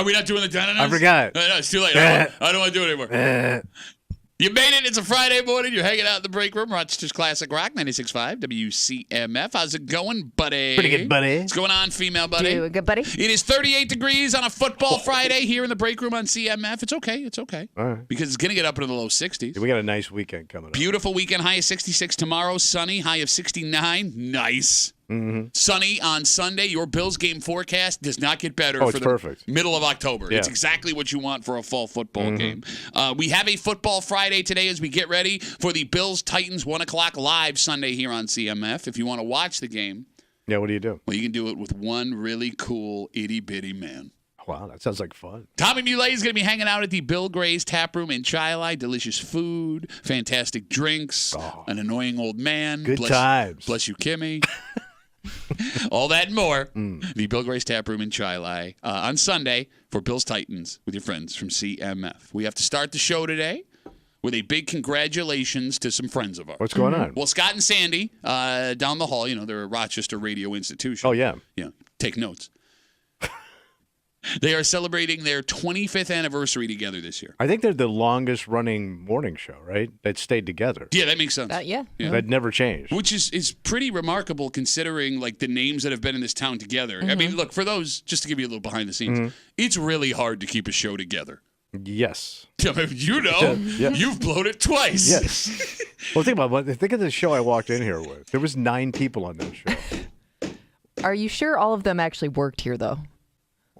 we not doing the dun-dun-duns? I forgot. No, it's too late. I don't want to do it anymore. You made it. It's a Friday morning. You're hanging out in the break room. Rochester's Classic Rock, 96.5 WCMF. How's it going, buddy? Pretty good, buddy. What's going on, female buddy? Doing good, buddy. It is 38 degrees on a football Friday here in the break room on CMF. It's okay. It's okay. All right. Because it's going to get up into the low 60s. Yeah, we got a nice weekend coming up. Beautiful weekend. High of 66 tomorrow. Sunny. High of 69. Nice. Mm-hmm. Sunny on Sunday. Your Bills game forecast does not get better for the perfect. middle of October. Yeah. It's exactly what you want for a fall football game. We have a football Friday today as we get ready for the Bills-Titans 1 o'clock live Sunday here on CMF. If you want to watch the game, Yeah, what do you do? well, you can do it with one really cool itty-bitty man. Wow, that sounds like fun. Tommy Muley is going to be hanging out at the Bill Gray's Tap Room in Chili. Delicious food, fantastic drinks, an annoying old man. Good times. Bless you, Kimmy. All that and more. The Bill Gray's Tap Room in Chili on Sunday for Bills Titans with your friends from CMF. We have to start the show today with a big congratulations to some friends of ours. What's going on? Well, Scott and Sandy down the hall, they're a Rochester radio institution. Oh, yeah. Yeah, take notes. They are celebrating their 25th anniversary together this year. I think they're the longest running morning show, right? That stayed together. Yeah, that makes sense. Yeah. That never changed. Which is pretty remarkable considering like the names that have been in this town together. I mean, look, for those, just to give you a little behind the scenes, it's really hard to keep a show together. Yes. You've blown it twice. Yes. Well, think of the show I walked in here with. There was 9 people on that show. Are you sure all of them actually worked here, though?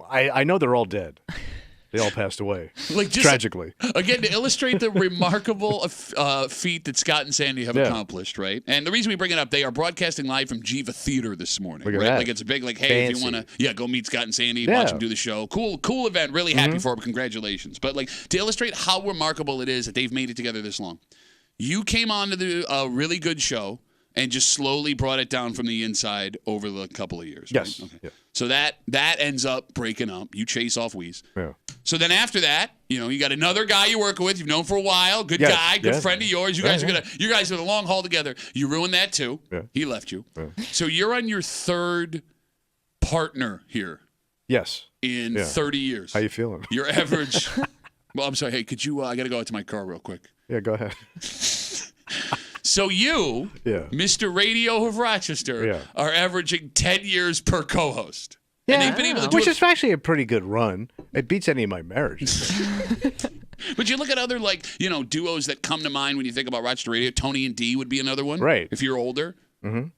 I know they're all dead. They all passed away. Like just, tragically. Again, to illustrate the remarkable feat that Scott and Sandy have accomplished, right? And the reason we bring it up, they are broadcasting live from Jiva Theater this morning, Look at right? that. Like it's a big, like, hey, Fancy. if you want to, go meet Scott and Sandy, watch them do the show. Cool event. Really happy for them. Congratulations. But like to illustrate how remarkable it is that they've made it together this long, you came on to do a really good show and just slowly brought it down from the inside over the couple of years. Yes. Right? Okay. Yeah. So that ends up breaking up. You chase off Wheeze. Yeah. So then after that, you got another guy you're working with. You've known for a while. Good guy, good friend of yours. You guys are the long haul together. You ruined that too. Yeah. He left you. Yeah. So you're on your third partner here Yes. in 30 years. How you feeling? Your average. Well, I'm sorry. Hey, could you? I got to go out to my car real quick. Yeah, go ahead. So you, Mr. Radio of Rochester, are averaging 10 years per co-host. Yeah, and they've been able to do which is actually a pretty good run. It beats any of my marriages. But you look at other duos that come to mind when you think about Rochester Radio. Tony and Dee would be another one, right? If you're older.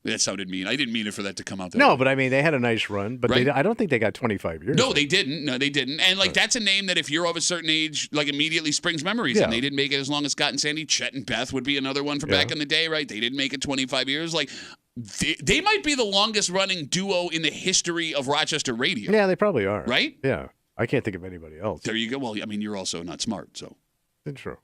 That sounded mean. I didn't mean it for that to come out. No, but I mean they had a nice run, but I don't think they got 25 years. No, they didn't. And that's a name that if you're of a certain age, like immediately springs memories. And they didn't make it as long as Scott and Sandy. Chet and Beth would be another one from back in the day, right? They didn't make it 25 years. Like they might be the longest running duo in the history of Rochester radio. Yeah, they probably are. Right? Yeah, I can't think of anybody else. There you go. Well, I mean, you're also not smart, so. It's true.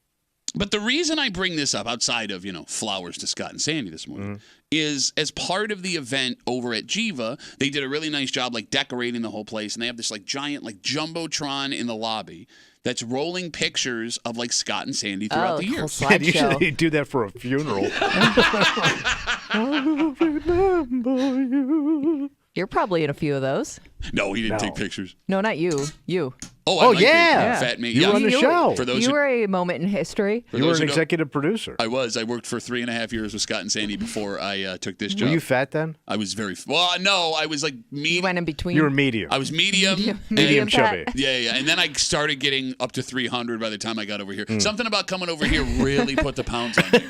But the reason I bring this up, outside of, flowers to Scott and Sandy this morning, is as part of the event over at Jiva, they did a really nice job, like, decorating the whole place. And they have this, like, giant, like, Jumbotron in the lobby that's rolling pictures of, like, Scott and Sandy throughout the year. Yeah, usually do that for a funeral. I will remember you. You're probably in a few of those. No, he didn't take pictures. No, not you. You. Oh, yeah. Fat me. You were on the show. For those you were a moment in history. You were an executive producer. I was. I worked for 3.5 years with Scott and Sandy before I took this job. Were you fat then? I was well, no, I was like medium. You went in between. You were medium. I was medium. Medium chubby. Yeah. And then I started getting up to 300 by the time I got over here. Something about coming over here really put the pounds on me.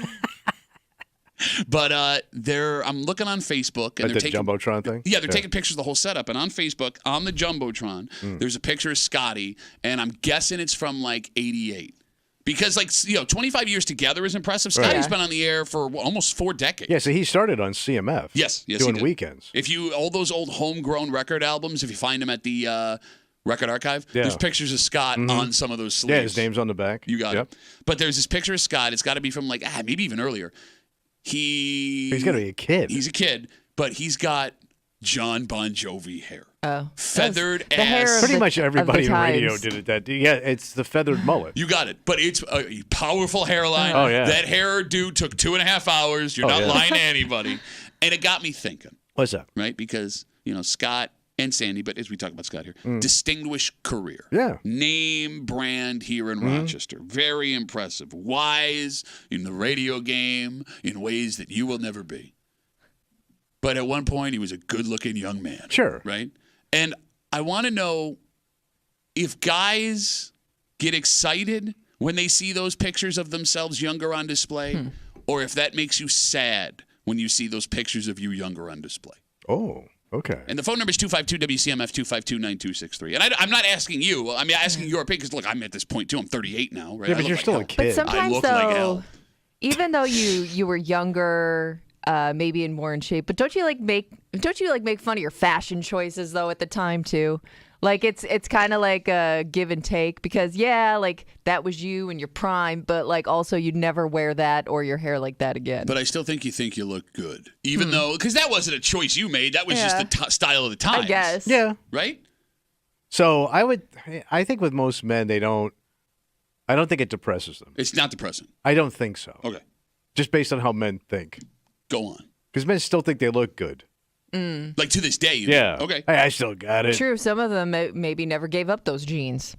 But I'm looking on Facebook, and they're taking Jumbotron thing. Yeah, they're taking pictures of the whole setup. And on Facebook, on the Jumbotron, there's a picture of Scotty, and I'm guessing it's from like '88, because 25 years together is impressive. Scotty's been on the air for almost 4 decades. Yeah, so he started on CMF. Yes, doing weekends. If you all those old homegrown record albums, if you find them at the Record Archive, there's pictures of Scott on some of those sleeves. Yeah, his name's on the back. You got it. But there's this picture of Scott. It's got to be from maybe even earlier. He's got to be a kid. He's a kid, but he's got John Bon Jovi hair. Oh. Feathered the hair ass. Pretty much everybody in radio did it. Yeah, it's the feathered mullet. You got it. But it's a powerful hairline. Oh, yeah. That hairdo took 2.5 hours. You're not lying to anybody. And it got me thinking. What's that? Right? Because, Scott and Sandy, but as we talk about Scott here, distinguished career. Yeah. Name brand here in Rochester. Very impressive. Wise in the radio game in ways that you will never be. But at one point, he was a good-looking young man. Sure. Right? And I want to know if guys get excited when they see those pictures of themselves younger on display, or if that makes you sad when you see those pictures of you younger on display. Oh, okay. And the phone number is 252-WCMF, 252-9263. And I'm not asking you. I'm asking your opinion because, look, I'm at this point, too. I'm 38 now, right? Yeah, but you're still a But kid. sometimes, look like though, hell. even though you were younger, maybe in more in shape, but don't you make fun of your fashion choices though at the time too? Like it's kind of like a give and take because like that was you in your prime, but like also you'd never wear that or your hair like that again. But I still think you look good, even though because that wasn't a choice you made. That was just the style of the times. I guess. Yeah. Right. So I think with most men, I don't think it depresses them. It's not depressing. I don't think so. Okay. Just based on how men think. Go on. Because men still think they look good. Like to this day. You Yeah. mean. Okay. Hey, I still got it. True. Some of them maybe never gave up those jeans.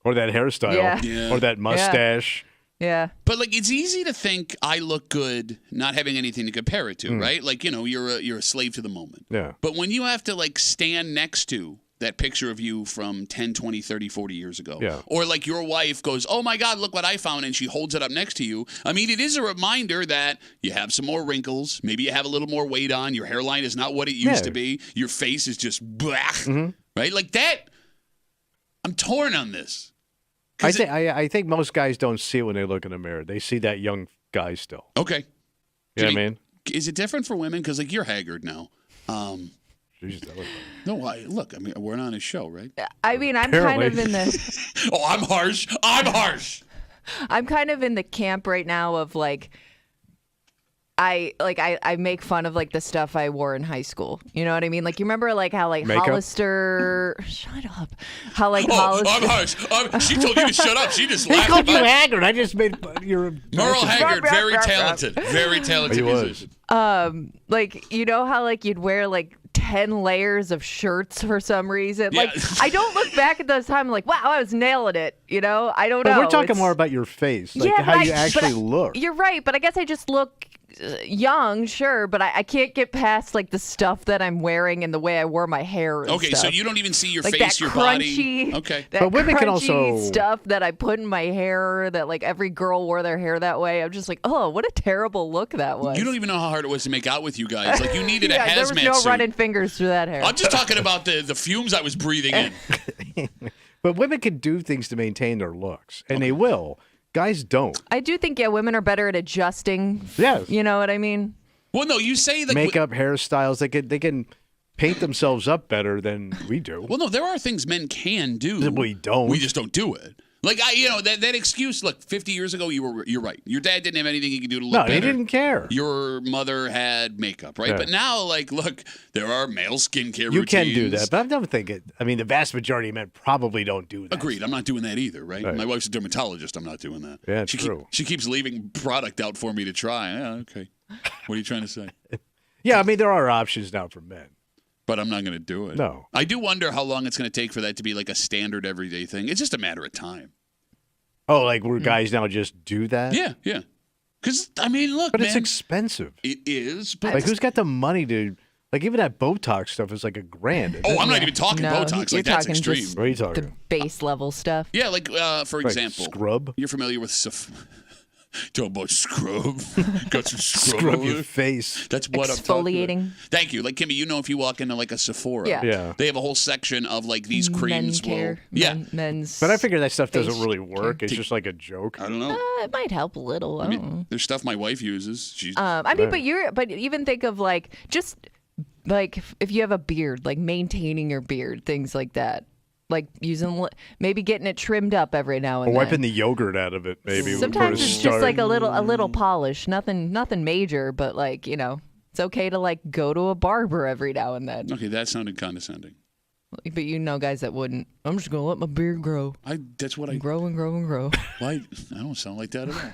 Or that hairstyle. Yeah. Or that mustache. Yeah. But like, it's easy to think I look good, not having anything to compare it to, right? Like, you're a slave to the moment. Yeah. But when you have to like stand next to that picture of you from 10, 20, 30, 40 years ago, or like your wife goes, "Oh my God, look what I found," and she holds it up next to you. I mean, it is a reminder that you have some more wrinkles. Maybe you have a little more weight on. Your hairline is not what it used to be. Your face is just black, right? Like that. I'm torn on this. I think most guys don't see it when they look in the mirror. They see that young guy still. Okay. You know what I mean? Is it different for women? Because like you're haggard now. Jesus, that was- No, look. I mean, we're on his show, right? I mean, I'm kind of in the Oh, I'm harsh. I'm kind of in the camp right now of like I make fun of like the stuff I wore in high school. You know what I mean? Like you remember like how like Makeup? Hollister shut up. How like Oh, Hollister I'm harsh. She told you to shut up. She just He laughed called you about it. haggard. I just made your Merle Haggard, very talented. Very talented He was. musician. like you know how like you'd wear like 10 layers of shirts for some reason. Yeah. Like I don't look back at those times like, wow, I was nailing it. You know, I don't But know. we're talking It's- more about your face, like Yeah, how but you actually look. You're right, but I guess I just look young, sure, but I can't get past like the stuff that I'm wearing and the way I wore my hair. And Okay, stuff. so you don't even see your like face, that your crunchy, body. Okay. that But women can crunchy also- stuff that I put in my hair. That like every girl wore their hair that way. I'm just like, oh, what a terrible look that was. You don't even know how hard it was to make out with you guys. Like you needed yeah, a hazmat there was no suit. running fingers through that hair. I'm just talking about the fumes I was breathing in. But women can do things to maintain their looks, and they will. Guys don't. I do think women are better at adjusting. Yes. You know what I mean? Well, no, you say that. Makeup, hairstyles, they can paint themselves up better than we do. Well, no, there are things men can do. We don't. We just don't do it. Like that excuse. Look, 50 years ago, you're right. Your dad didn't have anything he could do to look No, better. he didn't care. Your mother had makeup, right? Yeah. But now, like, look, there are male skincare You routines. can do that, but I don't think it. I mean, the vast majority of men probably don't do that. Agreed. I'm not doing that either, right? Right. My wife's a dermatologist. I'm not doing that. Yeah, it's true. She keeps leaving product out for me to try. Yeah, okay. What are you trying to say? Yeah, I mean, there are options now for men. But I'm not going to do it. No. I do wonder how long it's going to take for that to be like a standard everyday thing. It's just a matter of time. Oh, like where guys now just do that? Yeah, yeah. Because, I mean, look, But man. it's expensive. It is, but Like, who's got the money to? Like, even that Botox stuff is like $1,000. oh, I'm not even talking No, Botox. you're Like, that's talking extreme. just What are you the talking? base level stuff. Yeah, like, for Like example, scrub? you're familiar with talk about scrub. Got some scrub. Scrub over your there? face. That's what I'm talking Exfoliating. about. Thank you. Like, Kimmy, if you walk into like a Sephora, Yeah. Yeah. they have a whole section of like these creams. Men care. Yeah. Men's. But I figure that stuff doesn't face really work. care. It's just like a joke. I don't know. It might help a little. I don't know. There's stuff my wife uses. She's I mean, but even think of like just like if you have a beard, like maintaining your beard, things like that, like maybe getting it trimmed up every now and Or then. wiping the yogurt out of it, maybe. Sometimes before it's it just like a starts. little polish, nothing major, but like it's okay to like go to a barber every now and then. okay. That sounded condescending. But guys that wouldn't. I'm just gonna let my beard grow, That's what I. grow and grow and grow. Why? I don't sound like that at all.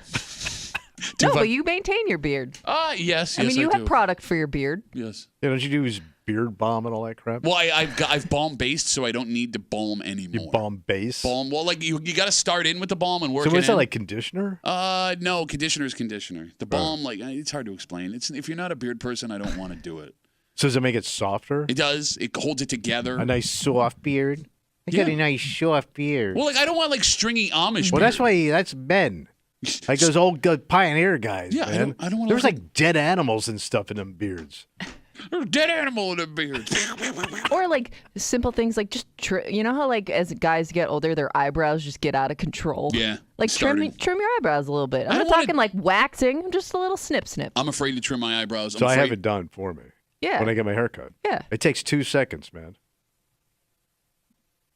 No, but you maintain your beard. Yes. I mean, you do. have product for your beard. Yes. Yeah, don't you use beard balm and all that crap? Well, I've balm based, so I don't need to balm anymore. You balm base? Balm. Well, like you got to start in with the balm and work. So it what's that, in. like conditioner? No, conditioner's conditioner. The balm, like it's hard to explain. It's if you're not a beard person, I don't want to do it. So does it make it softer? It does. It holds it together. A nice soft beard? I got a nice soft beard. Well, like I don't want like stringy Amish. Well, beard. that's men. Like those old pioneer guys, Yeah, man. I don't want. There's like dead animals and stuff in them beards. There's a dead animal in a beard. Or like simple things like just you know how like as guys get older, their eyebrows just get out of control. Yeah. Like trim your eyebrows a little bit. I'm I not don't wanna- talking like waxing, just a little snip. I'm afraid to trim my eyebrows. So I have it done for me. Yeah. When I get my haircut. Yeah. It takes 2 seconds, man.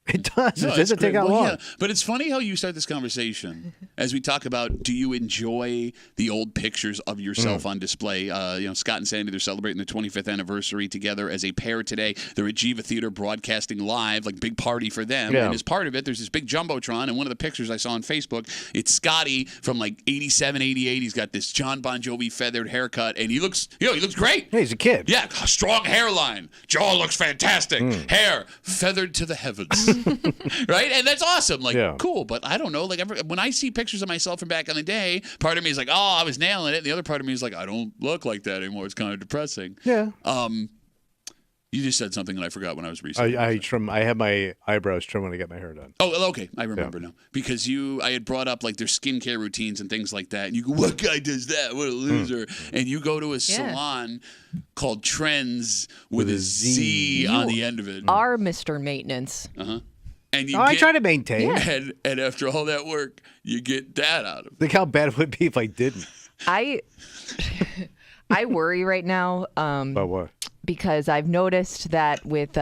It does. No, it doesn't take that long. Yeah. But it's funny how you start this conversation as we talk about, do you enjoy the old pictures of yourself on display? Scott and Sandy, they're celebrating their 25th anniversary together as a pair today. They're at Jiva Theater broadcasting live, like big party for them. Yeah. And as part of it, there's this big Jumbotron. And one of the pictures I saw on Facebook, it's Scotty from like 87, 88. He's got this John Bon Jovi feathered haircut. And he looks great. Hey, he's a kid. Yeah, strong hairline. Jaw looks fantastic. Hair feathered to the heavens. Right? And that's awesome. Like, cool. But I don't know. Like, when I see pictures of myself from back in the day, part of me is like, oh, I was nailing it. And the other part of me is like, I don't look like that anymore. It's kind of depressing. Yeah. You just said something that I forgot when I was researching. I have my eyebrows trimmed when I get my hair done. Oh, okay. I remember now. Because I had brought up like their skincare routines and things like that. And you go, what guy does that? What a loser. And you go to a salon called Trends with a Z on the end of it. Are Mr. Maintenance. Uh-huh. And I try to maintain. Yeah. And after all that work, you get that out of it. Think how bad it would be if I didn't. I worry right now. About what? Because I've noticed that with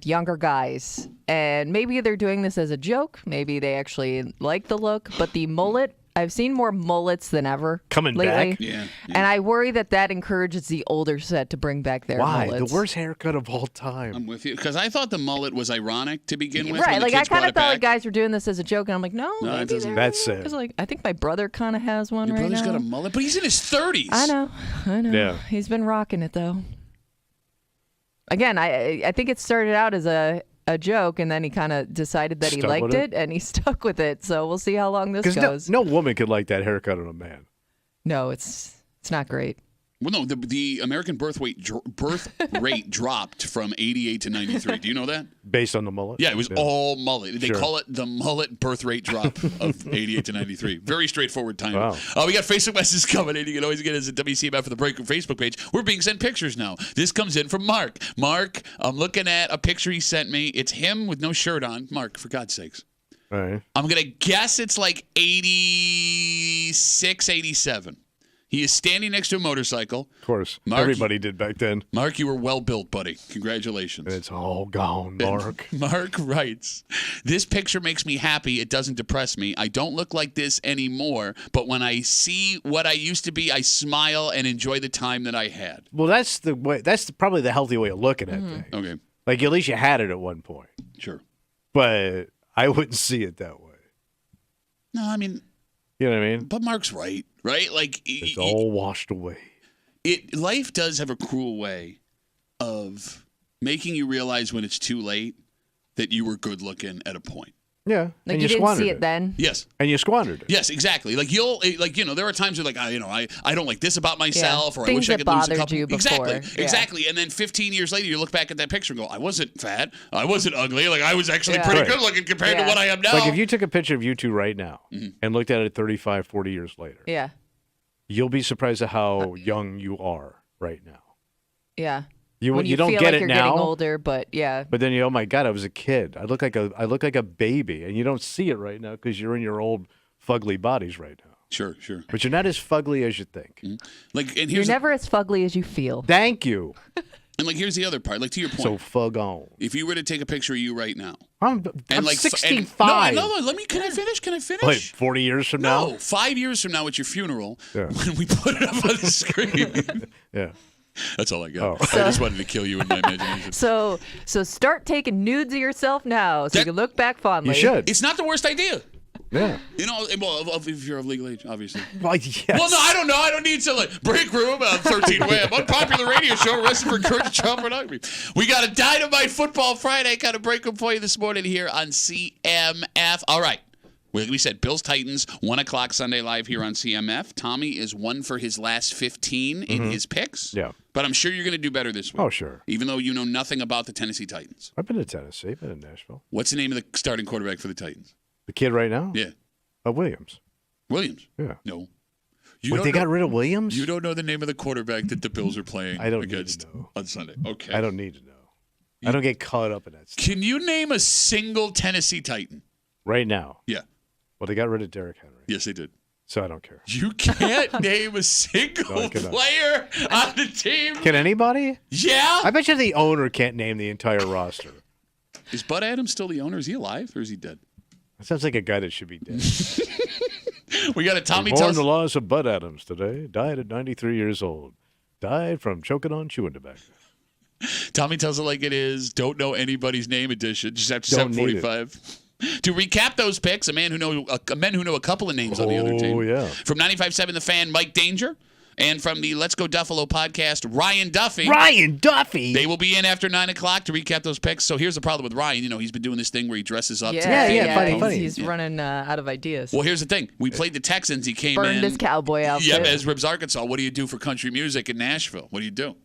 younger guys, and maybe they're doing this as a joke, maybe they actually like the look, but the mullet, I've seen more mullets than ever coming lately. back. Yeah. And I worry that encourages the older set to bring back their mullets. The worst haircut of all time. I'm with you. Because I thought the mullet was ironic to begin with. Right, when the like I kids kind brought of it thought back. like guys were doing this as a joke, and I'm like, no, No, it maybe doesn't. That's sad. Because like I think my brother kind of has one Your right brother's now. got a mullet, but he's in his 30s. I know. Yeah. He's been rocking it though. Again, I think it started out as a joke, and then he kind of decided that he Stuck liked with it? and he stuck with it. So we'll see how long this Because goes. no woman could like that haircut on a man. No, it's not great. Well, no, the American birth rate dropped from 88 to 93. Do you know that? Based on the mullet? Yeah, it was all mullet. They Sure. call it the mullet birth rate drop of 88 to 93. Very straightforward time. Wow. We got Facebook messages coming in. You can always get us at WCMF for the Break Facebook page. We're being sent pictures now. This comes in from Mark. Mark, I'm looking at a picture he sent me. It's him with no shirt on. Mark, for God's sakes. All right. I'm going to guess it's like 86, 87. He is standing next to a motorcycle. Of course. Mark, Everybody did back then. Mark, you were well built, buddy. Congratulations. And it's all gone, Mark. Mark writes, this picture makes me happy. It doesn't depress me. I don't look like this anymore, but when I see what I used to be, I smile and enjoy the time that I had. Well, that's the way. That's probably the healthy way of looking at things. Okay, Like at least you had it at one point, sure. but I wouldn't see it that way. No, I mean, You know what I mean? but Mark's right? Like, It's all washed away. life does have a cruel way of making you realize when it's too late that you were good looking at a point. Yeah, Like and you didn't squandered see it then. Yes. and you squandered it. Yes, exactly. Like there are times where like I don't like this about myself, or I Things wish I that could lose a bothered couple. you before. Exactly, exactly. And then 15 years later, you look back at that picture and go, I wasn't fat, I wasn't ugly, like I was actually pretty Right. good looking compared to Yeah. what I am now. Like if you took a picture of you two right now and looked at it 35, 40 years later, Yeah. you'll be surprised at how young you are right now. Yeah. You When you don't feel get like it you're now, getting older, but yeah. but then oh my God, I was a kid. I look like a baby, and you don't see it right now because you're in your old fugly bodies right now. Sure. But you're not as fugly as you think. Like, and You're here's never as fugly as you feel. Thank you. and like here's the other part. Like to your point, So fug on. if you were to take a picture of you right now, I'm and like 65. no, can I finish? Can I finish? Wait, 40 years from No, now? 5 years from now at your funeral, Yeah. when we put it up on the screen. Yeah. That's all I got. Oh. I just wanted to kill you in my imagination. So start taking nudes of yourself now so you That- can look back fondly. You should. It's not the worst idea. Yeah. You know, well, if you're of legal age, obviously. Well, yes. Well, no, I don't know. I don't need to break room on 13 Web. Unpopular radio show arrested for encouraging child pornography. We got a Dynamite Football Friday kind of break room for you this morning here on CMF. All right. We said Bills Titans 1 o'clock Sunday live here on CMF. Tommy is 1 for his last 15 in his picks. Yeah. But I'm sure you're going to do better this week. Oh, sure. Even though you know nothing about the Tennessee Titans. I've been to Tennessee. Been in Nashville. What's the name of the starting quarterback for the Titans? The kid right now? Yeah. Williams. Williams? Yeah. No. Wait, they got rid of Williams? You don't know the name of the quarterback that the Bills are playing I don't against need to know. on Sunday. Okay. I don't need to know. I don't get caught up in that stuff. Can you name a single Tennessee Titan? Right now. Yeah. Well, they got rid of Derrick Henry. Yes, they did. So I don't care. You can't name a single player on the team. Can anybody? Yeah. I bet you the owner can't name the entire roster. Is Bud Adams still the owner? Is he alive or is he dead? That sounds like a guy that should be dead. We got a Tommy Born tells the loss of Bud Adams today. Died at 93 years old. Died from choking on chewing tobacco. Tommy tells it like it is. Don't know anybody's name edition. Just after Don't need it. 7:45. To recap those picks, men who know a couple of names on the other team. Oh, yeah. From 95.7 The Fan, Mike Danger. And from the Let's Go Duffalo podcast, Ryan Duffy. Ryan Duffy! They will be in after 9 o'clock to recap those picks. So here's the problem with Ryan. You know, he's been doing this thing where he dresses up. Funny. He's running out of ideas. Well, here's the thing. We played the Texans. He came Burned in. his cowboy outfit. Yep, as Ribs Arkansas. What do you do for country music in Nashville? What do you do?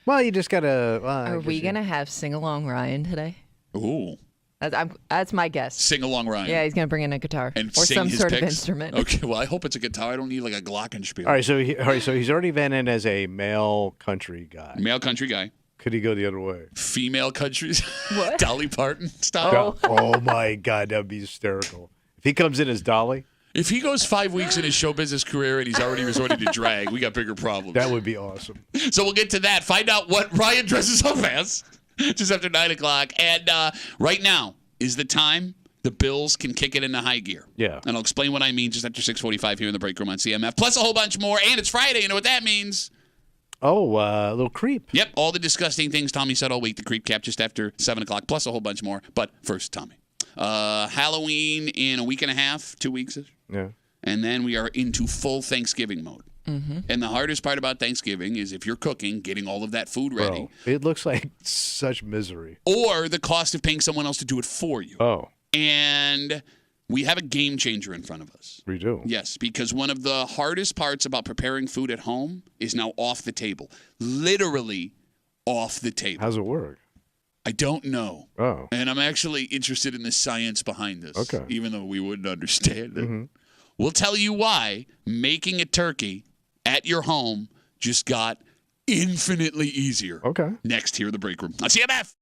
Well, you just got to... Are we going to have sing-along Ryan today? Ooh. That's my guess. Sing along, Ryan. Yeah, he's going to bring in a guitar And or sing some his sort of picks? instrument. Okay, well, I hope it's a guitar. I don't need like a glockenspiel. All right, so he's already been in as a male country guy. Male country guy. Could he go the other way? Female country. What? Dolly Parton style. Oh, my God, that would be hysterical. If he comes in as Dolly, If he goes 5 weeks in his show business career and he's already resorted to drag, we got bigger problems. that would be awesome. So we'll get to that. Find out what Ryan dresses up as just after 9 o'clock. And right now is the time the Bills can kick it into high gear. Yeah. And I'll explain what I mean just after 6:45 here in the break room on CMF. Plus a whole bunch more. And it's Friday. You know what that means? Oh, a little creep. Yep. All the disgusting things Tommy said all week. The creep cap just after 7 o'clock. Plus a whole bunch more. But first, Tommy. Halloween in a week and a half, 2 weeks. Yeah. And then we are into full Thanksgiving mode. Mm-hmm. And the hardest part about Thanksgiving is if you're cooking, getting all of that food ready. Bro, it looks like such misery. Or the cost of paying someone else to do it for you. Oh. And we have a game changer in front of us. We do. Yes, because one of the hardest parts about preparing food at home is now off the table. Literally off the table. How's it work? I don't know. Oh. And I'm actually interested in the science behind this. Okay. Even though we wouldn't understand it. Mm-hmm. We'll tell you why making a turkey at your home just got infinitely easier. Okay. Next here in the break room on CMF.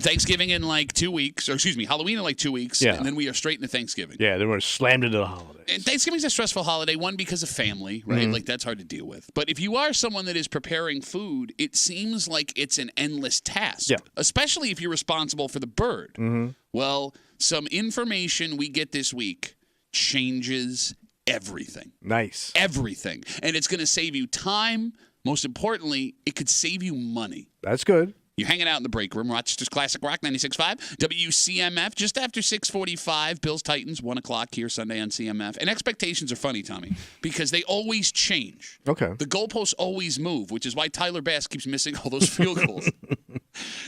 Thanksgiving in like 2 weeks, or excuse me, Halloween in like 2 weeks, Yeah. and then we are straight into Thanksgiving. Yeah, then we're slammed into the holidays. And Thanksgiving's a stressful holiday, one, because of family, right? Like, that's hard to deal with. But if you are someone that is preparing food, it seems like it's an endless task, Yeah. especially if you're responsible for the bird. Well, some information we get this week changes everything. Nice. Everything. And it's going to save you time. Most importantly, it could save you money. That's good. You're hanging out in the break room. Rochester's Classic Rock 96.5. WCMF, just after 6:45. Bills Titans, 1 o'clock here Sunday on CMF. And expectations are funny, Tommy, because they always change. Okay. The goalposts always move, which is why Tyler Bass keeps missing all those field goals.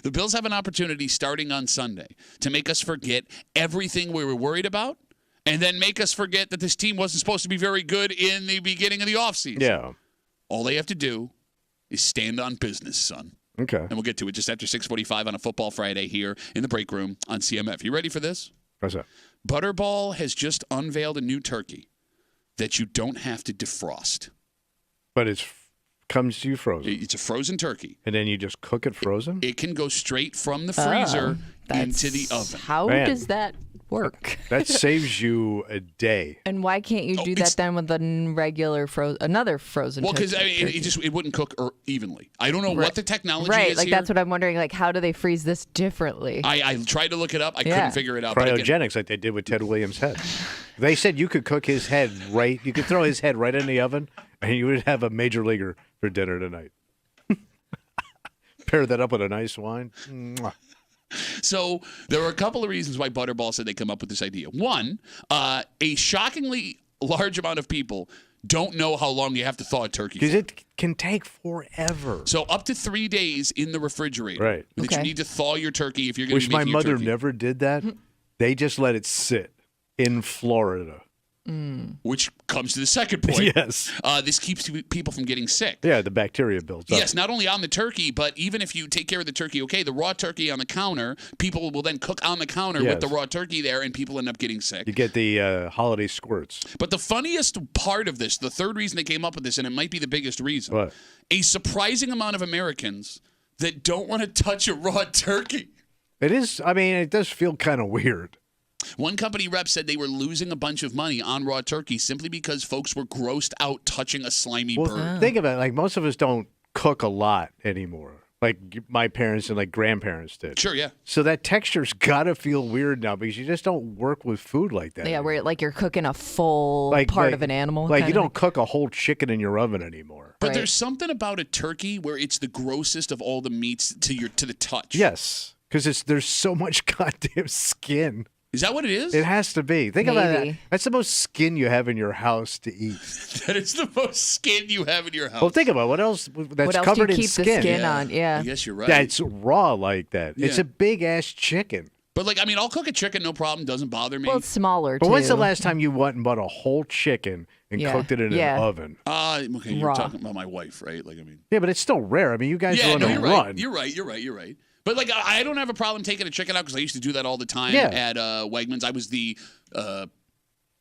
The Bills have an opportunity starting on Sunday to make us forget everything we were worried about and then make us forget that this team wasn't supposed to be very good in the beginning of the offseason. Yeah. All they have to do is stand on business, son. Okay. And we'll get to it just after 6:45 on a Football Friday here in the break room on CMF. You ready for this? What's that? Butterball has just unveiled a new turkey that you don't have to defrost. But it comes to you frozen. It's a frozen turkey. And then you just cook it frozen? It can go straight from the freezer into the That's- oven. How Man. does that work? That saves you a day. And why can't you do it's- that then with a regular another frozen? Well, because turkey? it wouldn't cook evenly. I don't know what the technology right, is like here. that's what I'm wondering. Like, how do they freeze this differently? I tried to look it up. I Yeah. couldn't figure it out. But again, Cryogenics, like they did with Ted Williams' head. They said you could cook his head right. You could throw his head right in the oven, and you would have a major leaguer for dinner tonight. Pair that up with a nice wine. Mwah. So there were a couple of reasons why Butterball said they come up with this idea. One, a shockingly large amount of people don't know how long you have to thaw a turkey Because for. it can take forever. So up to 3 days in the refrigerator. Right. That you Okay. need to thaw your turkey if you're going to Wish be my making your mother turkey. never did that. They just let it sit in Florida. Which comes to the second point. Yes. This keeps people from getting sick. Yeah, the bacteria builds up. Yes, not only on the turkey, but even if you take care of the turkey, okay, the raw turkey on the counter, people will then cook on the counter with the Yes. raw turkey there, and people end up getting sick. You get the holiday squirts. But the funniest part of this, the third reason they came up with this, and it might be the biggest reason, What? a surprising amount of Americans that don't want to touch a raw turkey. It is, I mean, it does feel kind of weird. One company rep said they were losing a bunch of money on raw turkey simply because folks were grossed out touching a slimy Well, bird. think about it. Like, most of us don't cook a lot anymore. Like my parents and like grandparents did. Sure, yeah. So that texture's got to feel weird now because you just don't work with food like that. yeah, anymore. where like you're cooking a full Like- part like- of an animal. Like, you kinda don't cook a whole chicken in your oven anymore. But Right. there's something about a turkey where it's the grossest of all the meats to the touch. Yes, because there's so much goddamn skin. Is that what it is? It has to be. Think about that. Maybe. That's the most skin you have in your house to eat. That is the most skin you have in your house. Well, think about what else that's What else do covered you in keep skin. the skin Yeah, on? Yeah. I guess you're right. That's raw like that. It's Yeah. a big ass chicken. But like, I mean, I'll cook a chicken, no problem. Doesn't bother me. Well, it's smaller But too. when's the last time you went and bought a whole chicken and Yeah. cooked it in Yeah. an oven? Okay, you're Raw. talking about my wife, right? Like, I mean, Yeah, but it's still rare. I mean, you guys yeah, are on no, a you're run. right. You're right. But like, I don't have a problem taking a chicken out because I used to do that all the time Yeah. at Wegmans. I was the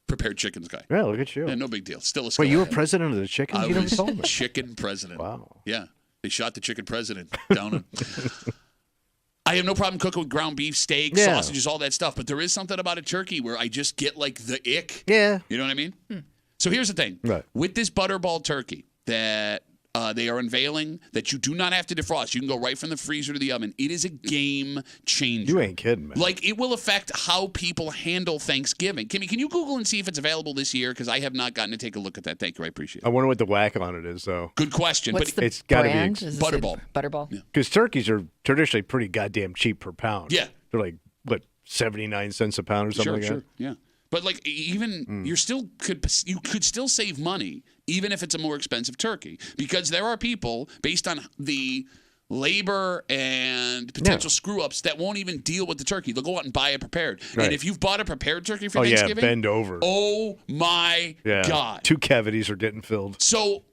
prepared chickens guy. Yeah, look at you. Yeah, no big deal. Still a Wait, skill. you were president of the chickens? I You never was told me. chicken president. Wow. Yeah, they shot the chicken president down. I have no problem cooking with ground beef, steak, Yeah. sausages, all that stuff. But there is something about a turkey where I just get like the ick. Yeah. You know what I mean? So here's the thing. Right. With this butterball turkey that they are unveiling, that you do not have to defrost. You can go right from the freezer to the oven. It is a game changer. You ain't kidding, man. Like, it will affect how people handle Thanksgiving. Kimmy, can you Google and see if it's available this year? Because I have not gotten to take a look at that. Thank you. I appreciate I it. wonder what the whack on it is, though. Good question. What's but the it's gotta be brand? Is it Butterball. Butterball. Yeah. Because turkeys are traditionally pretty goddamn cheap per pound. Yeah. They're like, what, 79 cents a pound or something like sure, that? yeah. But like, even you could still save money even if it's a more expensive turkey, because there are people based on the labor and potential screw ups that won't even deal with the turkey. They'll go out and buy it prepared. Right. And if you've bought a prepared turkey for Oh, yeah, Thanksgiving, bend over. oh my Yeah. God. 2 cavities are getting filled. So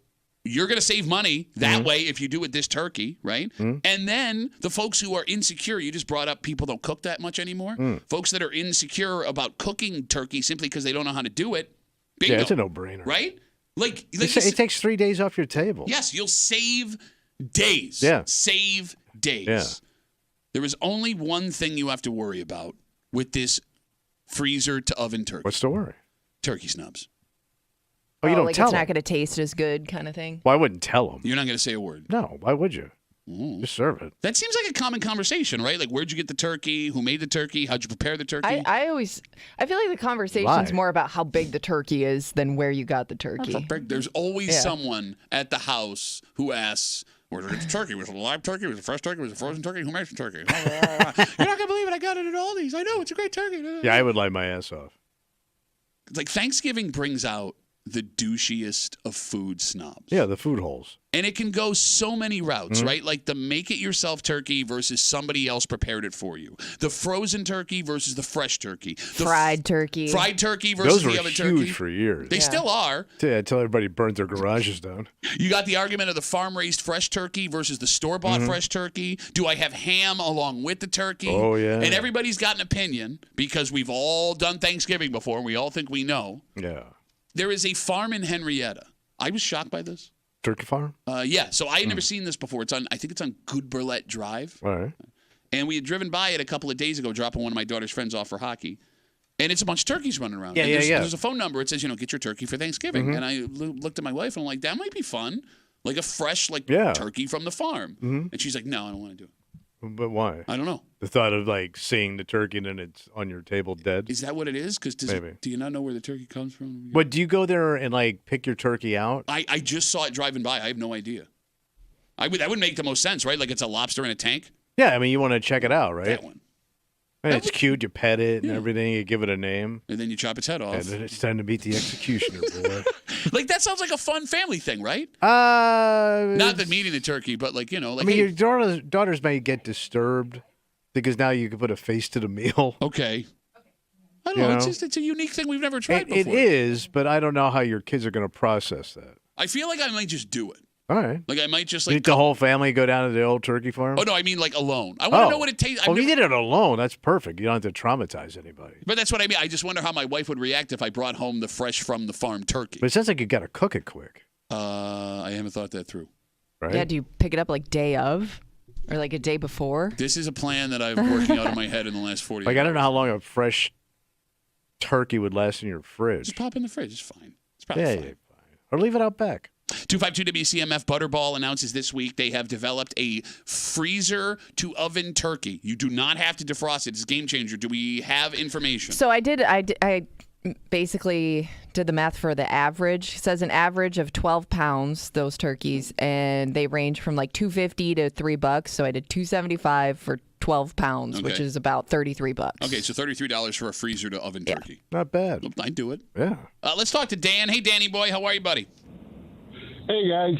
you're going to save money that way if you do it this turkey, right? Mm-hmm. And then the folks who are insecure, you just brought up people don't cook that much anymore. Mm. Folks that are insecure about cooking turkey simply because they don't know how to do it. Bingo. Yeah, it's a no-brainer. Right? Like It takes 3 days off your table. yes, you'll save days. Yeah. Save days. Yeah. There is only one thing you have to worry about with this freezer to oven turkey. What's the worry? Turkey snubs. Oh, you don't like tell it's not them. going to taste as good, kind of thing. Well, I wouldn't tell them. You're not going to say a word. No, why would you? Just serve it. That seems like a common conversation, right? Like, where'd you get the turkey? Who made the turkey? How'd you prepare the turkey? I feel like the conversation's Lie. more about how big the turkey is than where you got the turkey. There's always Yeah. someone at the house who asks, where'd you get the turkey? Was it a live turkey? Was it a fresh turkey? Was it a frozen turkey? Who makes the turkey? You're not going to believe it. I got it at Aldi's. I know. It's a great turkey. Yeah, I would lie my ass off. It's like Thanksgiving brings out the douchiest of food snobs. Yeah, the food holes. And it can go so many routes, right? Like the make-it-yourself turkey versus somebody else prepared it for you. The frozen turkey versus the fresh turkey. The Fried turkey. Fried turkey versus Those were the other huge turkey. for years. They still are. Until everybody burnt their garages down. You got the argument of the farm-raised fresh turkey versus the store-bought fresh turkey. Do I have ham along with the turkey? Oh, yeah. And everybody's got an opinion because we've all done Thanksgiving before and we all think we know. Yeah. There is a farm in Henrietta. I was shocked by this. Turkey farm? Yeah, so I had never seen this before. I think it's on Good Burlette Drive. All right. And we had driven by it a couple of days ago, dropping one of my daughter's friends off for hockey. And it's a bunch of turkeys running around. Yeah, and yeah, there's, yeah. There's a phone number. It says, get your turkey for Thanksgiving. And I looked at my wife and I'm like, that might be fun. Like a fresh, turkey from the farm. And she's like, no, I don't want to do it. But why? I don't know. The thought of seeing the turkey and then it's on your table dead. Is that what it is? Because Maybe. do you not know where the turkey comes from? But do you go there and pick your turkey out? I just saw it driving by. I have no idea. That would make the most sense, right? Like it's a lobster in a tank. Yeah, I mean you want to check it out, right? That one. And it's cute. You pet it and everything. You give it a name. And then you chop its head off. And then it's time to meet the executioner, boy. Like that sounds like a fun family thing, right? Not the meeting the turkey, but I mean, your daughters may get disturbed because now you can put a face to the meal. Okay. I don't know. It's a unique thing we've never tried before. It is, but I don't know how your kids are going to process that. I feel like I might just do it. All right. Like I might just Did the whole family go down to the old turkey farm? Oh no, I mean alone. I want to know what it tastes. Well, if you did it alone, that's perfect. You don't have to traumatize anybody. But that's what I mean. I just wonder how my wife would react if I brought home the fresh from the farm turkey. But it sounds like you got to cook it quick. I haven't thought that through. Right? Yeah, do you pick it up day of? Or a day before? This is a plan that I've working out in my head in the last 40 I don't know how long a fresh turkey would last in your fridge. Just pop it in the fridge. It's fine. It's probably fine. Yeah, or leave it out back. 252 WCMF Butterball announces this week they have developed a freezer to oven turkey. You do not have to defrost it. It's a game changer. Do we have information? So I basically did the math for the average. It says an average of 12 pounds, those turkeys, and they range from $2.50 to $3. So I did $2.75 for 12 pounds, which is about $33. Okay, so $33 for a freezer to oven turkey. Not bad. I'd do it. Yeah. Let's talk to Dan. Hey, Danny boy, how are you, buddy? Hey guys,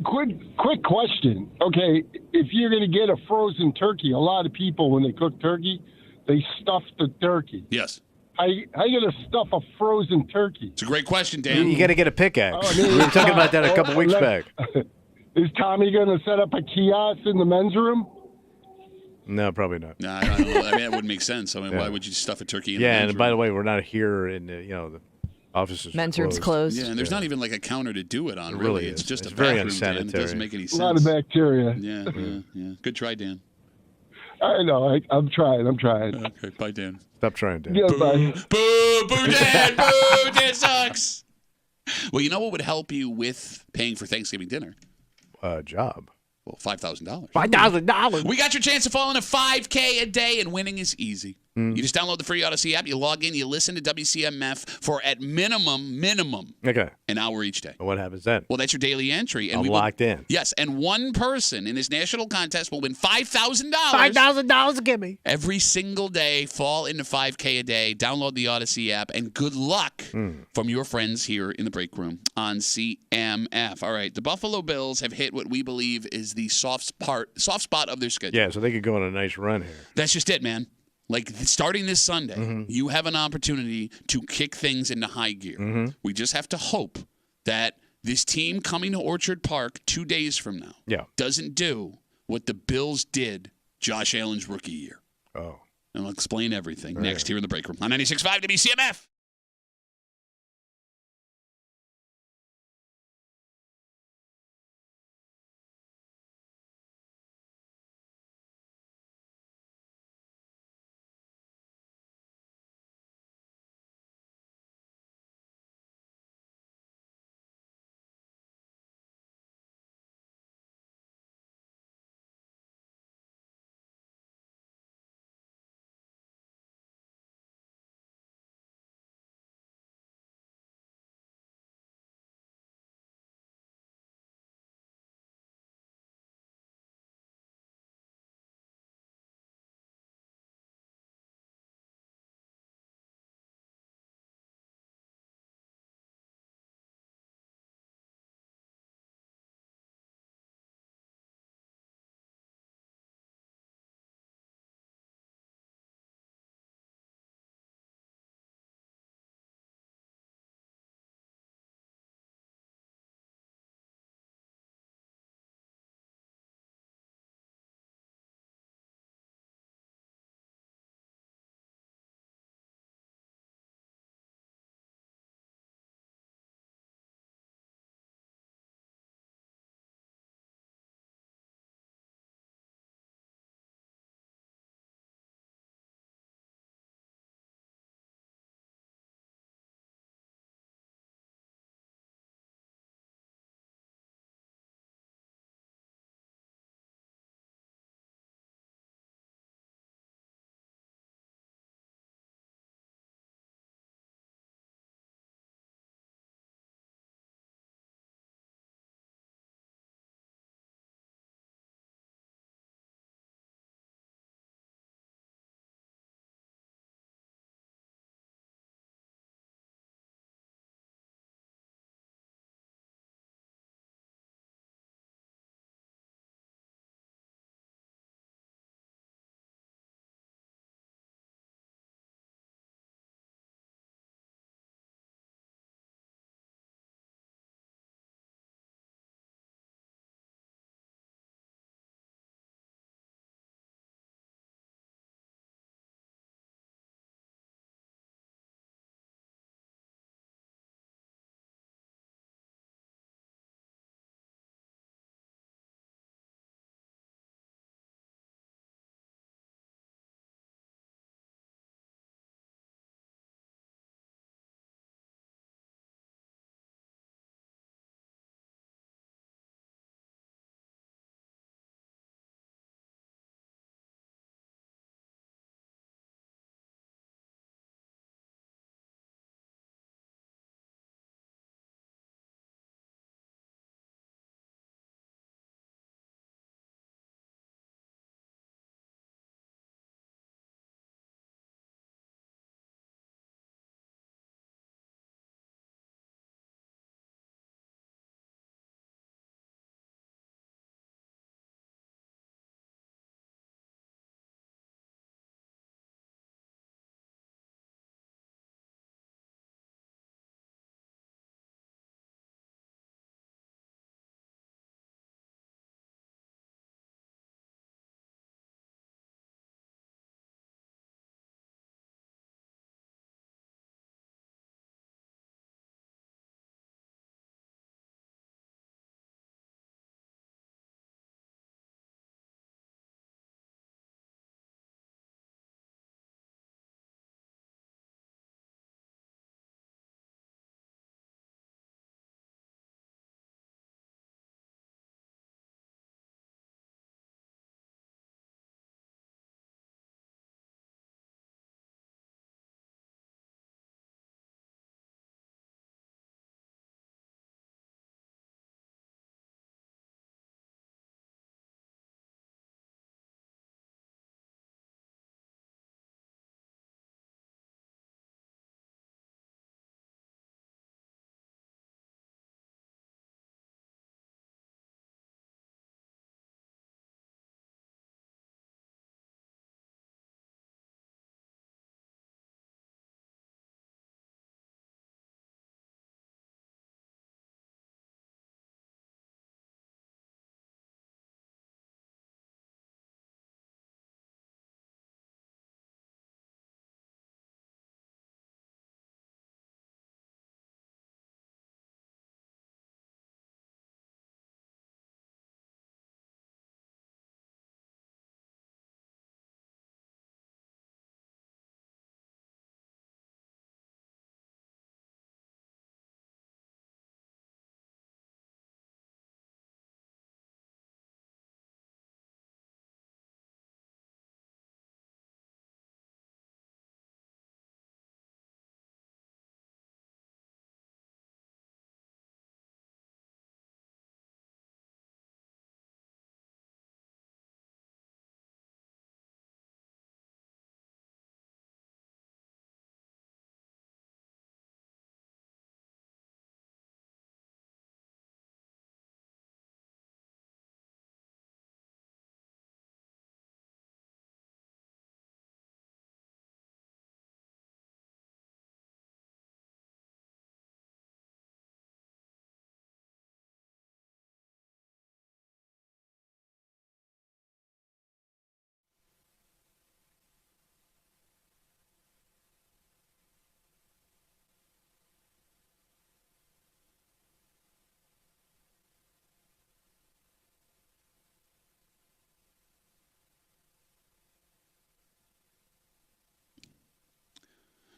quick question. Okay, if you're going to get a frozen turkey, a lot of people when they cook turkey, they stuff the turkey. Yes. How you going to stuff a frozen turkey? It's a great question, Dan. You got to get a pickaxe. Oh, We were talking about that a couple weeks back. Is Tommy going to set up a kiosk in the men's room? No, probably not. No, I don't know. I mean, that wouldn't make sense. I mean, why would you stuff a turkey in the and men's by room? the way, we're not here in the offices. Men's room's closed. Yeah, and there's not even a counter to do it on, It really. really It's is. just It's a very bathroom, Dan. It unsanitary. doesn't make any A sense. lot of bacteria. Yeah. Good try, Dan. I know. I'm trying. Okay, bye, Dan. Stop trying, Dan. Yeah, bye. Boo, Dan, boo, Dan sucks. Well, you know what would help you with paying for Thanksgiving dinner? Job. Well, $5,000. $5,000. We got your chance to fall in a 5K a day, and winning is easy. Mm. You just download the free Odyssey app, you log in, you listen to WCMF for at minimum, Okay. an hour each day. What happens then? Well, that's your daily entry. And I'm we will- locked in. Yes, and one person in this national contest will win $5,000. $5,000 give me. Every single day, fall into 5K a day. Download the Odyssey app, and good luck from your friends here in the break room on CMF. All right, the Buffalo Bills have hit what we believe is the soft spot of their schedule. Yeah, so they could go on a nice run here. That's just it, man. Starting this Sunday, you have an opportunity to kick things into high gear. We just have to hope that this team coming to Orchard Park 2 days from now doesn't do what the Bills did Josh Allen's rookie year. Oh. And I'll explain everything next here in the break room on 96.5 WCMF.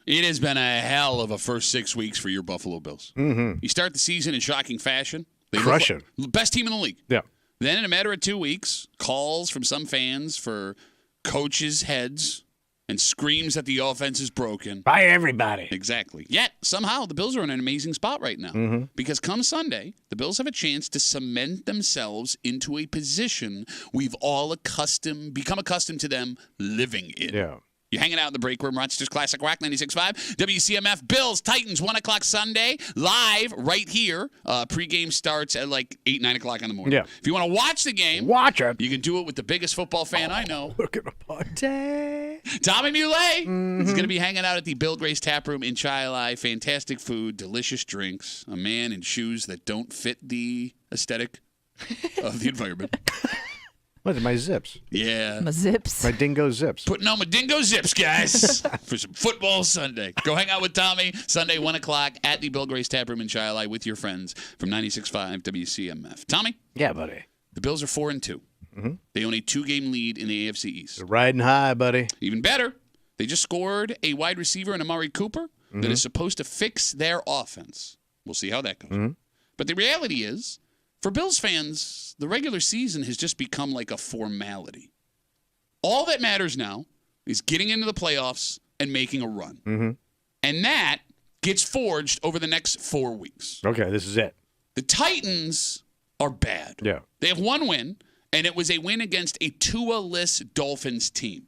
It has been a hell of a first 6 weeks for your Buffalo Bills. Mm-hmm. You start the season in shocking fashion. They look Crushing. like best team in the league. Yeah. Then in a matter of 2 weeks, calls from some fans for coaches' heads and screams that the offense is broken. Bye, everybody. Exactly. Yet, somehow, the Bills are in an amazing spot right now. Because come Sunday, the Bills have a chance to cement themselves into a position we've all become accustomed to them living in. Yeah. You're hanging out in the break room, Rochester's Classic Rock 96.5. WCMF Bills, Titans, 1 o'clock Sunday, live right here. Pregame starts at like 8, 9 o'clock in the morning. Yeah. If you want to watch the game, Watch it. you can do it with the biggest football fan I know. Look at the party. Tommy Muley is going to be hanging out at the Bill Grace Tap Room in Chi-Li. Fantastic food, delicious drinks, a man in shoes that don't fit the aesthetic of the environment. What are my zips? Yeah. My zips. My dingo zips. Putting on my dingo zips, guys, for some football Sunday. Go hang out with Tommy Sunday, 1 o'clock at the Bill Grace Tap Room in Chi-Li with your friends from 96.5 WCMF. Tommy, Yeah, buddy. the Bills are 4-2. They own a 2-game lead in the AFC East. They're riding high, buddy. Even better, they just scored a wide receiver in Amari Cooper that is supposed to fix their offense. We'll see how that goes. But the reality is, for Bills fans, the regular season has just become like a formality. All that matters now is getting into the playoffs and making a run. And that gets forged over the next 4 weeks. Okay, this is it. The Titans are bad. Yeah. They have one win, and it was a win against a Tua-less Dolphins team.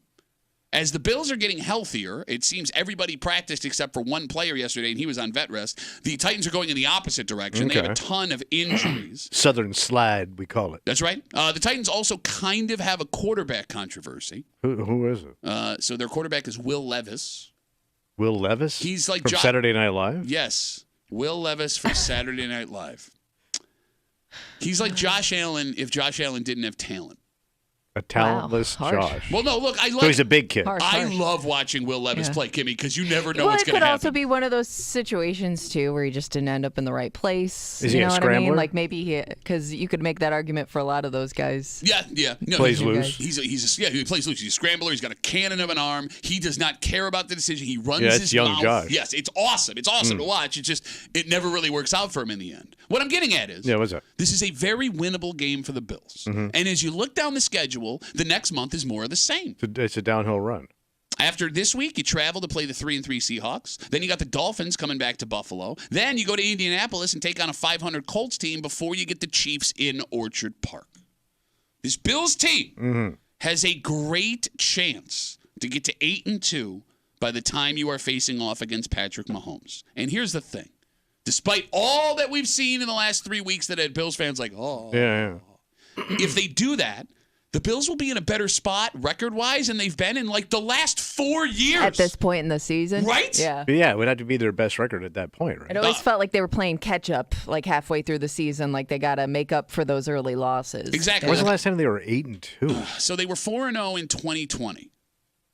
As the Bills are getting healthier, it seems everybody practiced except for one player yesterday, and he was on vet rest. The Titans are going in the opposite direction. They have a Okay. ton of injuries. Southern slide, we call it. That's right. The Titans also kind of have a quarterback controversy. Who is it? So their quarterback is Will Levis. Will Levis? He's like from Saturday Night Live? Yes, Will Levis from Saturday Night Live. He's like Josh Allen if Josh Allen didn't have talent. A talentless Wow, harsh. Josh. Well, no, look, So he's a big kid. Harsh. I love watching Will Levis Yeah. play, Kimmy, because you never know Well, what's it going could to also happen. be one of those situations too where he just didn't end up in the right place. Is he you a know what I mean? scrambler? Like maybe because you could make that argument for a lot of those guys. Yeah. No, Plays he- loose. He plays loose. He's a scrambler. He's got a cannon of an arm. He does not care about the decision. He runs Yeah, it's his young mouth. Josh. Yes, it's awesome. It's awesome to watch. It never really works out for him in the end. What I'm getting at is, Yeah, what's that? this is a very winnable game for the Bills. And as you look down the schedule, the next month is more of the same. It's a downhill run. After this week, you travel to play the 3-3 Seahawks. Then you got the Dolphins coming back to Buffalo. Then you go to Indianapolis and take on a 500 Colts team before you get the Chiefs in Orchard Park. This Bills team has a great chance to get to 8-2 by the time you are facing off against Patrick Mahomes. And here's the thing. Despite all that we've seen in the last 3 weeks that had Bills fans like, Yeah. if they do that, the Bills will be in a better spot record-wise than they've been in like the last 4 years. At this point in the season, Right? Yeah. But yeah, it would have to be their best record at that point, right? It always felt like they were playing catch up, like halfway through the season, like they got to make up for those early losses. Exactly. When was the last time they were 8-2? So they were 4-0 in 2020.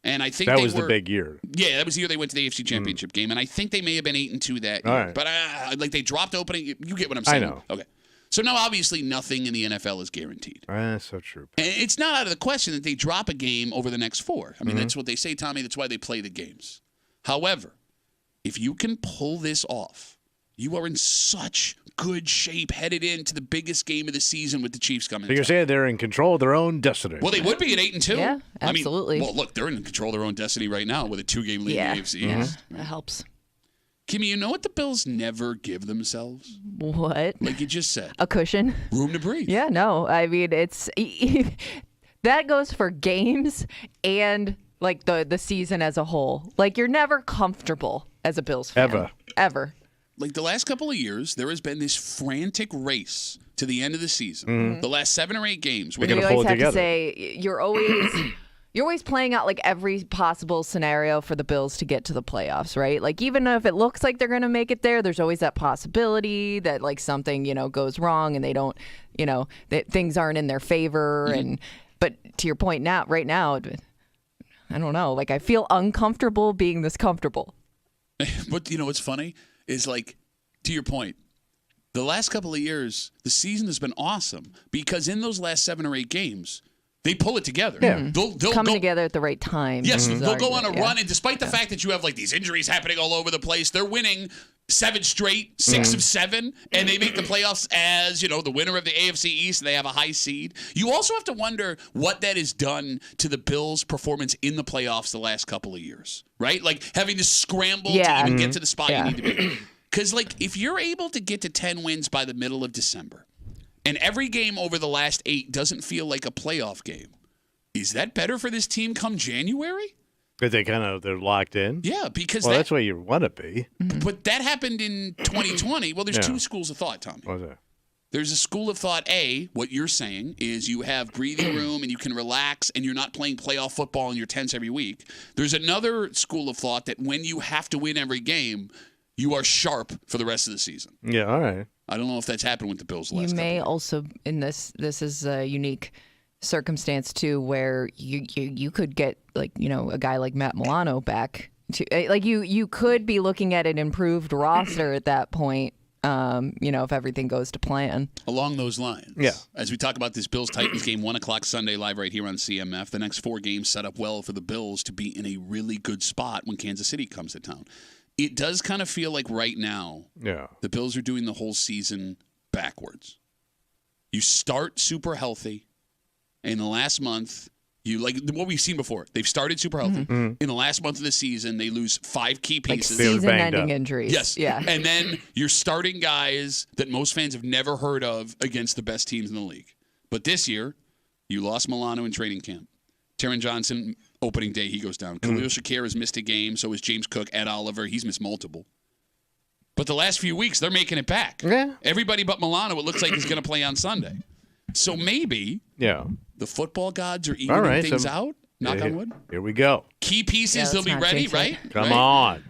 And I think That they was were, the big year. Yeah, that was the year they went to the AFC Championship game, and I think they may have been 8-2 that year. All right. But like they dropped opening. You get what I'm I saying? know. Okay. So now obviously nothing in the NFL is guaranteed. That's so true. And it's not out of the question that they drop a game over the next 4. I mean, that's what they say, Tommy. That's why they play the games. However, if you can pull this off, you are in such good shape headed into the biggest game of the season with the Chiefs coming. So you're saying they're in control of their own destiny. Well, they would be at 8-2. Yeah, absolutely. I mean, well, look, they're in control of their own destiny right now with a 2-game lead Yeah. in the AFC. Yeah. East. That helps. Kimmy, you know what the Bills never give themselves? What? Like you just said, A cushion? room to breathe. Yeah, no. I mean, it's that goes for games and like the season as a whole. Like you're never comfortable as a Bills fan. Ever. Like the last couple of years, there has been this frantic race to the end of the season. The last 7 or 8 games. Where They're You gonna pull always it have to together. say you're always playing out like every possible scenario for the Bills to get to the playoffs, right? Like even if it looks like they're going to make it there, there's always that possibility that like something, goes wrong and they don't, that things aren't in their favor but to your point right now, I don't know, like I feel uncomfortable being this comfortable. But you know what's funny is like, to your point, the last couple of years, the season has been awesome because in those last 7 or 8 games, They pull it together. Yeah. They'll Coming go, together at the right time. Yes, is they'll go on a argument, run, and despite the fact that you have like these injuries happening all over the place, they're winning 7 straight, 6 of 7, and they make the playoffs as, the winner of the AFC East, and they have a high seed. You also have to wonder what that has done to the Bills' performance in the playoffs the last couple of years, right? Like having to scramble to even get to the spot you need to be. Because if you're able to get to 10 wins by the middle of December, and every game over the last 8 doesn't feel like a playoff game, is that better for this team come January? Because they're locked in? Yeah, because that's where you want to be. But that happened in 2020. Well, there's 2 schools of thought, Tommy. What was that? There's a school of thought, A, what you're saying is you have breathing room and you can relax and you're not playing playoff football and you're tense every week. There's another school of thought that when you have to win every game, you are sharp for the rest of the season. Yeah, all right. I don't know if that's happened with the Bills the last You may couple of also, in this is a unique circumstance too, where you could get a guy like Matt Milano back to you could be looking at an improved roster at that point. If everything goes to plan. Along those lines, yeah. As we talk about this Bills-Titans game, 1 o'clock Sunday live right here on CMF, the next 4 games set up well for the Bills to be in a really good spot when Kansas City comes to town. It does kind of feel like right now the Bills are doing the whole season backwards. You start super healthy. In the last month, what we've seen before. They've started super healthy. In the last month of the season, they lose 5 key pieces. Season-ending injuries. Yes. Yeah. And then you're starting guys that most fans have never heard of against the best teams in the league. But this year, you lost Milano in training camp. Taron Johnson, opening day, he goes down. Khalil Shakir has missed a game. So has James Cook. Ed Oliver, he's missed multiple. But the last few weeks, they're making it back. Yeah. Everybody but Milano, it looks like he's going to play on Sunday. So maybe the football gods are evening things out. Knock on wood. Here we go. Key pieces, they'll be not ready, jinx it. right? Come on.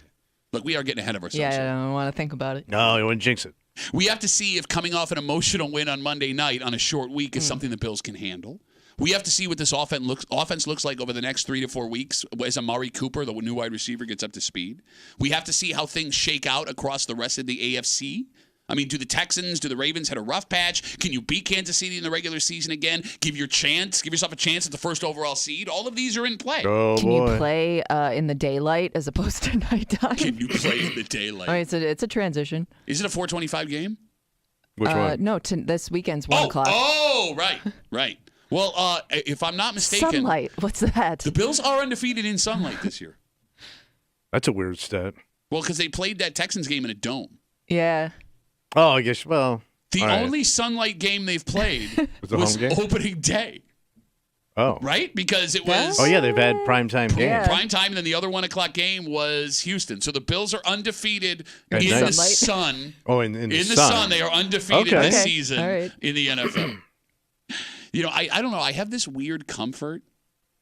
Look, we are getting ahead of ourselves. Yeah, here. I don't want to think about it. No, you wouldn't jinx it. We have to see if coming off an emotional win on Monday night on a short week is something the Bills can handle. We have to see what this offense looks like over the next 3 to 4 weeks as Amari Cooper, the new wide receiver, gets up to speed. We have to see how things shake out across the rest of the AFC. I mean, do the Ravens had a rough patch? Can you beat Kansas City in the regular season again? Give yourself a chance at the first overall seed. All of these are in play. Oh, Can you play in the daylight as opposed to nighttime? Can you play in the daylight? I mean, it's a transition. Is it a 4:25 game? Which one? No, this weekend's 1 o'clock. Oh, right. Well, if I'm not mistaken, Sunlight. What's that? the Bills are undefeated in sunlight this year. That's a weird stat. Well, because they played that Texans game in a dome. Yeah. Oh, I guess, well. The only sunlight game they've played was opening day. Oh. Right? Because it was Oh, yeah, they've had primetime games. Yeah. prime time, and then the other 1 o'clock game was Houston. So the Bills are undefeated At in night? the sun. Oh, in the In the sun. sun, they are undefeated Okay. this Okay. season All right. in the NFL. I don't know. I have this weird comfort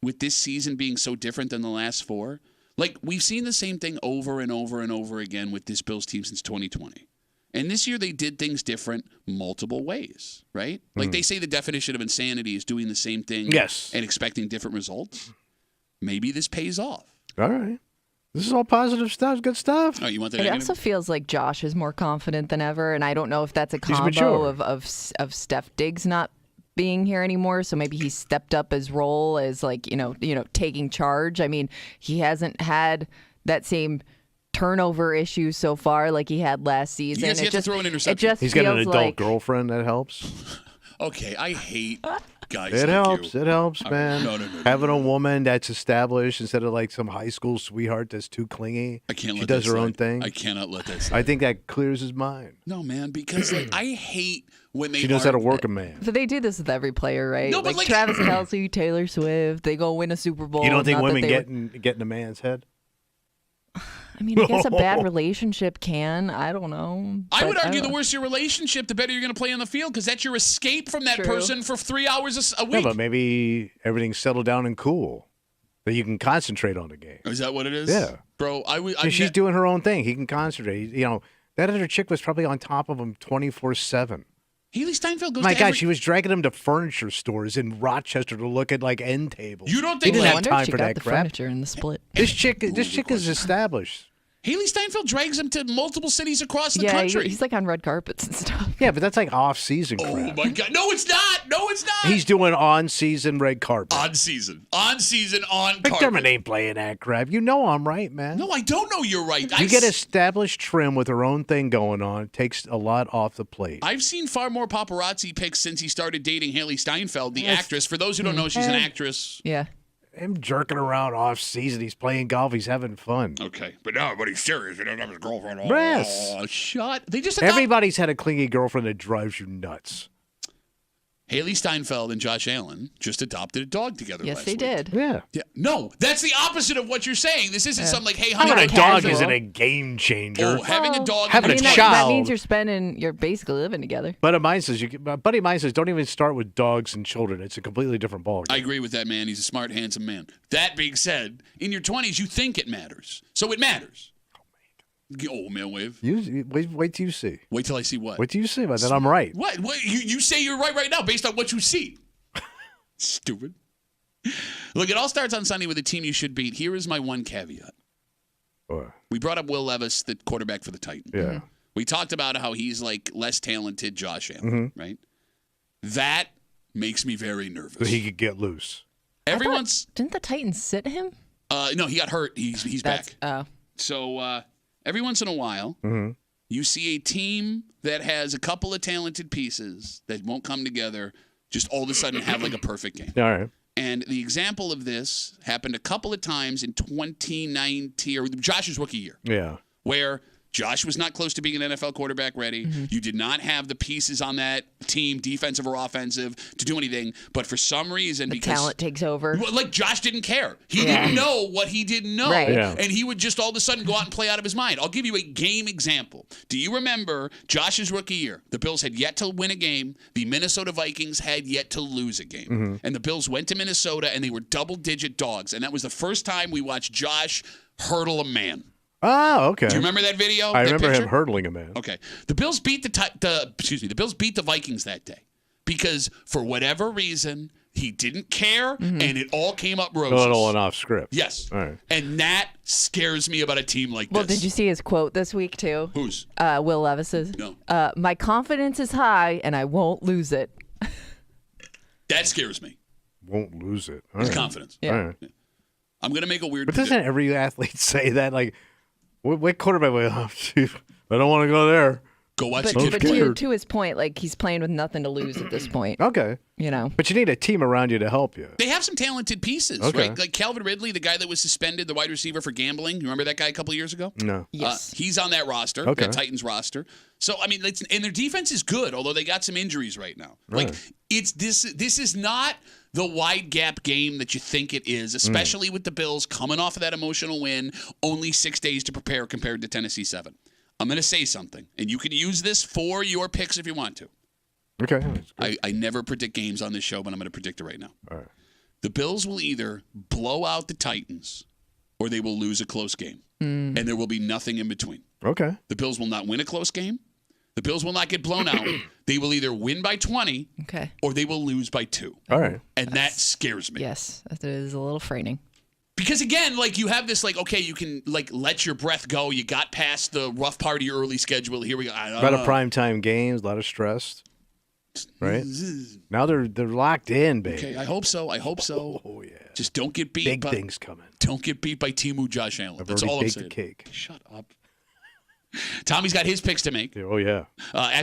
with this season being so different than the last 4. Like, we've seen the same thing over and over and over again with this Bills team since 2020. And this year they did things different multiple ways, right? Like they say the definition of insanity is doing the same thing and expecting different results. Maybe this pays off. All right. This is all positive stuff, good stuff. Oh, you want the It negative? also feels like Josh is more confident than ever, and I don't know if that's a He's combo mature. of Steph Diggs not being here anymore. So maybe he stepped up his role as taking charge. I mean, he hasn't had that same turnover issue so far like he had last season. He has yet to throw an interception. It just He's got an feels adult like girlfriend that helps. Okay, I hate guys It like helps. you. It helps, man. No. Having a woman that's established instead of like some high school sweetheart that's too clingy. I can't let She does that her own slide. thing. I cannot let that slide. I think that clears his mind. No, man, because I hate when they She knows how to argue- work a man. But they do this with every player, right? No, but like- Travis Kelce, Taylor Swift, they go win a Super Bowl. You don't think Not that women they were- get in a man's head? I mean, I guess a bad relationship can. I don't know. I would But argue don't the know. worse your relationship, the better you're going to play on the field because that's your escape from that True. person for 3 hours a Yeah, week. but maybe everything's settled down and cool. That you can concentrate on the game. Is that what it is? Yeah. Bro, She's doing her own thing. He can concentrate. That other chick was probably on top of him 24/7. Haley Steinfeld goes My to God, every- she was dragging him to furniture stores in Rochester to look at like end tables. You don't He think didn't I have wonder time if she for got that the crap. furniture in the split. This chick is established. Haley Steinfeld drags him to multiple cities across the Yeah, country. he's like on red carpets and stuff. Yeah, but that's like off-season crap. Oh my God! No, it's not. No, it's not. He's doing on-season red carpet. on season, on McDermott carpet. ain't playing that crap. You know I'm right, man. No, I don't know. You're right. You get established trim with her own thing going on. It takes a lot off the plate. I've seen far more paparazzi pics since he started dating Haley Steinfeld, the actress. For those who don't know, she's an actress. Yeah. Him jerking around off-season. He's playing golf. He's having fun. Okay, but no, but he's serious. He doesn't have his girlfriend. Yes. Oh, shut. They just Everybody's had a clingy girlfriend that drives you nuts. Haley Steinfeld and Josh Allen just adopted a dog together. Yes, last they week. did. Yeah. Yeah. No, that's the opposite of what you're saying. This isn't something like, hey, Having honey, a Not dog casual. isn't a game changer. oh, having a dog. having I a mean, that child. means you're basically living together. But a buddy of mine says, don't even start with dogs and children. It's a completely different ballgame. I agree with that man. He's a smart, handsome man. That being said, in your 20s, you think it matters. So it matters. Oh, man, wave. Wait till you see. Wait till I see what? Wait till you see, but then I'm right. What? You say you're right now based on what you see. Stupid. Look, it all starts on Sunday with a team you should beat. Here is my one caveat. We brought up Will Levis, the quarterback for the Titans. Yeah. We talked about how he's like less talented Josh Allen, right? That makes me very nervous. So he could get loose. Didn't the Titans sit him? No, he got hurt. He's back. Oh. So every once in a while, you see a team that has a couple of talented pieces that won't come together, just all of a sudden have like a perfect game. All right. And the example of this happened a couple of times in 2019, or Josh's rookie year, Yeah. where Josh was not close to being an NFL quarterback ready. You did not have the pieces on that team, defensive or offensive, to do anything. But for some reason, The because talent takes over. well, like Josh didn't care. He Yeah. didn't know what he didn't know. Right. Yeah. And he would just all of a sudden go out and play out of his mind. I'll give you a game example. Do you remember Josh's rookie year? The Bills had yet to win a game. The Minnesota Vikings had yet to lose a game. And the Bills went to Minnesota and they were double-digit dogs. And that was the first time we watched Josh hurdle a man. Oh, okay. Do you remember that video? I that remember picture? him hurdling a man. Okay. The Bills beat the Bills beat the Vikings that day because for whatever reason he didn't care and it all came up A roses. little and off script. Yes. All right. And that scares me about a team like Well, this. did you see his quote this week too? Whose? Will Levis's. No. My confidence is high and I won't lose it. That scares me. Won't lose it. All His right. confidence. Yeah. All right. I'm going to make a weird But doesn't every athlete say that? Like, what quarterback? Oh, shoot, I don't want to go there. Go watch But, the kid but play. to his point, like he's playing with nothing to lose at this point. Okay. You know. But you need a team around you to help you. They have some talented pieces, Okay. right? Like Calvin Ridley, the guy that was suspended, the wide receiver for gambling. You remember that guy a couple of years ago? No. Yes. He's on that roster, Okay. that Titans roster. So I mean, and their defense is good, although they got some injuries right now. Like it's this is not the wide gap game that you think it is, especially with the Bills coming off of that emotional win, only 6 days to prepare compared to Tennessee 7. I'm going to say something, and you can use this for your picks if you want to. Okay. I never predict games on this show, but I'm going to predict it right now. All right. The Bills will either blow out the Titans or they will lose a close game, and there will be nothing in between. Okay. The Bills will not win a close game. The Bills will not get blown out. They will either win by 20 Okay. or they will lose by 2. All right. And that scares me. Yes, that is a little frightening. Because again, like you have this, like, okay, you can like let your breath go. You got past the rough part of your early schedule. Here we go. A lot of primetime games, a lot of stress. Right? Now they're locked in, baby. Okay, I hope so. I hope so. Oh yeah. Just don't get beat. Big by, things coming. Don't get beat by Timu Josh Allen. I've That's already all I'm baked saying. the cake. Shut up. Tommy's got his picks to make. Oh yeah.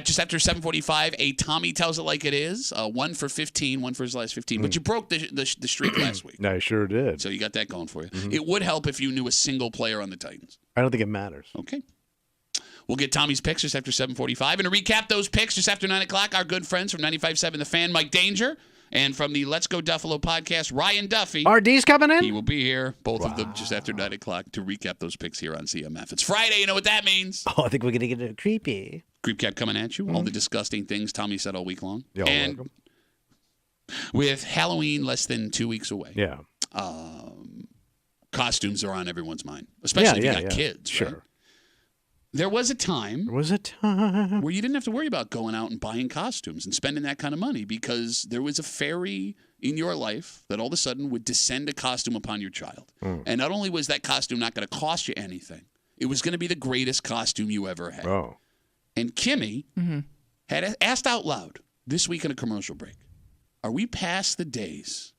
Just after 7:45, a Tommy tells it like it is. 1 for 15, 1 for his last 15. But you broke the streak last week, I sure did. so you got that going for you. It would help if you knew a single player on the Titans. I don't think it matters. Okay. We'll get Tommy's picks just after 7:45. And to recap those picks just after 9 o'clock, our good friends from 95.7 The Fan, Mike Danger, and from the Let's Go Duffalo podcast, Ryan Duffy. RD's coming He in? will be here, both of them, just after 9 o'clock to recap those picks here on CMF. It's Friday. You know what that means. Oh, I think we're going to get it creepy. Creep Cap coming at you. All the disgusting things Tommy said all week long. You're and welcome. with Halloween less than 2 weeks away, Yeah. costumes are on everyone's mind, especially if you got kids. Sure. Right? There was a time There was a time. where you didn't have to worry about going out and buying costumes and spending that kind of money because there was a fairy in your life that all of a sudden would descend a costume upon your child. And not only was that costume not going to cost you anything, It was going to be the greatest costume you ever had. Oh. And Kimmy had asked out loud this week in a commercial break, are we past the days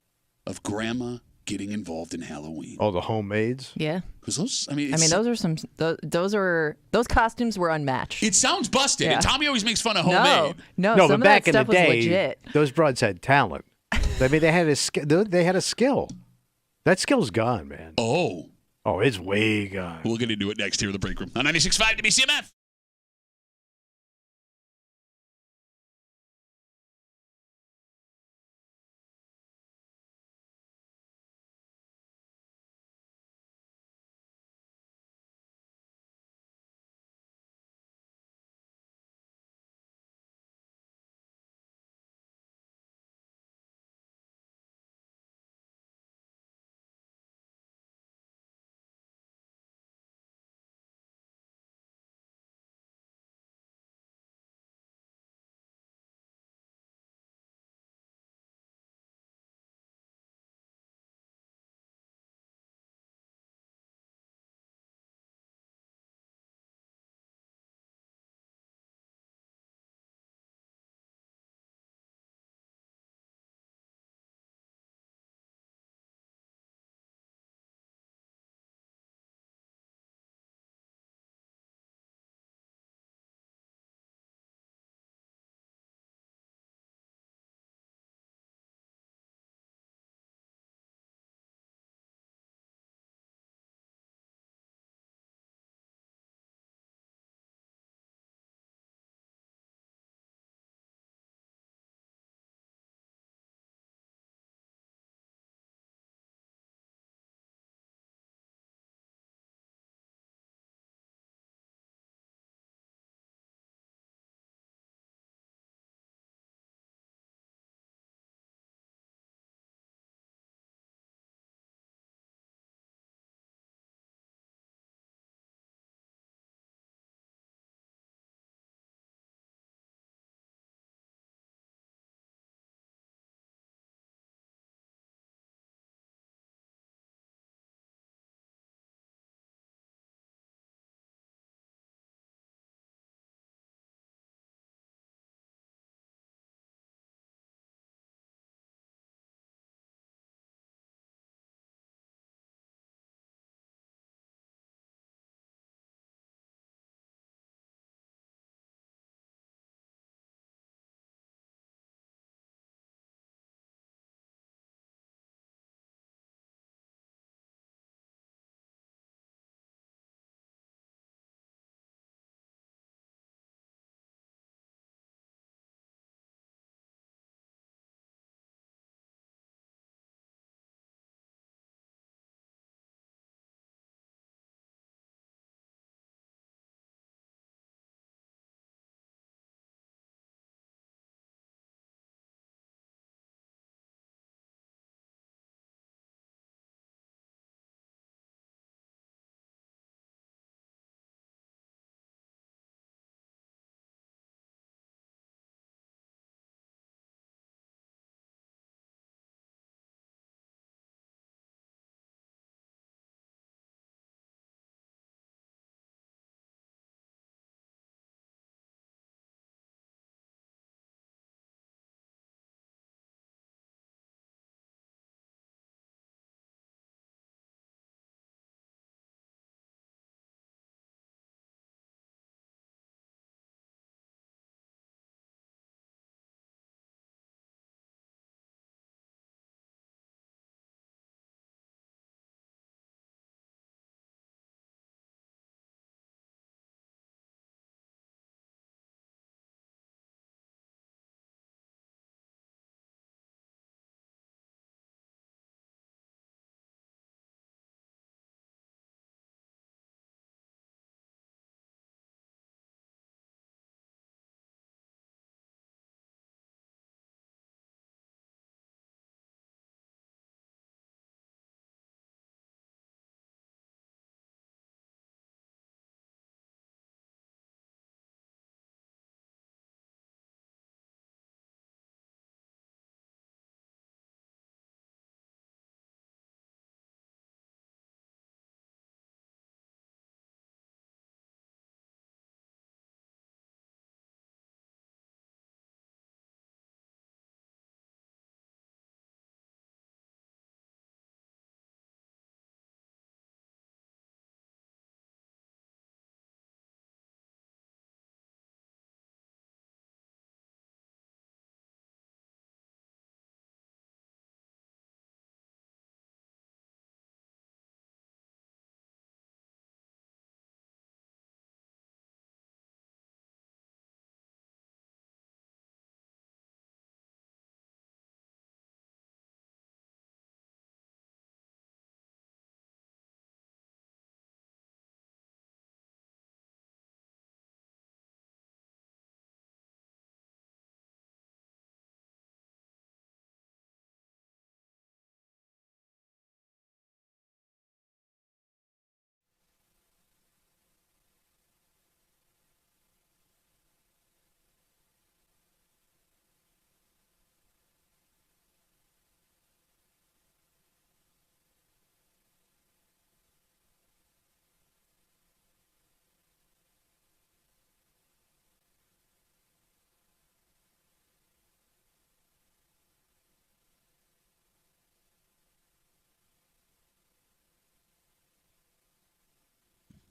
of Grandma getting involved in Halloween? Oh, the homemades? Yeah. Because those, I mean, those costumes were unmatched. it sounds busted. Yeah. And Tommy always makes fun of homemade. No, No, some but of back that in the stuff was day, legit. those broads had talent. I mean, they had a skill. That skill's gone, man. Oh. Oh, it's way gone. We'll get into it next here in the break room on 96.5 WCMF.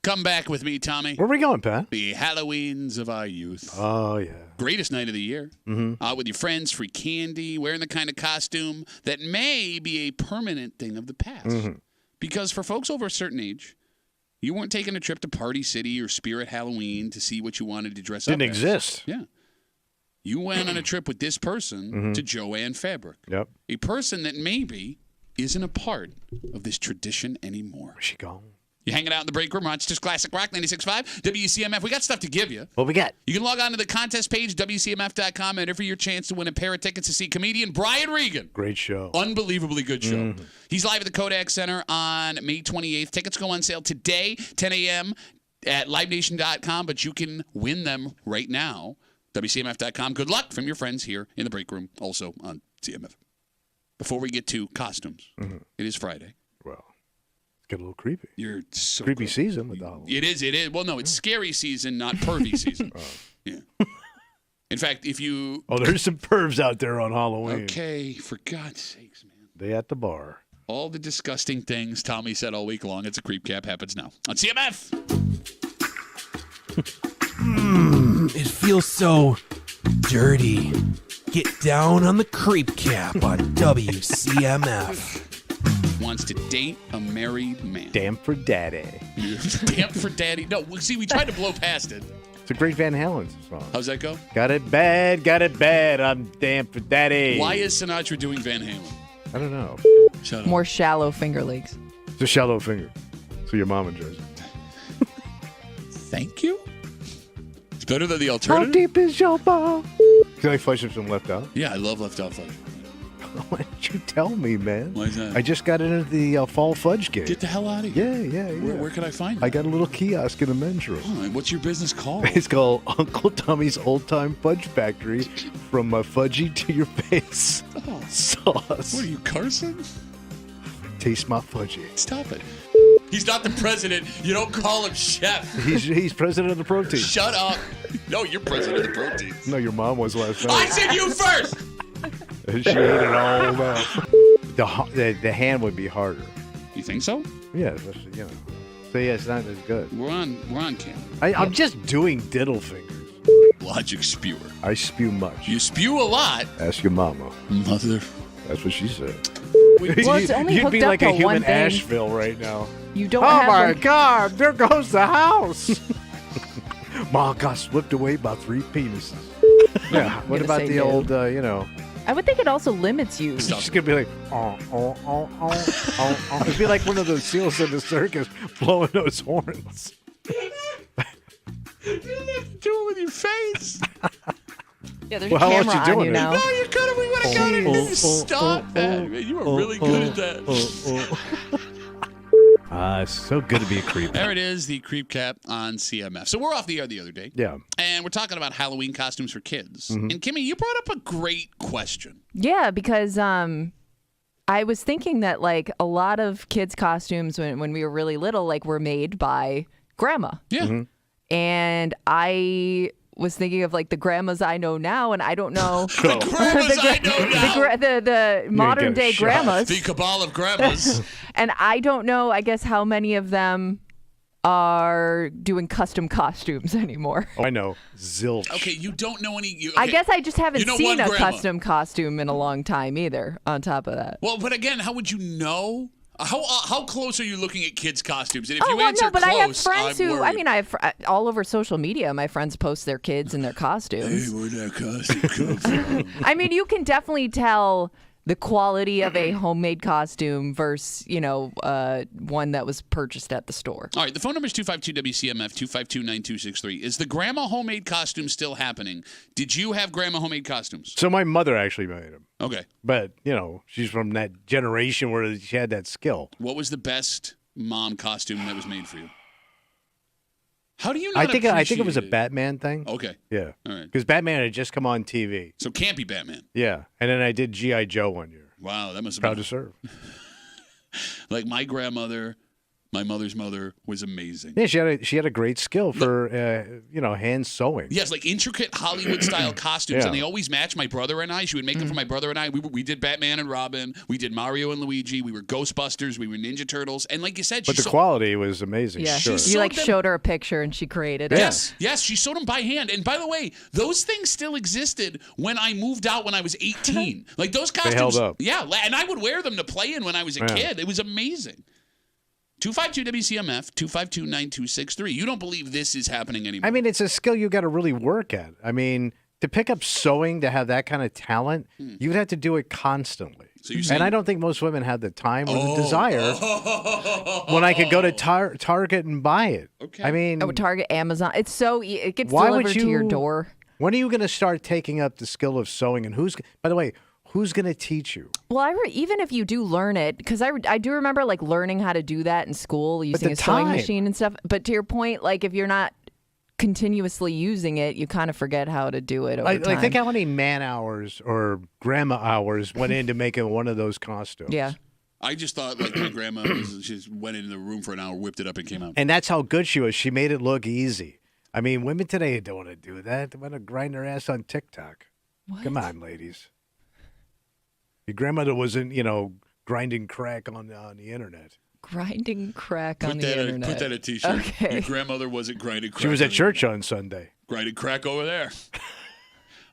Come back with me, Tommy. Where are we going, Pat? The Halloweens of our youth. Oh, yeah. Greatest night of the year. Out with your friends, free candy, wearing the kind of costume that may be a permanent thing of the past. Because for folks over a certain age, you weren't taking a trip to Party City or Spirit Halloween to see what you wanted to dress up Didn't as. exist. Yeah. You went on a trip with this person to Joanne Fabric. Yep. A person that maybe isn't a part of this tradition anymore. Where's she going? You're hanging out in the break room, Rochester's Classic Rock 96.5, WCMF. We got stuff to give you. What we got? You can log on to the contest page, WCMF.com, enter for your chance to win a pair of tickets to see comedian Brian Regan. Great show. Unbelievably good show. He's live at the Kodak Center on May 28th. Tickets go on sale today, 10 a.m. at livenation.com, but you can win them right now, WCMF.com. Good luck from your friends here in the break room, also on CMF. Before we get to costumes, it is Friday. Well, it's get a little creepy. You're so Creepy good. season with the Halloween. It is. Well, no, it's scary season, not pervy season. Yeah. In fact, if you... Oh, there's some pervs out there on Halloween. Okay, for God's sakes, man. They at the bar. All the disgusting things Tommy said all week long. It's a creep cap happens now on CMF. It feels so dirty. Get down on the creep cap on WCMF. Wants to date a married man. Damn for daddy. Damn for daddy. No, see, we tried to blow past it. It's a great Van Halen song. How's that go? Got it bad. I'm damn for daddy. Why is Sinatra doing Van Halen? I don't know. Shut up. More shallow finger legs. It's a shallow finger. So your mom enjoys it. Thank you? It's better than the How alternative? deep is your ball? Can I flush some left out? Yeah, I love left out fudge. Why didn't you tell me, man? Why is that? I just got into the fall fudge game. Get the hell out of here. Yeah. Where can I find I you? got a little kiosk in the men's room. Oh, and what's your business called? It's called Uncle Tommy's Old Time Fudge Factory. From fudgy to your face. Oh, Sauce. what are you, Carson? Taste my fudgy. Stop it. He's not the president. You don't call him chef. He's president of the protein. Shut up. No, you're president of the protein. No, your mom was last I night. said you first. She ate it all up. The hand would be harder. You think so? Yeah, So yeah, it's not as good. We're on camera. I'm just doing diddle fingers. Logic spewer. I spew much. You spew a lot. Ask your mama. Mother. That's what she said. Well, it's only You'd hooked be up like to a one human thing. Asheville right now. You don't Oh have my them- God! There goes the house. Mom got swept away by 3 penises. Yeah. What gonna about say the no. old? I would think it also limits you. She's just gonna be like, It'd be like one of those seals in the circus blowing those horns. You don't have to do it with your face. Yeah, there's Well, a how else camera you on doing you it? now. No, you could have. We would have got it. Stop that. Man, you were really good at that. It's so good to be a creep. There it is, the creep cap on CMF. So we're off the air the other day. Yeah. And we're talking about Halloween costumes for kids. Mm-hmm. And Kimmy, you brought up a great question. Yeah, because I was thinking that like a lot of kids' costumes when we were really little, like were made by grandma. Yeah. Mm-hmm. And I was thinking of like the grandmas I know now, and I don't know The grandmas I know now. the modern get a day shot. grandmas, The cabal of grandmas. and I don't know. I guess how many of them are doing custom costumes anymore. Oh, I know. Zilch. Okay, you don't know any. I guess I just haven't You know seen one a grandma. custom costume in a long time either. On top of that. Well, but again, how would you know? How close are you looking at kids' costumes? And if Oh, you well, answer no, but close, I have friends I'm who, worried. I mean, I have all over social media, my friends post their kids in their costumes. Where'd that costume come from? I mean, you can definitely tell the quality of a homemade costume versus, one that was purchased at the store. All right, the phone number is 252-WCMF, 252-9263. Is the grandma homemade costume still happening? Did you have grandma homemade costumes? So my mother actually made them. Okay. But, she's from that generation where she had that skill. What was the best mom costume that was made for you? How do you not I think it was a appreciate it? Batman thing. Okay. Yeah. All right. Because Batman had just come on TV. So can't be Batman. Yeah. And then I did G.I. Joe one year. Wow, that must have Proud been to serve. like my grandmother My mother's mother was amazing. Yeah, she had a great skill for hand sewing. Yes, like intricate Hollywood-style costumes, Yeah. and they always match my brother and I. She would make them for my brother and I. We did Batman and Robin. We did Mario and Luigi. We were Ghostbusters. We were Ninja Turtles. And like you said, But the quality was amazing. Yeah, Sure. She's you like them- showed her a picture and she created it. Yes, she sewed them by hand. And by the way, those things still existed when I moved out when I was 18. Like those costumes. held up. Yeah, and I would wear them to play in when I was a kid. It was amazing. 252-WCMF, 252-9263. You don't believe this is happening anymore. I mean, it's a skill you got to really work at. I mean, to pick up sewing, to have that kind of talent, you would have to do it constantly. So you're saying- And I don't think most women have the time or the desire when I could go to Target and buy it. Okay. I mean, Oh, Target, Amazon. It's so it gets Why would delivered to your you- door. when are you going to start taking up the skill of sewing? And by the way, who's going to teach you? Well, even if you do learn it, because I do remember like learning how to do that in school using the a sewing time. machine and stuff. But to your point, like if you're not continuously using it, you kind of forget how to do it over time. Like, think how many man hours or grandma hours went into making one of those costumes. Yeah. I just thought like my grandma just went into the room for an hour, whipped it up, and came out. And that's how good she was. She made it look easy. I mean, women today don't want to do that. They want to grind their ass on TikTok. Come on, ladies. Your grandmother wasn't, grinding crack on the internet. Grinding crack on the internet. Put that in a t-shirt. Okay. Your grandmother wasn't grinding crack. She was on at the church internet. on Sunday. Grinding crack over there.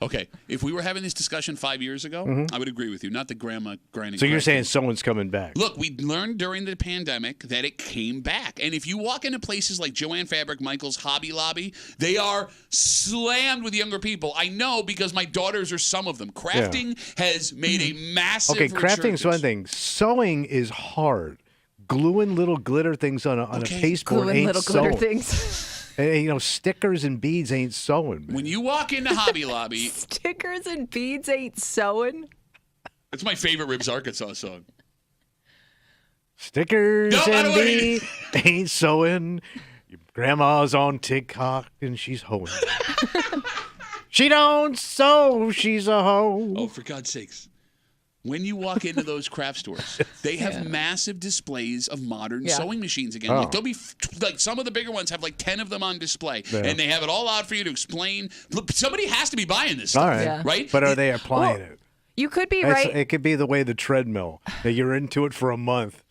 Okay, if we were having this discussion 5 years ago, I would agree with you. Not the grandma grinding So crack. you're saying someone's coming back. Look, we learned during the pandemic that it came back. And if you walk into places like Joann Fabric, Michael's, Hobby Lobby, they are slammed with younger people. I know because my daughters are some of them. Crafting has made a massive Okay, crafting's resurgence. one thing. Sewing is hard. Gluing little glitter things on a pasteboard Gluing ain't little sewing. glitter things. And, stickers and beads ain't sewing, man. When you walk into Hobby Lobby, Stickers and beads ain't sewing. it's my favorite Ribs Arkansas song. Stickers No, by and the way- beads ain't sewing. Your grandma's on TikTok and she's hoeing. She don't sew, she's a hoe. Oh, for God's sakes. When you walk into those craft stores, they have massive displays of modern Yeah. sewing machines again. Oh. Like they'll be like some of the bigger ones have like 10 of them on display, and they have it all out for you to explain. Look, somebody has to be buying this stuff, All right. Yeah. right? But are they applying it? You could be That's- right. It could be the way the treadmill, that you're into it for a month.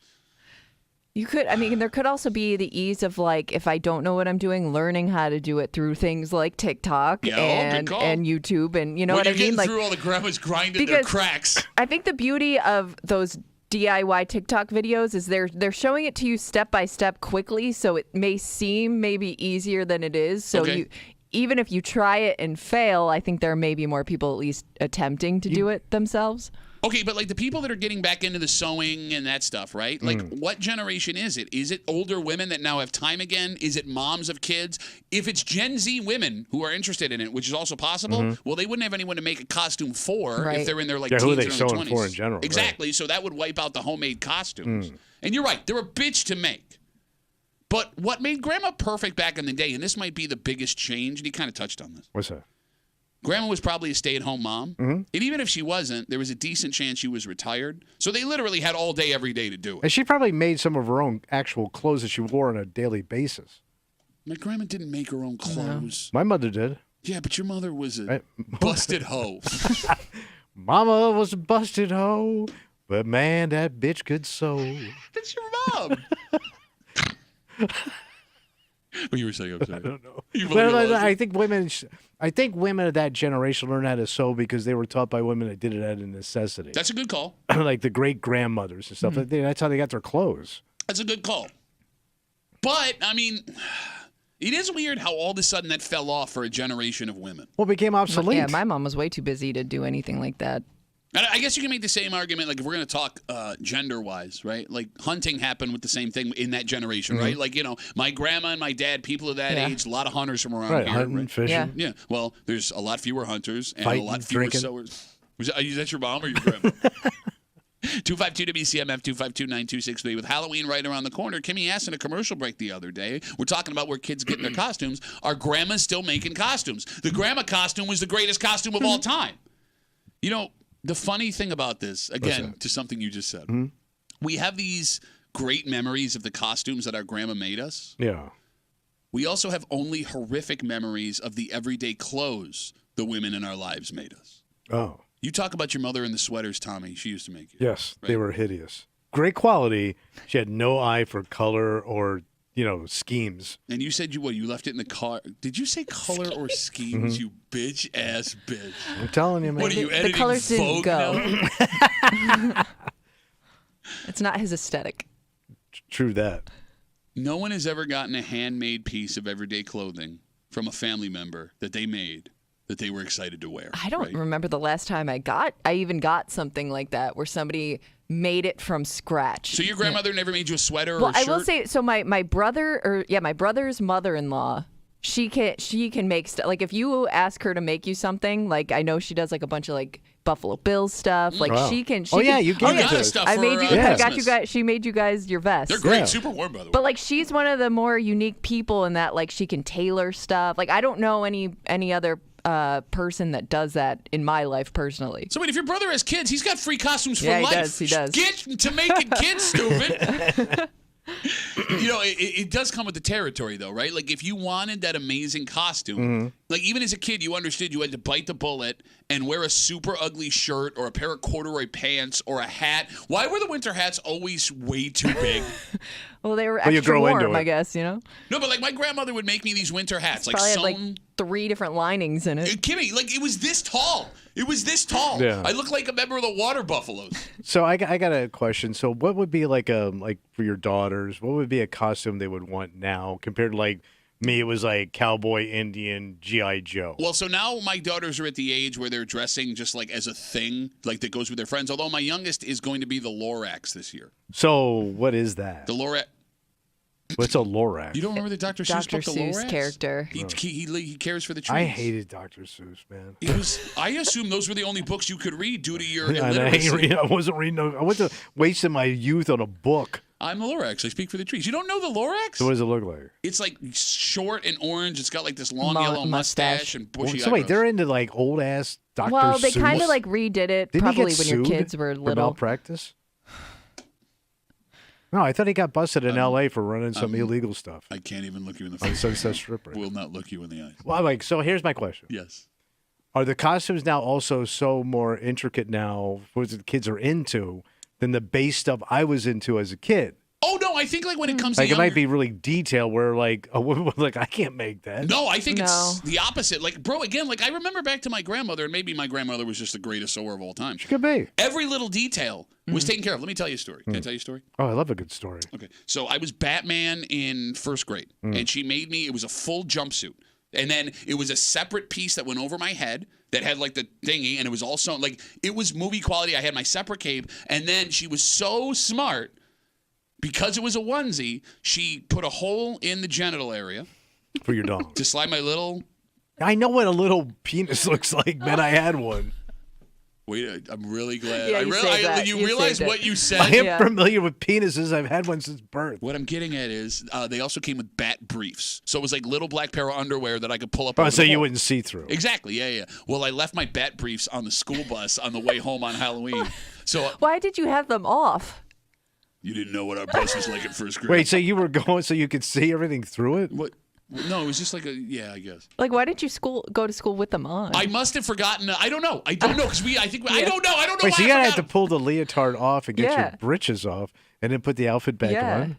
You could, I mean, there could also be the ease of like, if I don't know what I'm doing, learning how to do it through things like TikTok Yeah, good and call. YouTube, and you know when what I you're getting mean. Like, through all the grandmas grinding their Because- cracks. I think the beauty of those DIY TikTok videos is they're showing it to you step by step quickly, so it may seem maybe easier than it is. So Okay. even if you try it and fail, I think there may be more people at least attempting to do it themselves. Okay, but like the people that are getting back into the sewing and that stuff, right? Like, what generation is it? Is it older women that now have time again? Is it moms of kids? If it's Gen Z women who are interested in it, which is also possible, well, they wouldn't have anyone to make a costume for Right. if they're in their like Yeah, teens who are or they early sewing 20s. for in general, right. Exactly. So that would wipe out the homemade costumes. And you're right, they're a bitch to make. But what made Grandma perfect back in the day, and this might be the biggest change, and he kind of touched on this. What's that? Grandma was probably a stay-at-home mom, and even if she wasn't, there was a decent chance she was retired. So they literally had all day, every day to do it. And she probably made some of her own actual clothes that she wore on a daily basis. My grandma didn't make her own clothes. My mother did. Yeah, but your mother was a Right. busted hoe. Mama was a busted hoe, but man, that bitch could sew. That's your mom. What you were saying? I'm sorry. I don't know. I think women of that generation learned how to sew because they were taught by women that did it out of necessity. That's a good call. Like the great grandmothers and stuff. That's how they got their clothes. That's a good call. But, I mean, it is weird how all of a sudden that fell off for a generation of women. Well, it became obsolete. Yeah, my mom was way too busy to do anything like that. And I guess you can make the same argument, like if we're going to talk gender-wise, right? Like hunting happened with the same thing in that generation, right? Like, my grandma and my dad, people of that Yeah. age, a lot of hunters from around Right, here. hunting, right? fishing. Yeah. Yeah, well, there's a lot fewer hunters and Fighting, a lot fewer drinking. sowers. Is that your mom or your grandma? 252-WCMF, 252-9263. With Halloween right around the corner, Kimmy asked in a commercial break the other day, we're talking about where kids get their costumes. Are grandmas still making costumes? The grandma costume was the greatest costume of all time. The funny thing about this, again, to something you just said, we have these great memories of the costumes that our grandma made us, Yeah. we also have only horrific memories of the everyday clothes the women in our lives made us. Oh. You talk about your mother and the sweaters, Tommy, she used to make you. Yes, they Right. were hideous. Great quality. She had no eye for color or, schemes. And you said you left it in the car. Did you say color or schemes, you bitch-ass bitch? I'm telling you, man. What are you, The editing colors didn't Vogue go. now? It's not his aesthetic. True that. No one has ever gotten a handmade piece of everyday clothing from a family member that they made that they were excited to wear. I don't right? remember the last time I even got something like that where somebody made it from scratch. So your grandmother never made you a sweater or Well, a shirt? I will say, so my brother's mother-in-law, she can make stuff. Like if you ask her to make you something, like I know she does like a bunch of like Buffalo Bills stuff. Like Wow. she can. Oh, yeah, you You gave it got to us us. stuff I for, made you. Yeah. I got you Christmas. guys. She made you guys your vests. They're great, Yeah. super warm, by the way. But like she's one of the more unique people in that like she can tailor stuff. Like I don't know any other person that does that in my life personally. So wait, if your brother has kids, he's got free costumes for Yeah, he life. does, he does. Get to making kids, stupid. It does come with the territory, though, right? Like, if you wanted that amazing costume, like, even as a kid, you understood you had to bite the bullet and wear a super ugly shirt or a pair of corduroy pants or a hat. Why were the winter hats always way too big? Well, they were you extra grow into warm, it. I guess. No, but, like, my grandmother would make me these winter hats, like, Probably had sewn. like 3 different linings in it. Kimmy, like, it was this tall. It was this tall. Yeah. I look like a member of the Water Buffaloes. So I got a question. So what would be like for your daughters? What would be a costume they would want now compared to like me? It was like cowboy, Indian, GI Joe. Well, so now my daughters are at the age where they're dressing just like as a thing, like that goes with their friends. Although my youngest is going to be the Lorax this year. So what is that? The Lorax. What's a Lorax? You don't remember the Dr. Seuss Dr. book, The Seuss Lorax? character. He cares for the trees. I hated Dr. Seuss, man. I assume those were the only books you could read due to your And I illiteracy. wasn't reading. I went to wasting my youth on a book. I'm the Lorax. I speak for the trees. You don't know the Lorax? So what does it look like? It's like short and orange. It's got like this long Mullet yellow mustache. mustache and bushy So wait, eyebrows. they're into like old ass Dr. Well, they Seuss? kind of like redid it Didn't he probably get when your sued kids were for little. malpractice. No, I thought he got busted in L.A. for running some illegal stuff I can't even look you in the on face. Sunset Strip. Right? Will not look you in the eyes. Well, like, so here's my question: Yes. Are the costumes now also so more intricate now, what the kids are into, than the base stuff I was into as a kid? Oh no, I think like when it comes to Like, it younger, might be really detailed, where like a woman was like, I can't make that. No, I think it's No. the opposite. Like, bro, again, like I remember back to my grandmother, and maybe my grandmother was just the greatest sewer of all time. She could be. Every little detail was taken care of. Let me tell you a story. Can I tell you a story? Oh, I love a good story. Okay. So I was Batman in first grade, and she made me, it was a full jumpsuit. And then it was a separate piece that went over my head that had like the thingy, and it was also like, it was movie quality. I had my separate cape, and then she was so smart. Because it was a onesie, she put a hole in the genital area For your dog. to slide my little. I know what a little penis looks like, man. I had one. Wait, I'm really glad. Yeah, I you real- saved I- that. you You realize saved it. what you I said? am Yeah. familiar with penises. I've had one since birth. What I'm getting at is they also came with bat briefs. So it was like little black pair of underwear that I could pull up. Oh, over so the you hole. wouldn't see through. Exactly. Yeah. Well, I left my bat briefs on the school bus on the way home on Halloween. So Why did you have them off? you didn't know what our bus was like at first grade. Wait, so you were going so you could see everything through it? What? No, it was just like a, yeah, I guess. Like, why didn't you go to school with them on? I must have forgotten. I don't know. Because I don't know. I don't know Wait, so why you I gotta have forgot. to pull the leotard off and get Yeah. your britches off and then put the outfit back Yeah. on?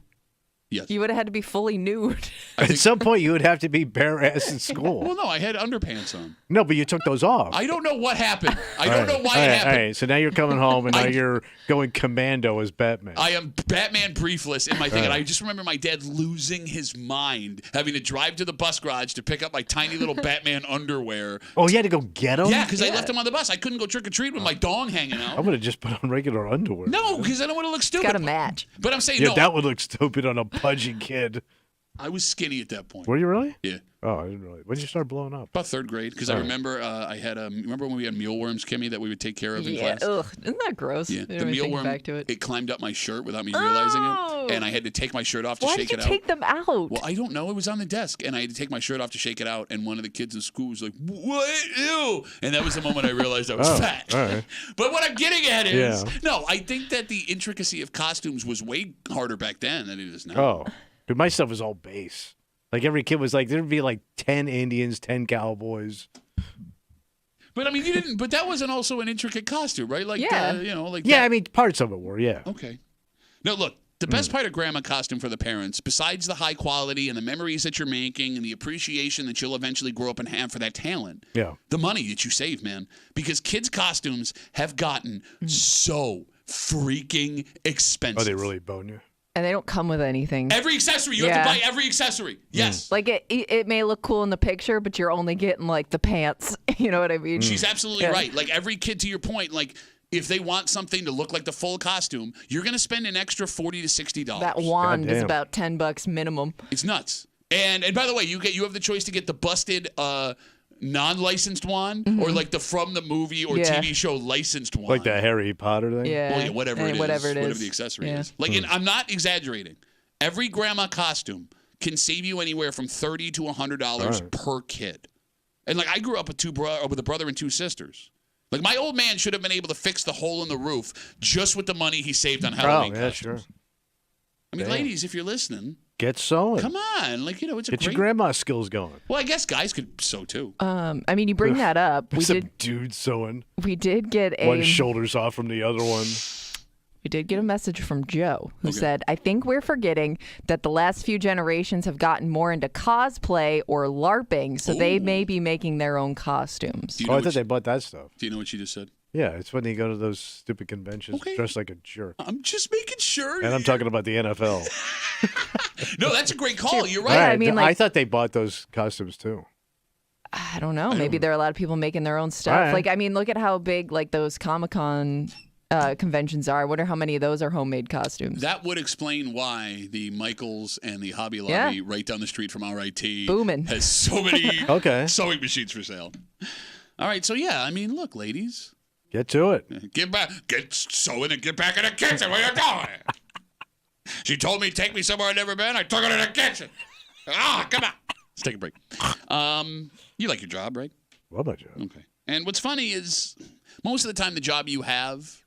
Yes. You would have had to be fully nude. At some point, you would have to be bare ass in school. Well, no, I had underpants on. No, but you took those off. I don't know what happened. I don't know why all it right, happened. All right, so now you're coming home and now I- you're going commando as Batman. I am Batman briefless in my thing, and I just remember my dad losing his mind, having to drive to the bus garage to pick up my tiny little Batman underwear. Oh, you had to go get them? Yeah, because I Yeah. left him on the bus. I couldn't go trick or treat with my dong hanging I out. would have just put on regular underwear. No, because I don't want to look Got to stupid. match. But I'm saying Yeah, no. that would look stupid on a pudgy kid. I was skinny at that point. Were you really? Yeah. Oh, I didn't really. When did you start blowing up? About third grade, because I remember I had remember when we had mealworms, Kimmy, that we would take care of in class? Ugh, isn't that gross? Yeah, I the don't even think mealworm, back to it. climbed up my shirt without me realizing Oh! it, and I had to take my shirt off to Why shake did it you out. take them out? Well, I don't know. It was on the desk, and I had to take my shirt off to shake it out, and one of the kids in school was like, "What? Ew!" And that was the moment I realized I was fat. All right. But what I'm getting at is, Yeah. no, I think that the intricacy of costumes was way harder back then than it is now. Oh, dude, my stuff was all base. Like every kid was like, there'd be like 10 Indians, 10 cowboys. But I mean, you didn't. But that wasn't also an intricate costume, right? Like, Yeah. like Yeah, that. I mean, parts of it were, yeah. Okay. No, look, the best part of grandma costume for the parents, besides the high quality and the memories that you're making and the appreciation that you'll eventually grow up and have for that talent, Yeah. the money that you save, man. Because kids' costumes have gotten so freaking expensive. Oh, they really bone you? And they don't come with anything. Every accessory. You have Yeah. to buy every accessory. Yes. Like it may look cool in the picture, but you're only getting like the pants. You know what I mean? She's absolutely Yeah. right. Like every kid, to your point, like if they want something to look like the full costume, you're going to spend an extra $40 to $60. That wand is Goddamn. about $10 minimum. It's nuts. And by the way, you have the choice to get the busted non-licensed wand or like the from the movie or Yeah. TV show licensed wand. Like the Harry Potter thing? Yeah. Well, yeah, whatever it is. Whatever the accessory Yeah. is. Like, and I'm not exaggerating. Every grandma costume can save you anywhere from $30 to $100 per kid. And like I grew up with with a brother and two sisters. Like my old man should have been able to fix the hole in the roof just with the money he saved on Oh, Halloween yeah, costumes. sure. I mean, Damn. ladies, if you're listening, Get sewing. come on. Like, it's a Get great. your grandma skills going. Well, I guess guys could sew too. I mean, you bring that up. Some dude sewing. We did get One shoulder's off from the other one. We did get a message from Joe who Okay. said, I think we're forgetting that the last few generations have gotten more into cosplay or LARPing, so they may be making their own costumes. Do you Oh, know I what thought she- they bought that stuff. Do you know what she just said? Yeah, it's when you go to those stupid conventions Okay. dressed like a jerk. I'm just making sure. And I'm talking about the NFL. No, that's a great call. You're Yeah, right. I mean, I like- thought they bought those costumes too. I don't know. Maybe there are a lot of people making their own stuff. All right. Like, I mean, look at how big like those Comic-Con conventions are. I wonder how many of those are homemade costumes. That would explain why the Michaels and the Hobby Lobby Yeah. right down the street from RIT Booming. has so many Okay. sewing machines for sale. All right, so yeah, I mean, look, ladies, Get to it. get sewing and get back in the kitchen. What are you doing? She told me take me somewhere I've never been. I took her to the kitchen. Ah, come on. Let's take a break. You like your job, right? Love my job. Okay. And what's funny is most of the time the job you have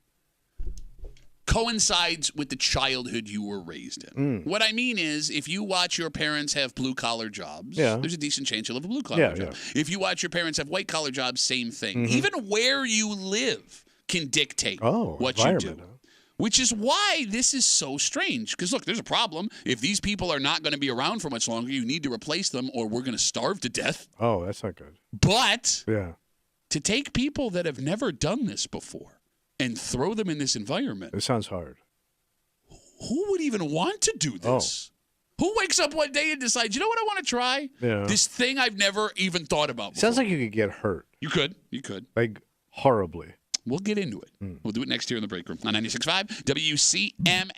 coincides with the childhood you were raised in. Mm. What I mean is if you watch your parents have blue-collar jobs, Yeah. there's a decent chance you'll have a blue-collar Yeah, job. yeah. If you watch your parents have white-collar jobs, same thing. Mm-hmm. Even where you live can dictate Oh, what you environment, do. huh? Which is why this is so strange. Because, look, there's a problem. If these people are not going to be around for much longer, you need to replace them or we're going to starve to death. Oh, that's not good. But Yeah. to take people that have never done this before and throw them in this environment, It sounds hard. who would even want to do this? Who wakes up one day and decides, you know what I want to try? Yeah. This thing I've never even thought about before. Sounds like you could get hurt. You could. Like horribly. We'll get into it. We'll do it next here in the break room on 96.5 WCMF.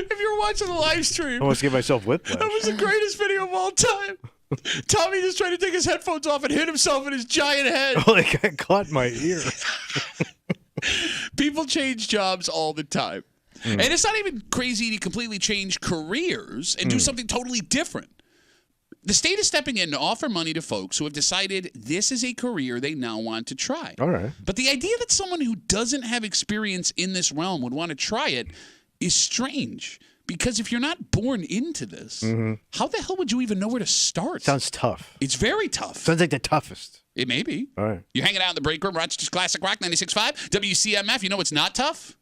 If you're watching the live stream, I almost give myself whiplash. that was the greatest video of all time. Tommy just tried to take his headphones off and hit himself in his giant head. Oh, it got caught in my ear. People change jobs all the time. And it's not even crazy to completely change careers and do something totally different. The state is stepping in to offer money to folks who have decided this is a career they now want to try. All right. But the idea that someone who doesn't have experience in this realm would want to try it is strange. Because if you're not born into this, how the hell would you even know where to start? Sounds tough. It's very tough. Sounds like the toughest. It may be. All right. You're hanging out in the break room, Rochester's Classic Rock 96.5, WCMF. You know what's not tough?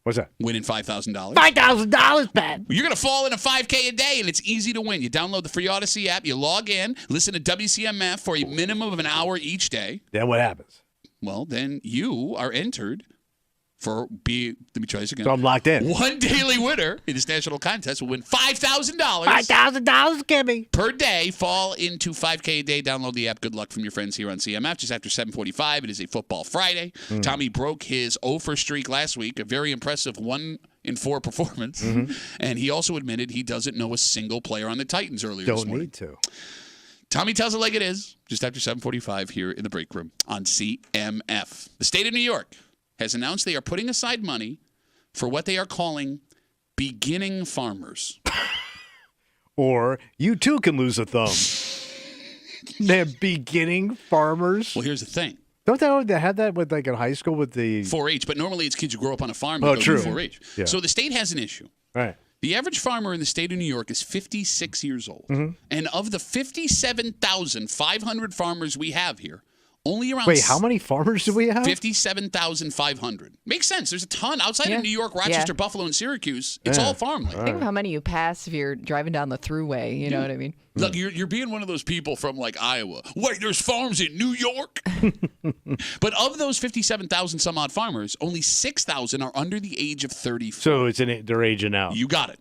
What's that? Winning $5,000. $5,000, man. You're going to fall in a 5K a day, and it's easy to win. You download the free Odyssey app, you log in, listen to WCMF for a minimum of an hour each day. Then what happens? Well, then you are entered let me try this again. So I'm locked in. One daily winner in this national contest will win $5,000. $5,000, Kimmy. Per day. Fall into 5K a day. Download the app. Good luck from your friends here on CMF. Just after 7:45, it is a football Friday. Tommy broke his 0-for streak last week, a very impressive 1-in-4 performance. And he also admitted he doesn't know a single player on the Titans earlier this Don't morning. need to. Tommy tells it like it is, just after 7:45 here in the break room on CMF. The state of New York has announced they are putting aside money for what they are calling beginning farmers. Or you too can lose a thumb. They're beginning farmers. Well, here's the thing. Don't they have that with like in high school with the 4-H, but normally it's kids who grow up on a farm. Oh, that true. go do 4-H. Yeah. So the state has an issue. right? The average farmer in the state of New York is 56 years old. And of the 57,500 farmers we have here, only around Wait, how many farmers do we have? 57,500. Makes sense. There's a ton outside Yeah. of New York, Rochester, Yeah. Buffalo, and Syracuse. It's Yeah. all farmland. Think of how many you pass if you're driving down the thruway. You know what I mean? Look, you're being one of those people from like Iowa. Wait, there's farms in New York? But of those 57,000 some odd farmers, only 6,000 are under the age of 34. So they're aging out. You got it.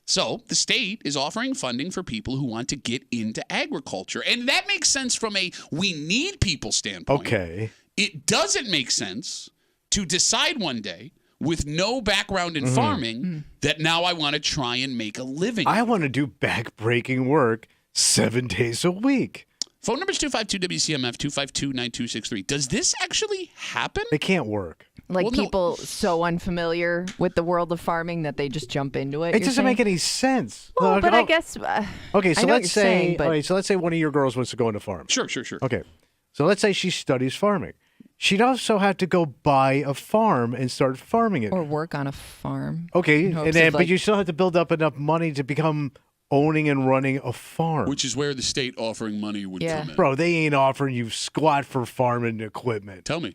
So the state is offering funding for people who want to get into agriculture. And that makes sense from a we need people standpoint. Okay. It doesn't make sense to decide one day with no background in farming that now I want to try and make a living. I want to do back-breaking work 7 days a week. Phone number is 252-WCMF, 252-9263. Does this actually happen? They can't work. Like Well, no. people so unfamiliar with the world of farming that they just jump into it. It doesn't make any sense. Well, Look, but I oh, guess. Okay, I so know what let's you're say saying, but- okay, so let's say one of your girls wants to go into farm. Sure. Okay. So let's say she studies farming. She'd also have to go buy a farm and start farming it. Or work on a farm. Okay, in hopes and then of, but like- you still have to build up enough money to become owning and running a farm. Which is where the state offering money would Yeah. come in. Bro, they ain't offering you squat for farming equipment. Tell me.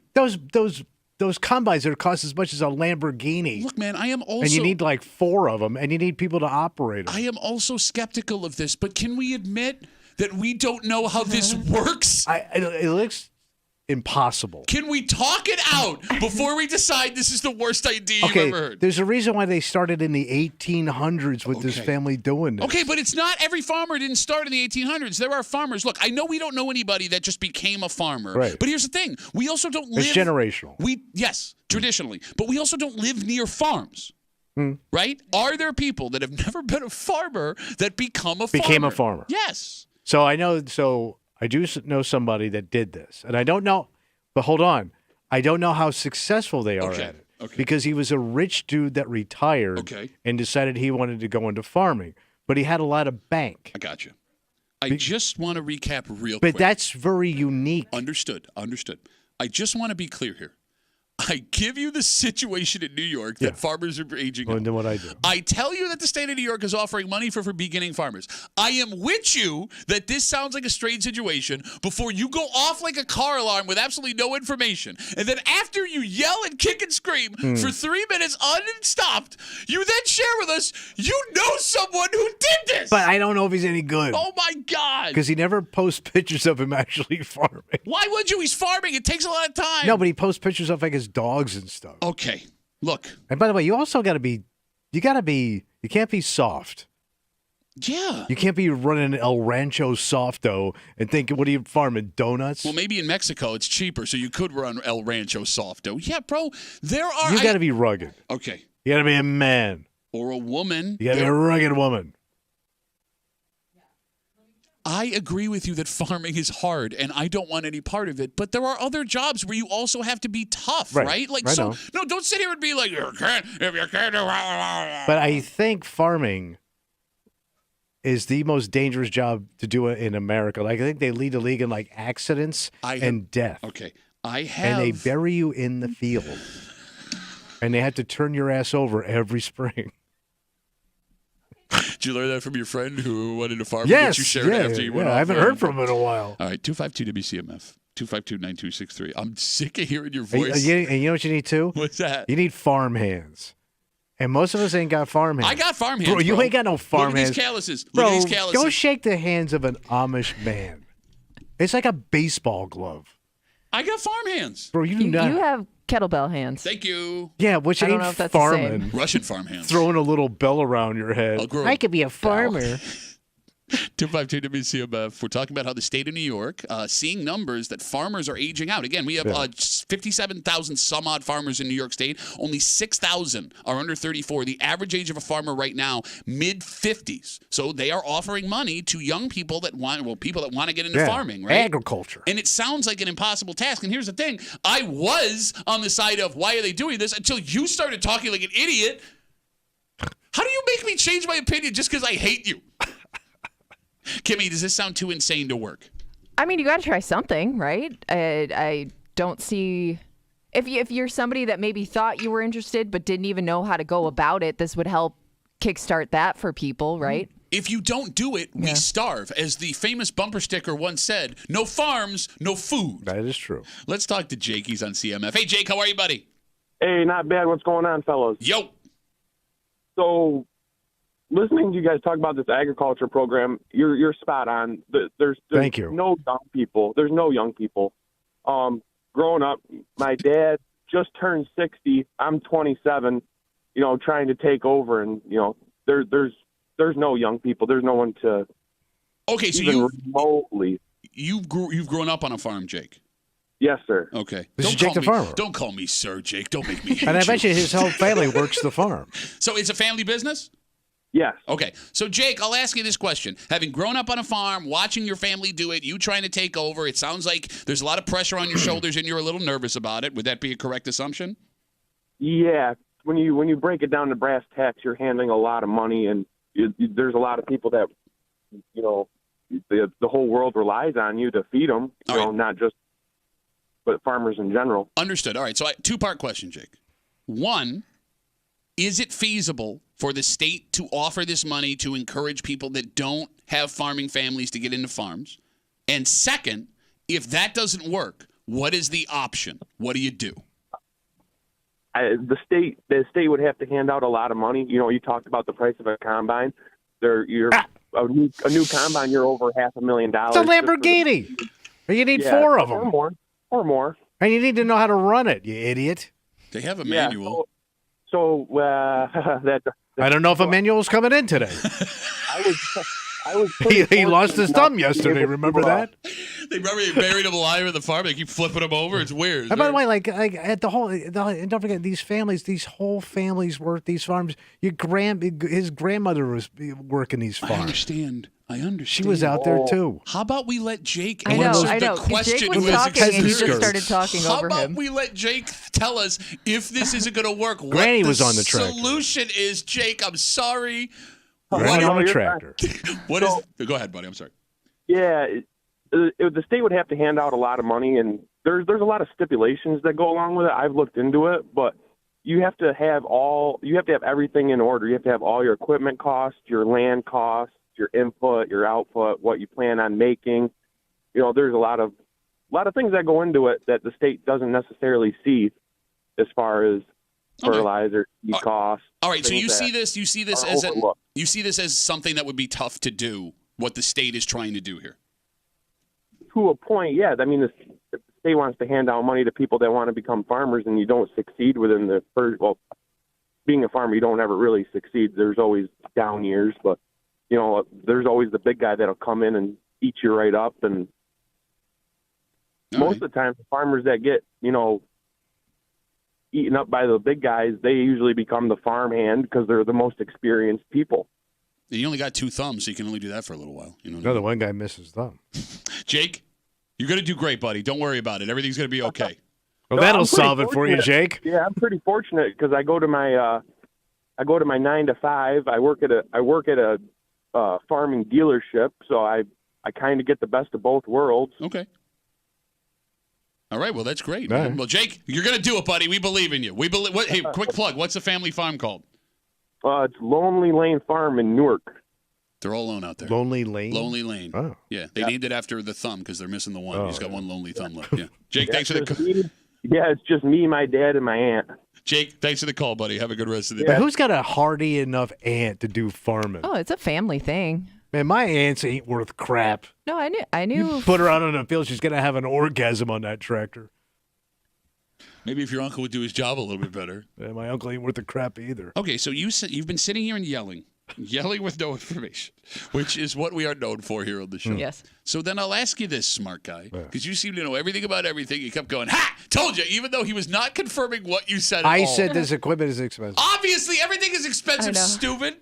Those combines that cost as much as a Lamborghini. Look, man, I am also... And you need like 4 of them, and you need people to operate them. I am also skeptical of this, but can we admit that we don't know how this works? It looks impossible. Can we talk it out before we decide this is the worst idea you've Okay, ever heard? there's a reason why they started in the 1800s with this Okay. family doing this. Okay, but it's not every farmer didn't start in the 1800s. There are farmers. Look, I know we don't know anybody that just became a farmer. Right. But here's the thing. We also don't live... It's generational. Yes, traditionally. But we also don't live near farms. Right? Are there people that have never been a farmer that become a farmer? Became a farmer. Yes. So I do know somebody that did this, and I don't know, but hold on, I don't know how successful they are Okay, at it. okay. Because he was a rich dude that retired Okay. and decided he wanted to go into farming, but he had a lot of bank. I got you. I just want to recap real But quick. that's very unique. Understood. I just want to be clear here. I give you the situation in New York that Yeah. farmers are aging Well, out. then what I do. I tell you that the state of New York is offering money for beginning farmers. I am with you that this sounds like a strange situation before you go off like a car alarm with absolutely no information. And then after you yell and kick and scream for 3 minutes unstopped, you then share with us you know someone who did this. But I don't know if he's any good. Oh, my God. Because he never posts pictures of him actually farming. Why would you? He's farming. It takes a lot of time. No, but he posts pictures of like his dogs and stuff. Okay. Look. And by the way, you also you can't be soft. Yeah. You can't be running El Rancho Softo and thinking, what are you farming, donuts? Well, maybe in Mexico it's cheaper, so you could run El Rancho Softo. Yeah, bro. There are. You got to be rugged. Okay. You got to be a man. or a woman. You got to be a rugged woman. I agree with you that farming is hard, and I don't want any part of it. But there are other jobs where you also have to be tough, right? Like, I know. no, don't sit here and be like, you can't, if you can't do. But I think farming is the most dangerous job to do in America. Like, I think they lead the league in like accidents and death. Okay, I have. And they bury you in the field, and they have to turn your ass over every spring. Did you learn that from your friend who went into farming? Yes, that you shared after you went off? I haven't heard from him in a while. All right, 252 WCMF, 252-9263. I'm sick of hearing your voice. And you know what you need too? What's that? You need farm hands. And most of us ain't got farm hands. I got farm hands, bro. You ain't got no farm Look at hands. These calluses. Bro, Look at these calluses. go shake the hands of an Amish man. It's like a baseball glove. I got farm hands. Bro, you do not. You have kettlebell hands. Thank you. Yeah, which I don't ain't know if that's the farming. same. Russian farm hands. Throwing a little bell around your head. I'll grow I could be a farmer. 252 WCMF. We're talking about how the state of New York, seeing numbers that farmers are aging out. Again, we have 57,000 some odd farmers in New York State. Only 6,000 are under 34. The average age of a farmer right now, mid-50s. So they are offering money to young people that want to get into farming, right? Agriculture. And it sounds like an impossible task. And here's the thing. I was on the side of why are they doing this until you started talking like an idiot. How do you make me change my opinion just because I hate you? Kimmy, does this sound too insane to work? I mean, you got to try something, right? I don't see if you're somebody that maybe thought you were interested but didn't even know how to go about it. This would help kickstart that for people, right? If you don't do it, we starve. As the famous bumper sticker once said, no farms, no food. That is true. Let's talk to Jake. He's on CMF. Hey, Jake, how are you, buddy? Hey, not bad. What's going on, fellas? Yo. So, listening to you guys talk about this agriculture program, you're spot on. There's Thank you. no young people. There's no young people. Growing up, my dad just turned 60. I'm 27. You know, trying to take over, and you know, there's no young people. There's no one to. Okay, so even remotely. you've grown up on a farm, Jake. Yes, sir. Okay. This is Jake the farmer. Don't call me sir, Jake. Don't make me hate And I bet you his whole family works the farm. So it's a family business? Yes. Okay. So, Jake, I'll ask you this question. Having grown up on a farm, watching your family do it, you trying to take over, it sounds like there's a lot of pressure on your shoulders and you're a little nervous about it. Would that be a correct assumption? Yeah. When you break it down to brass tacks, you're handling a lot of money, and there's a lot of people that, you know, the whole world relies on you to feed them, you know, not just, but farmers in general. Understood. All right. So, two-part question, Jake. One, is it feasible for the state to offer this money to encourage people that don't have farming families to get into farms? And second, if that doesn't work, what is the option? What do you do? The state would have to hand out a lot of money. You know, you talked about the price of a combine. A new combine, you're over $500,000. It's a Lamborghini. You need 4 of them. Or more. And you need to know how to run it, you idiot. They have a manual. So that I don't know if a manual's coming in today. I was he lost his thumb yesterday. Remember that? They buried him alive in the farm. They keep flipping him over. It's weird. And by the way, like at and don't forget these families. These whole families work these farms. His grandmother was working these farms. I understand. She was out there too. How about we let Jake I know. the question? Jake was who has talking and you experience? just started talking How over about him. we let Jake tell us if this isn't going to work? Granny what was on the tractor. Solution is, Jake. I'm sorry. Granny on the tractor. Go ahead, buddy. I'm sorry. Yeah, the state would have to hand out a lot of money, and there's a lot of stipulations that go along with it. I've looked into it, but you have to have everything in order. You have to have all your equipment costs, your land costs, your input, your output, what you plan on making. You know, there's a lot of things that go into it that the state doesn't necessarily see as far as fertilizer, costs. All right, so you see this as something that would be tough to do, what the state is trying to do here. To a point, yeah. I mean, if the state wants to hand out money to people that want to become farmers and you don't succeed within the first, being a farmer, you don't ever really succeed. There's always down years, but, you know, there's always the big guy that'll come in and eat you right up. And most of the time, the farmers that get, you know, eaten up by the big guys, they usually become the farm hand because they're the most experienced people. You only got 2 thumbs, so you can only do that for a little while. You know what I No, mean? the one guy misses thumb. Jake, you're going to do great, buddy. Don't worry about it. Everything's going to be okay. Well, No, that'll I'm pretty solve it for you, fortunate. Jake. Yeah, I'm pretty fortunate because I go to my 9 to 5. I work at a farming dealership, so I kind of get the best of both worlds. Okay. All right. Well, that's great. All Man. right. Well, Jake, you're going to do it, buddy. We believe in you. Hey, quick plug. What's the family farm called? It's Lonely Lane Farm in Newark. They're all alone out there. Lonely Lane. Lonely Lane. Oh. Yeah, they named it after the thumb because they're missing the one. Oh, He's got yeah. one lonely thumb left. Yeah. Jake, thanks for the call. Yeah, it's just me, my dad, and my aunt. Jake, thanks for the call, buddy. Have a good rest of the But day. who's got a hardy enough aunt to do farming? Oh, it's a family thing. Man, my aunts ain't worth crap. No, I knew. You put her out on the field, she's gonna have an orgasm on that tractor. Maybe if your uncle would do his job a little bit better. Man, my uncle ain't worth a crap either. Okay, so you've been sitting here and yelling with no information, which is what we are known for here on the show. Yes. So then I'll ask you this, smart guy, because you seem to know everything about everything. You kept going, ha! Told you, even though he was not confirming what you said at I all. said this equipment is expensive. Obviously, everything is expensive, I know. stupid.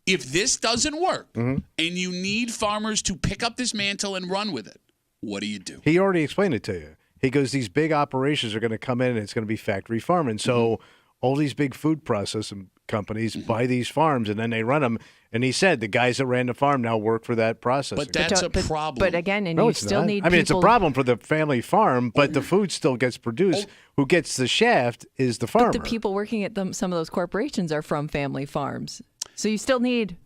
If this doesn't work Mm-hmm. and you need farmers to pick up this mantle and run with it, what do you do? He already explained it to you. He goes, these big operations are going to come in and it's going to be factory farming. So all these big food processing companies buy these farms and then they run them. And he said the guys that ran the farm now work for that processing. But that's a problem. But again, and no, you it's still not. need. I mean, it's a people- problem for the family farm, but the food still gets produced. Who gets the shaft is the farmer. The people working at some of those corporations are from family farms. So you still need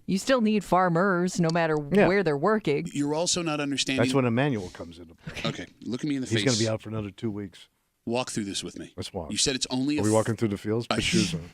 farmers no matter Yeah. where they're working. You're also not understanding. That's when Emmanuel comes into play. Okay, look at me in the He's face. going to be out for another 2 weeks. Walk through this with me. Let's walk. You said it's only Are we walking through the fields? Put shoes on.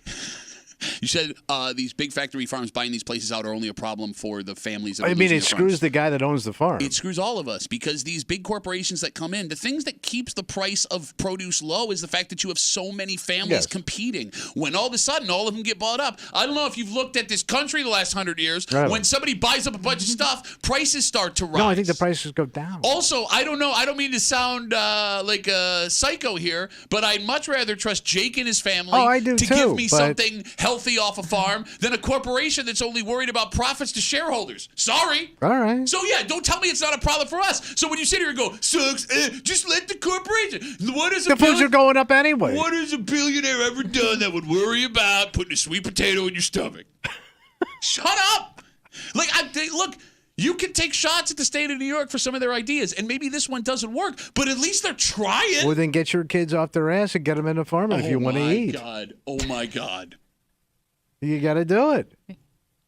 You said these big factory farms buying these places out are only a problem for the families. That are I mean, losing it their screws farms. the guy that owns the farm. It screws all of us because these big corporations that come in, the things that keeps the price of produce low is the fact that you have so many families Yes. competing. When all of a sudden all of them get bought up. I don't know if you've looked at this country the last 100 years. Right. When somebody buys up a bunch of stuff, prices start to rise. No, I think the prices go down. Also, I don't know. I don't mean to sound like a psycho here, but I'd much rather trust Jake and his family Oh, I do to too, give me but- something healthy off a farm than a corporation that's only worried about profits to shareholders. Sorry. All right. So, yeah, don't tell me it's not a problem for us. So when you sit here and go, sucks, just let the corporation. What is The foods are going up anyway. What has a billionaire ever done that would worry about putting a sweet potato in your stomach? Shut up. Like, look, you can take shots at the state of New York for some of their ideas, and maybe this one doesn't work, but at least they're trying. Well, then get your kids off their ass and get them into farming if you want to eat. Oh, my God. You got to do it.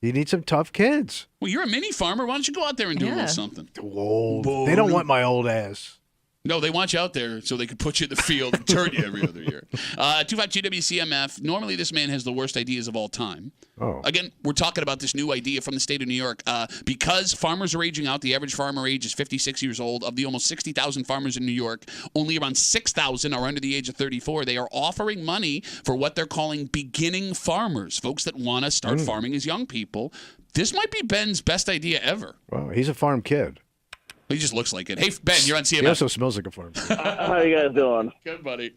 You need some tough kids. Well, you're a mini farmer. Why don't you go out there and do a Yeah. little something? Old. They don't want my old ass. No, they want you out there so they can put you in the field and turn you every other year. 252 WCMF. Normally, this man has the worst ideas of all time. Oh. Again, we're talking about this new idea from the state of New York. Because farmers are aging out, the average farmer age is 56 years old. Of the almost 60,000 farmers in New York, only around 6,000 are under the age of 34. They are offering money for what they're calling beginning farmers, folks that want to start farming as young people. This might be Ben's best idea ever. Well, he's a farm kid. He just looks like it. Hey, Ben, you're on He CMF. also smells like a farm kid. How you guys doing? Good, buddy.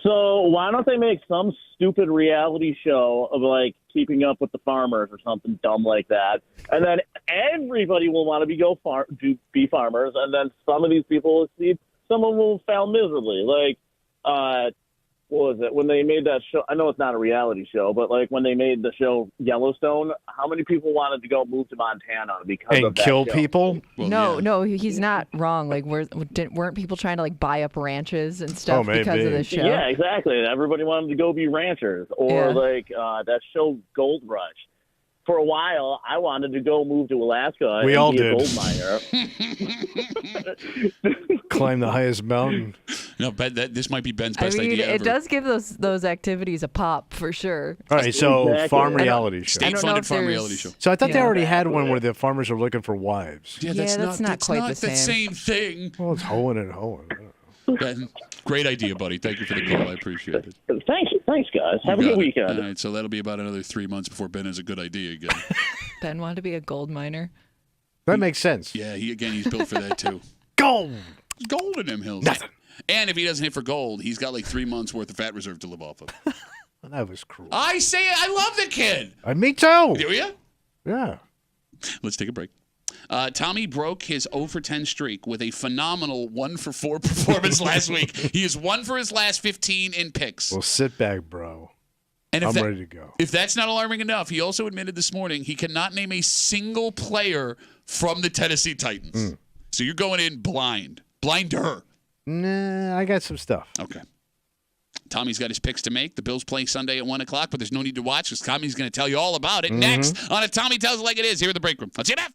So why don't they make some stupid reality show of like keeping up with the farmers or something dumb like that, and then everybody will want to be farmers, and then some of these people will succeed, some of them will fail miserably. Like, what was it when they made that show? I know it's not a reality show, but like when they made the show Yellowstone, how many people wanted to go move to Montana because of And that kill show? people? Well, No, yeah. no, he's not wrong. Like, weren't people trying to like buy up ranches and stuff Oh, maybe. because of the show? Yeah, exactly. Everybody wanted to go be ranchers, or Yeah. like that show Gold Rush. For a while, I wanted to go move to Alaska We and all be did. a gold miner. Climb the highest mountain. No, Ben, this might be Ben's I best mean, idea it ever. does give those activities a pop for sure. All right, so Exactly. farm I don't- reality show. I don't know State-funded if farm there's- reality show. So I thought they Yeah. already had one where the farmers are looking for wives. Yeah, that's not quite the same. thing. Well, it's hoeing and hoeing. I don't know. Ben, great idea, buddy. Thank you for the call. I appreciate it. Thanks, guys. Have a You good got it. weekend. All right, so that'll be about another 3 months before Ben has a good idea again. Ben wanted to be a gold miner. That makes sense. Yeah, he's built for that too. Go! There's gold in them hills. Nothing. And if he doesn't hit for gold, he's got like 3 months worth of fat reserve to live off of. That was cruel. I say it. I love the kid. Me too. Do you? Yeah. Let's take a break. Tommy broke his 0 for 10 streak with a phenomenal 1 for 4 performance last week. He is 1 for his last 15 in picks. Well, sit back, bro. And I'm ready to go. If that's not alarming enough, he also admitted this morning he cannot name a single player from the Tennessee Titans. So you're going in blind to her. Nah, I got some stuff. Okay. Tommy's got his picks to make. The Bills play Sunday at 1 o'clock, but there's no need to watch because Tommy's going to tell you all about it next on A Tommy Tells It Like It Is here at the Break Room. Let's see that.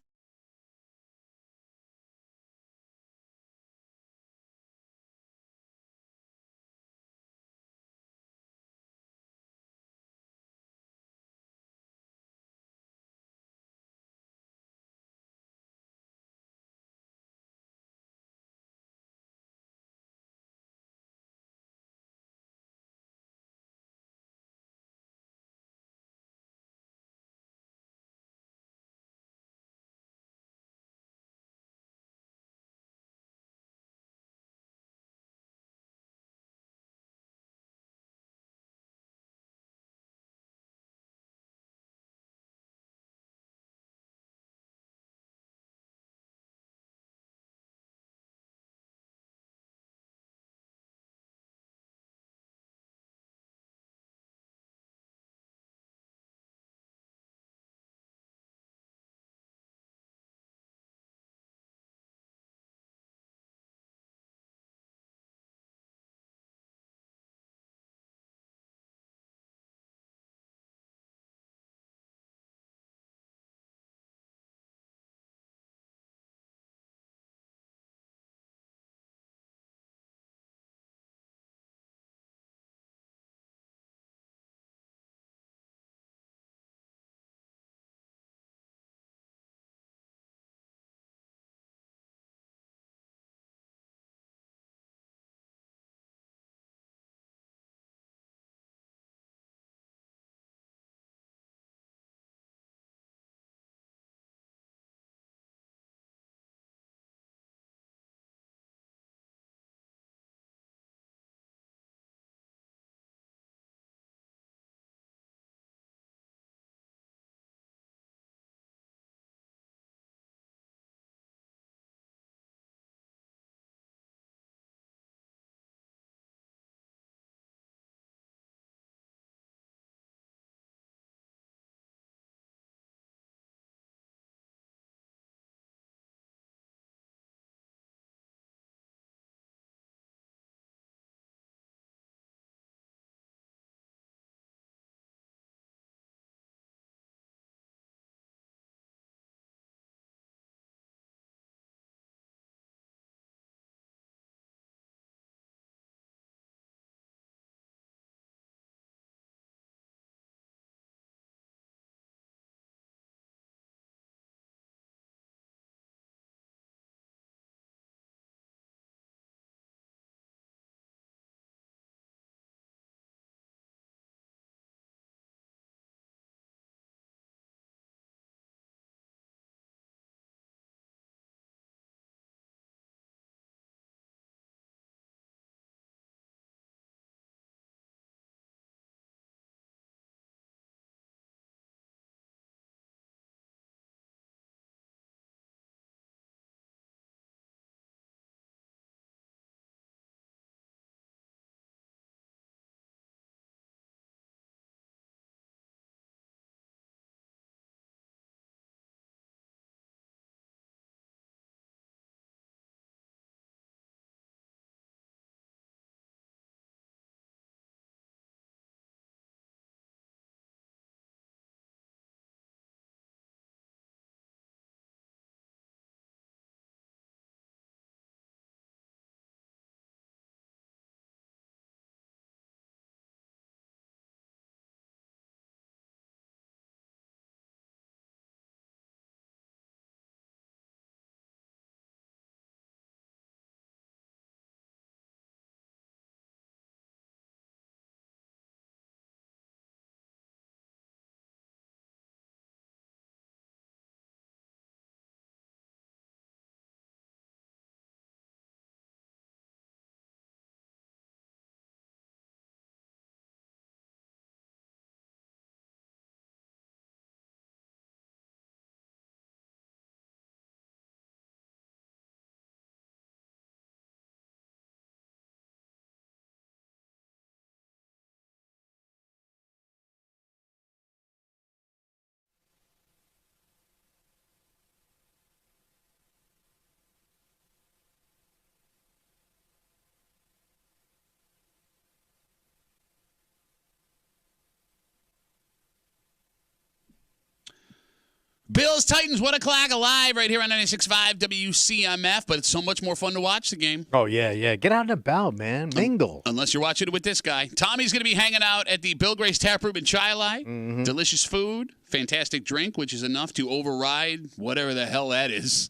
Bills Titans 1 o'clock live right here on 96.5 WCMF. But it's so much more fun to watch the game. Oh, yeah. Get out and about, man. Mingle. Unless you're watching it with this guy. Tommy's going to be hanging out at the Bill Gray's Taproom in Chilai. Mm-hmm. Delicious food, fantastic drink, which is enough to override whatever the hell that is.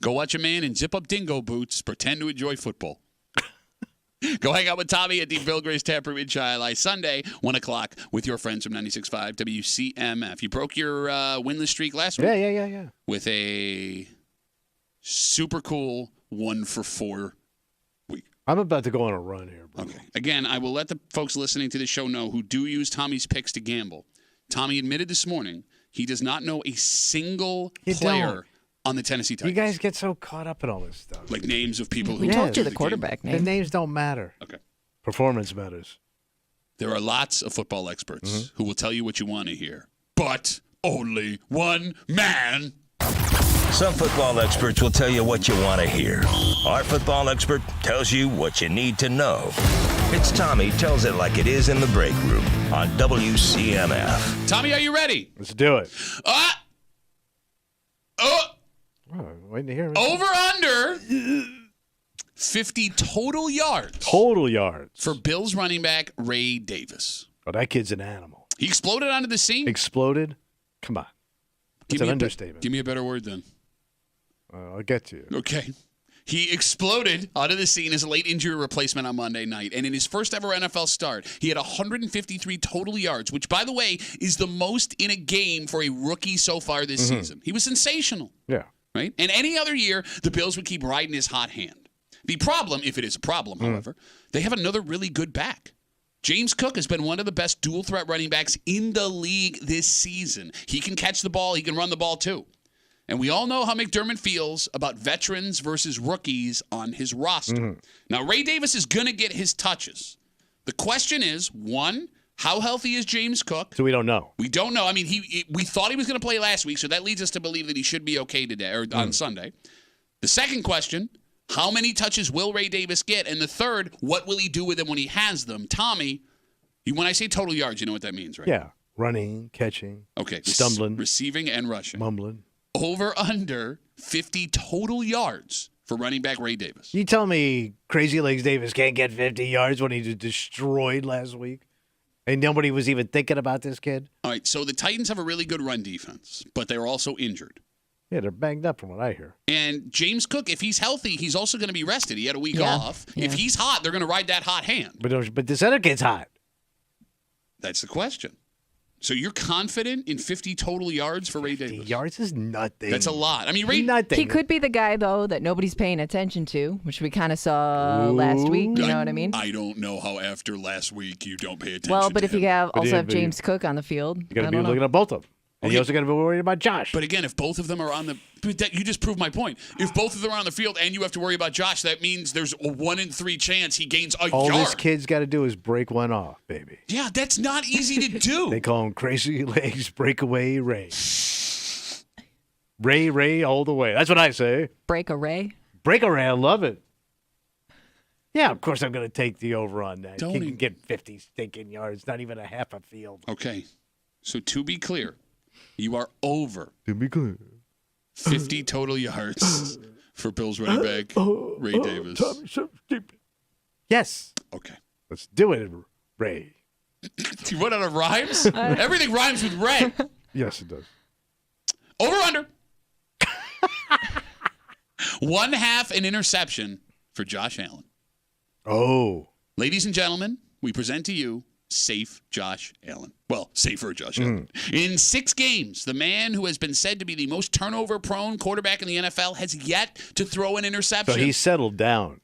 Go watch a man in zip-up dingo boots pretend to enjoy football. Go hang out with Tommy at the Bill Gray's Taproom in Chilai Sunday, 1 o'clock, with your friends from 96.5 WCMF. You broke your winless streak last week. Yeah. With a super cool 1-for-4 week. I'm about to go on a run here, bro. Okay. Again, I will let the folks listening to the show know who do use Tommy's picks to gamble. Tommy admitted this morning he does not know a single player on the Tennessee Titans. You guys get so caught up in all this stuff. Like names of people who We told you the game. quarterback The name. names don't matter. Okay. Performance matters. There are lots of football experts who will tell you what you want to hear, but only one man. Some football experts will tell you what you want to hear. Our football expert tells you what you need to know. It's Tommy Tells It Like It Is in the Break Room on WCMF. Tommy, are you ready? Let's do it. Oh, waiting to hear it. Over under 50 total yards Total yards. for Bills running back Ray Davis. Oh, that kid's an animal. He exploded onto the scene. Exploded? Come on. It's an understatement. Give me a better word then. I'll get to you. Okay. He exploded onto the scene as a late injury replacement on Monday night. And in his first ever NFL start, he had 153 total yards, which, by the way, is the most in a game for a rookie so far this season. He was sensational. Yeah. Right? And any other year, the Bills would keep riding his hot hand. The problem, if it is a problem, however, they have another really good back. James Cook has been one of the best dual-threat running backs in the league this season. He can catch the ball. He can run the ball, too. And we all know how McDermott feels about veterans versus rookies on his roster. Now, Ray Davis is going to get his touches. The question is, one, how healthy is James Cook? So we don't know. We don't know. I mean, we thought he was going to play last week, so that leads us to believe that he should be okay today or on Sunday. The second question, how many touches will Ray Davis get? And the third, what will he do with them when he has them? Tommy, when I say total yards, you know what that means, right? Yeah. Running, catching, Okay. stumbling, Receiving and rushing. mumbling. Over under 50 total yards for running back Ray Davis. You tell me Crazy Legs Davis can't get 50 yards when he was destroyed last week? And nobody was even thinking about this kid? All right, so the Titans have a really good run defense, but they're also injured. Yeah, they're banged up from what I hear. And James Cook, if he's healthy, he's also going to be rested. He had a week Yeah, off. yeah. If he's hot, they're going to ride that hot hand. But this other kid's hot. That's the question. So you're confident in 50 total yards for Ray 50 Davis? yards is nothing. That's a lot. I mean, Ray. Nothing. He could be the guy, though, that nobody's paying attention to, which we kind of saw last week. You know what I mean? I don't know how after last week you don't pay attention. Well, but to if you him. have But also yeah, have but James Cook on the field, You got I to be don't know. looking at both of them. And you Okay. also got to be worried about Josh. But again, if both of them are on the, you just proved my point. If both of them are on the field and you have to worry about Josh, that means there's a 1 in 3 chance he gains a All yard. this kid's got to do is break one off, baby. Yeah, that's not easy to do. They call him Crazy Legs Breakaway Ray. Ray all the way. That's what I say. Break a Ray. Breakaway, I love it. Yeah, of course I'm going to take the over on that. Don't He can even- get 50 stinking yards, not even a half a field. Okay, so to be clear, you are over To be clear. 50 total yards for Bills running back Ray Davis. Yes. Okay. Let's do it, Ray. You run out of rhymes? Everything rhymes with Ray. Yes, it does. Over under. 1/2 an interception for Josh Allen. Oh. Ladies and gentlemen, we present to you safe Josh Allen. Well, safer Josh Allen. In 6 games, the man who has been said to be the most turnover-prone quarterback in the NFL has yet to throw an interception. So he settled down.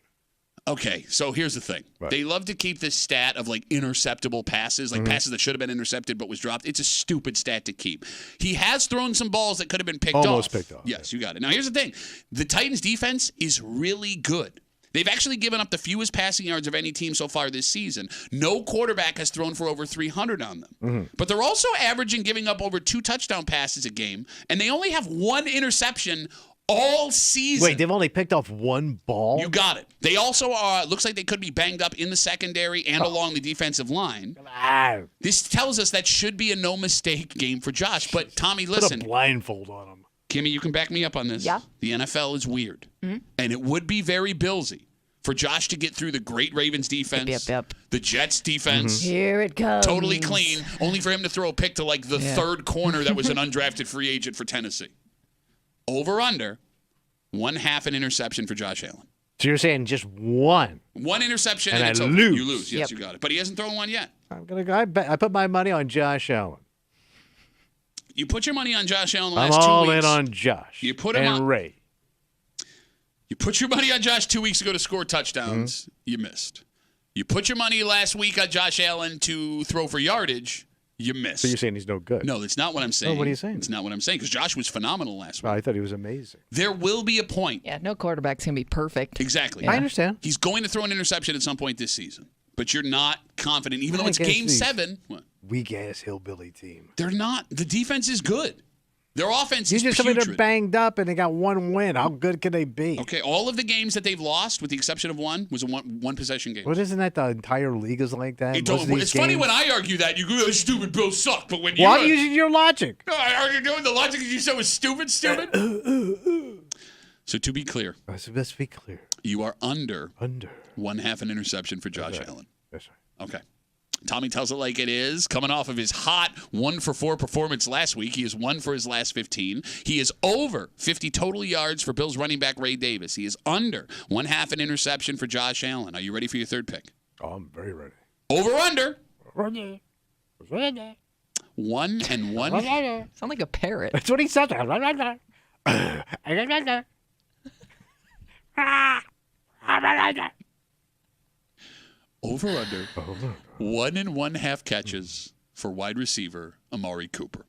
Okay, so here's the thing. Right. They love to keep this stat of like interceptable passes, like passes that should have been intercepted but was dropped. It's a stupid stat to keep. He has thrown some balls that could have been picked off. Almost picked off. Yes, you got it. Now, here's the thing. The Titans' defense is really good. They've actually given up the fewest passing yards of any team so far this season. No quarterback has thrown for over 300 on them. But they're also averaging giving up over 2 touchdown passes a game, and they only have 1 interception All season. Wait, they've only picked off one ball? You got it. They also are, looks like they could be banged up in the secondary and along the defensive line. This tells us that should be a no-mistake game for Josh. But, Tommy, listen. Put a blindfold on him. Kimmy, you can back me up on this. Yeah. The NFL is weird. And it would be very Billsy for Josh to get through the great Ravens defense, the Jets defense. Here it comes. Totally clean, only for him to throw a pick to like the third corner that was an undrafted free agent for Tennessee. Over under 1/2 an interception for Josh Allen. So you're saying just one? One interception And it's I over. lose. You lose. Yes, you got it. But he hasn't thrown one yet. I'm gonna go. I put my money on Josh Allen. You put your money on Josh Allen the I'm last 2 all weeks. in on Josh. You put him and on Ray. You put your money on Josh 2 weeks ago to score touchdowns. You missed. You put your money last week on Josh Allen to throw for yardage. You missed. So you're saying he's no good? No, that's not what I'm saying. Oh, what are you saying? It's not what I'm saying because Josh was phenomenal last week. I thought he was amazing. There will be a point. Yeah, no quarterback's going to be perfect. Exactly. I understand. He's going to throw an interception at some point this season, but you're not confident, even though I it's guess game these- 7. What? Weak ass hillbilly team. They're not. The defense is good. Their offense You is just told me they're putrid. banged up and they got one win. How good can they be? Okay, all of the games that they've lost, with the exception of one, was a one possession game. Well, isn't that the entire league is like that? It Most of don't- these it's funny games- when I argue that. You go, "Oh, stupid Bills suck," but when you Why are you using your logic? are you doing the logic that you said was stupid? So to be clear, Let's be clear. you are under Under. 1/2 an interception for Josh Allen. That's right. Okay. Tommy tells it like it is. Coming off of his hot 1-for-4 performance last week, he is 1 for his last 15. He is over 50 total yards for Bills running back Ray Davis. He is under 1/2 an interception for Josh Allen. Are you ready for your third pick? Oh, I'm very ready. Over under Ready. 1 and 1. Sound like a parrot. That's what he said. Over under 1 and 1/2 catches for wide receiver Amari Cooper.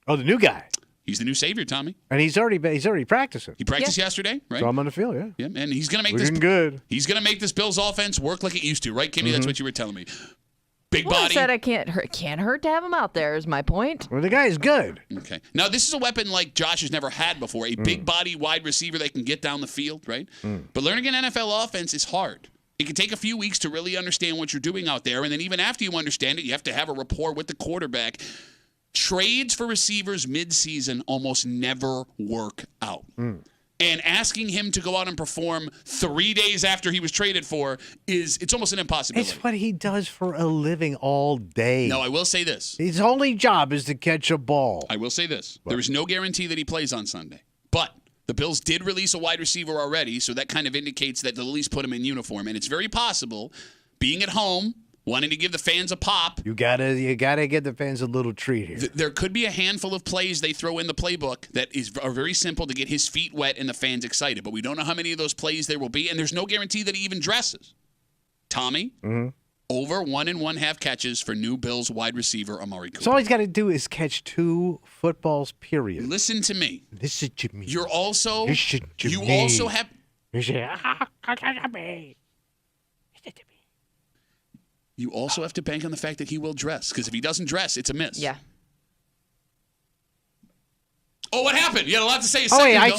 Oh, the new guy. He's the new savior, Tommy. And he's already practicing. He practiced yesterday, right? So I'm on the field, yeah. Yeah, and he's gonna make this Looking good. He's gonna make this Bills offense work like it used to, right, Kimmy? That's what you were telling me. Big Well, I body. said I can't hurt to have him out there is my point. Well, the guy is good. Okay. Now this is a weapon like Josh has never had before. A big body wide receiver that can get down the field, right? But learning an NFL offense is hard. It can take a few weeks to really understand what you're doing out there, and then even after you understand it, you have to have a rapport with the quarterback. Trades for receivers mid-season almost never work out. And asking him to go out and perform 3 days after he was traded for it's almost an impossibility. It's what he does for a living all day. No, I will say this. His only job is to catch a ball. I will say this. There is no guarantee that he plays on Sunday. But the Bills did release a wide receiver already, so that kind of indicates that they'll at least put him in uniform. And it's very possible, being at home, wanting to give the fans a pop, You gotta give the fans a little treat here. there could be a handful of plays they throw in the playbook that are very simple to get his feet wet and the fans excited. But we don't know how many of those plays there will be, and there's no guarantee that he even dresses. Tommy, over 1 and 1/2 catches for new Bills wide receiver Amari Cooper. So all he's got to do is catch 2 footballs, period. Listen to me. Listen to me. You're also Listen to you me. also have you also have to bank on the fact that he will dress, because if he doesn't dress, it's a miss. Yeah. Oh, what happened? You had a lot to say. Oh wait, I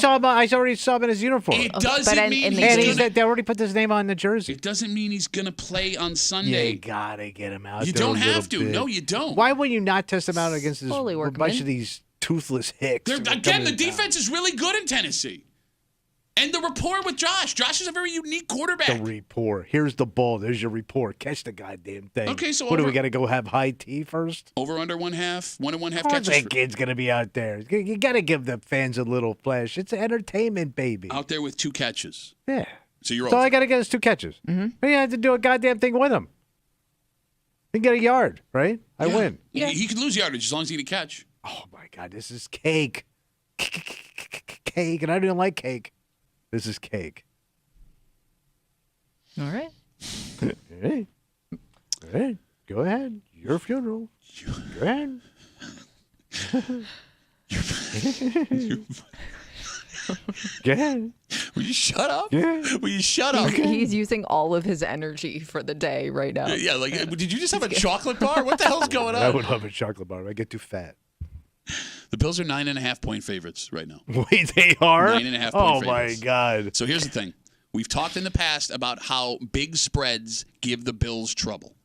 already saw him in his uniform. It but doesn't in mean the And he's gonna, they already put his name on the jersey. it doesn't mean he's gonna play on Sunday. You gotta get him out You there a don't little have to. bit. No, you don't. Why would you not test him out against this, Slowly a work him bunch in. of these toothless hicks? They're, that are again, coming the to town? defense is really good in Tennessee. And the rapport with Josh. Josh is a very unique quarterback. The report. Here's the ball. There's your report. Catch the goddamn thing. Okay, so what do over- we got to go have high tea first? Over under 1/2, 1 and 1/2 Of course catches that kid's gonna be out there. You got to give the fans a little flash. It's entertainment, baby. out there with 2 catches. Yeah. So you're So all over. I got to get is 2 catches. Mm-hmm. You have to do a goddamn thing with him. You get a yard, right? I win. Yeah. He could lose yardage as long as he get a catch. Oh my God, this is cake. Cake, and I don't like cake. This is cake. All right. Hey. Hey, go ahead. Your funeral. Go ahead. Go ahead. Will you shut up? Yeah. Will you shut up? He's using all of his energy for the day right now. Yeah, like, did you just have a chocolate bar? What the hell's going I on? would love a chocolate bar. I get too fat. The Bills are 9.5-point favorites right now. Wait, they are? 9.5-point Oh, favorites. my God. So here's the thing. We've talked in the past about how big spreads give the Bills trouble.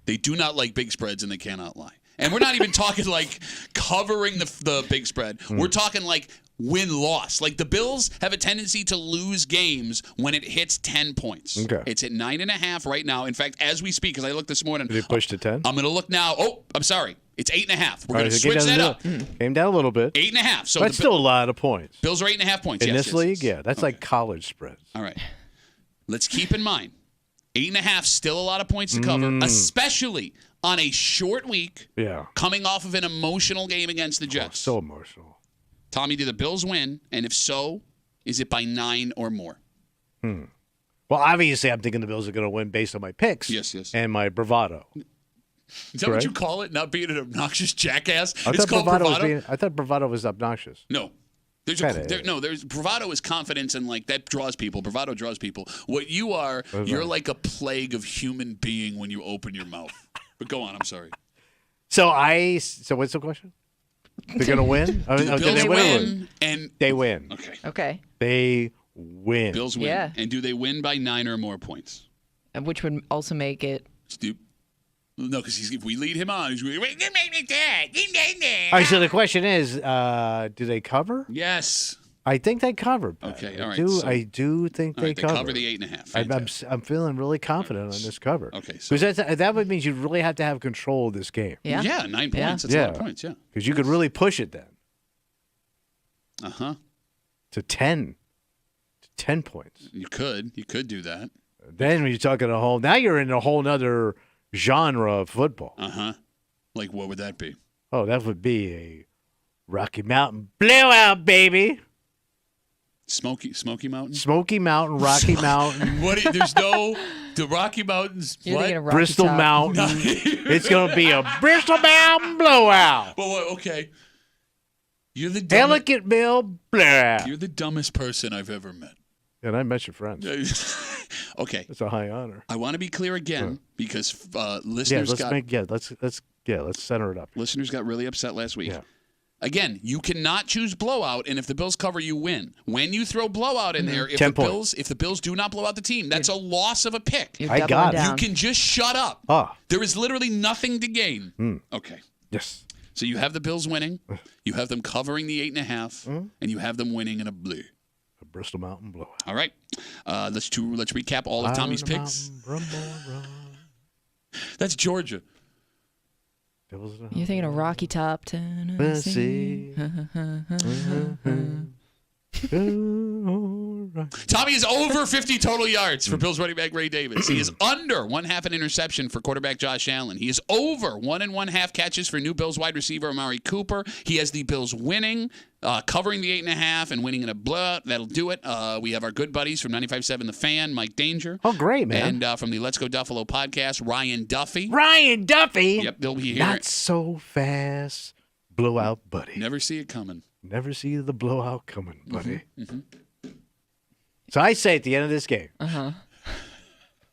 They do not like big spreads, and they cannot lie. And we're not even talking like covering the big spread. We're talking like win-loss. Like the Bills have a tendency to lose games when it hits 10 points. Okay. It's at 9.5 right now. In fact, as we speak, because I looked this morning. Did it push to 10? I'm going to look now. Oh, I'm sorry. It's 8.5. We're All going right, to so switch that up. Came down a little bit. 8.5. So That's still a lot of points. Bills are 8.5 points. In yes, this yes, league, yes. yeah. That's like college spreads. All right. Let's keep in mind, 8.5 still a lot of points to cover, especially on a short week. Yeah. Coming off of an emotional game against the Jets. So emotional. Tommy, do the Bills win? And if so, is it by 9 or more? Well, obviously, I'm thinking the Bills are going to win based on my picks. Yes. And my bravado. Is that what you call it? Not being an obnoxious jackass? I It's thought called bravado? I thought bravado was obnoxious. No. There's bravado is confidence, and like that draws people. Bravado draws people. What you are, you're like a plague of human being when you open your mouth. But go on, I'm sorry. So what's the question? They're going to win? Do the Bills win? And they win. Okay. They win. Bills win. Yeah. And do they win by 9 or more points? Which would also make it. No, because if we lead him on, he's going, wait, All right, so the question is, do they cover? yes. I think they covered. Pat. Okay, all right, I do think All they right, they cover. cover the 8.5. Fantastic. I'm feeling really confident on this cover. Okay, so Because that would mean you really have to have control of this game. Yeah. yeah, 9 points. Yeah. That's a lot of points. Yeah. Because you could really push it then to 10 points. You could do that. Then when you're talking now you're in a whole nother genre of football. Like what would that be? Oh, that would be a Rocky Mountain blowout, baby. Smoky Mountain. Smoky Mountain, Rocky Mountain. There's no the Rocky Mountains. You're thinking of What? Rocky Bristol Top. Mountain. It's going to be a Bristol Mountain blowout. Well, okay. You're the dumbest, Ellicott Mill blowout. you're the dumbest person I've ever met. And I met your friends. Okay. It's a high honor. I want to be clear again because Yeah, listeners let's center it up. listeners got really upset last week. Yeah. Again, you cannot choose blowout, and if the Bills cover, you win. When you throw blowout in there, if 10 the Bills do not blow out the team, that's a loss of a pick. You're I doubling got it. down. You can just shut up. Ah. There is literally nothing to gain. Okay. Yes. So you have the Bills winning, you have them covering the 8.5, and you have them winning in a blue. A Bristol Mountain blowout. All right. Let's recap all of Tommy's picks. That's Georgia. You're thinking of Rocky Top, Tennessee. Tommy is over 50 total yards for Bills running back Ray Davis. He is under 1/2 an interception for quarterback Josh Allen. He is over 1 1/2 catches for new Bills wide receiver Amari Cooper. He has the Bills winning, covering the 8.5 and winning in a blowout. That'll do it. We have our good buddies from 95.7 The Fan, Mike Danger. Oh, great, man. And from the Let's Go Duffalo podcast, Ryan Duffy. Ryan Duffy. Yep, they'll be here. Not so fast. Blowout, buddy. Never see it coming. Never see the blowout coming, buddy. So I say at the end of this game,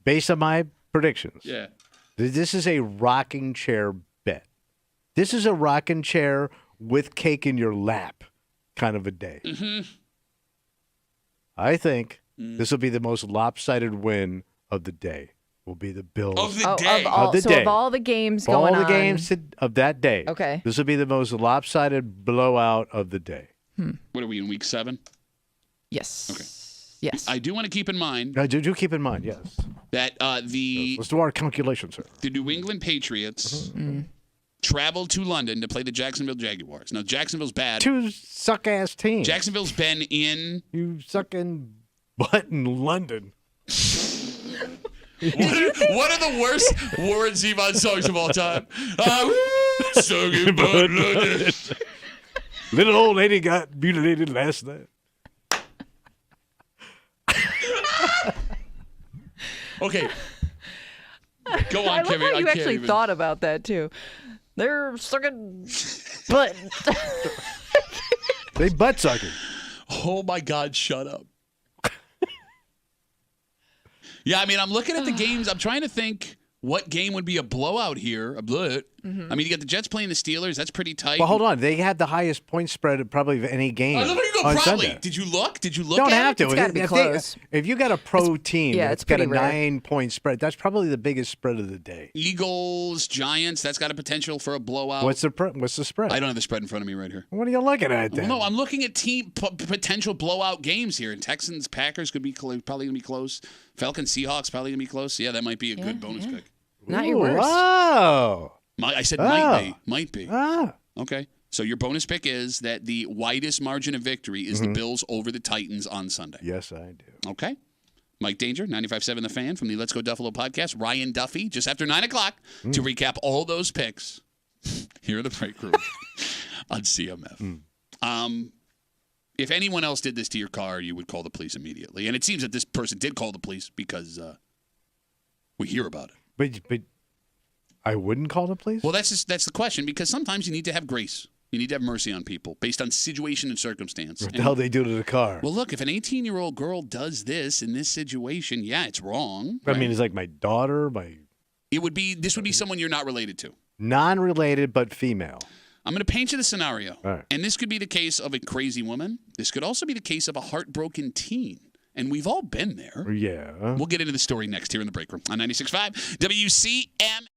based on my predictions, Yeah. this is a rocking chair bet. This is a rocking chair with cake in your lap kind of a day. I think this will be the most lopsided win of the day. Will be the Bills. Of the day. Of the day. Of all the games All going on. the games of that day. Okay. This will be the most lopsided blowout of the day. What are we in week 7? Yes. Okay. Yes. I do want to keep in mind Do keep in mind, yes. that Let's do our calculations, sir. the New England Patriots traveled to London to play the Jacksonville Jaguars. Now, Jacksonville's bad. Two suck-ass teams. Jacksonville's been in. You sucking butt in London. What are the worst Warren Zevon songs of all time? Sucking butt in London. Little old lady got mutilated last night. Okay. Go on, I love Kevin. how you I can't actually even. thought about that too. They're sucking butt. They butt sucking. Oh my God! Shut up. Yeah, I mean, I'm looking at the games. I'm trying to think what game would be a blowout here. A blowout. I mean, you got the Jets playing the Steelers. That's pretty tight. Well, hold on. They had the highest point spread probably of any game. Oh, no, you go on probably. Sunday. Did you look? Don't at have it? to. It's gotta be If close. if you got a pro team that's it's got a pretty rare. 9-point spread, that's probably the biggest spread of the day. Eagles, Giants. That's got a potential for a blowout. What's the spread? I don't have the spread in front of me right here. What are you looking at then? Well, no, I'm looking at team potential blowout games here. And Texans, Packers could be probably going to be close. Falcons, Seahawks probably going to be close. Yeah, that might be a good bonus pick. Not your Ooh, worst. Oh. I said Oh. might be. Ah. Okay. So your bonus pick is that the widest margin of victory is the Bills over the Titans on Sunday. Yes, I do. Okay. Mike Danger, 95.7 The Fan from the Let's Go Duffalo podcast. Ryan Duffy, just after 9 o'clock to recap all those picks here in the break room on CMF. If anyone else did this to your car, you would call the police immediately. And it seems that this person did call the police because we hear about it. But I wouldn't call the police? Well, that's the question, because sometimes you need to have grace. You need to have mercy on people based on situation and circumstance. What the hell they do to the car? Well, look, if an 18-year-old girl does this in this situation, yeah, it's wrong. I right? mean, it's like my daughter, This would be someone you're not related to. non-related but female. I'm going to paint you the scenario. All right. And this could be the case of a crazy woman. This could also be the case of a heartbroken teen. And we've all been there. Yeah. We'll get into the story next here in the break room on 96.5 WCMF.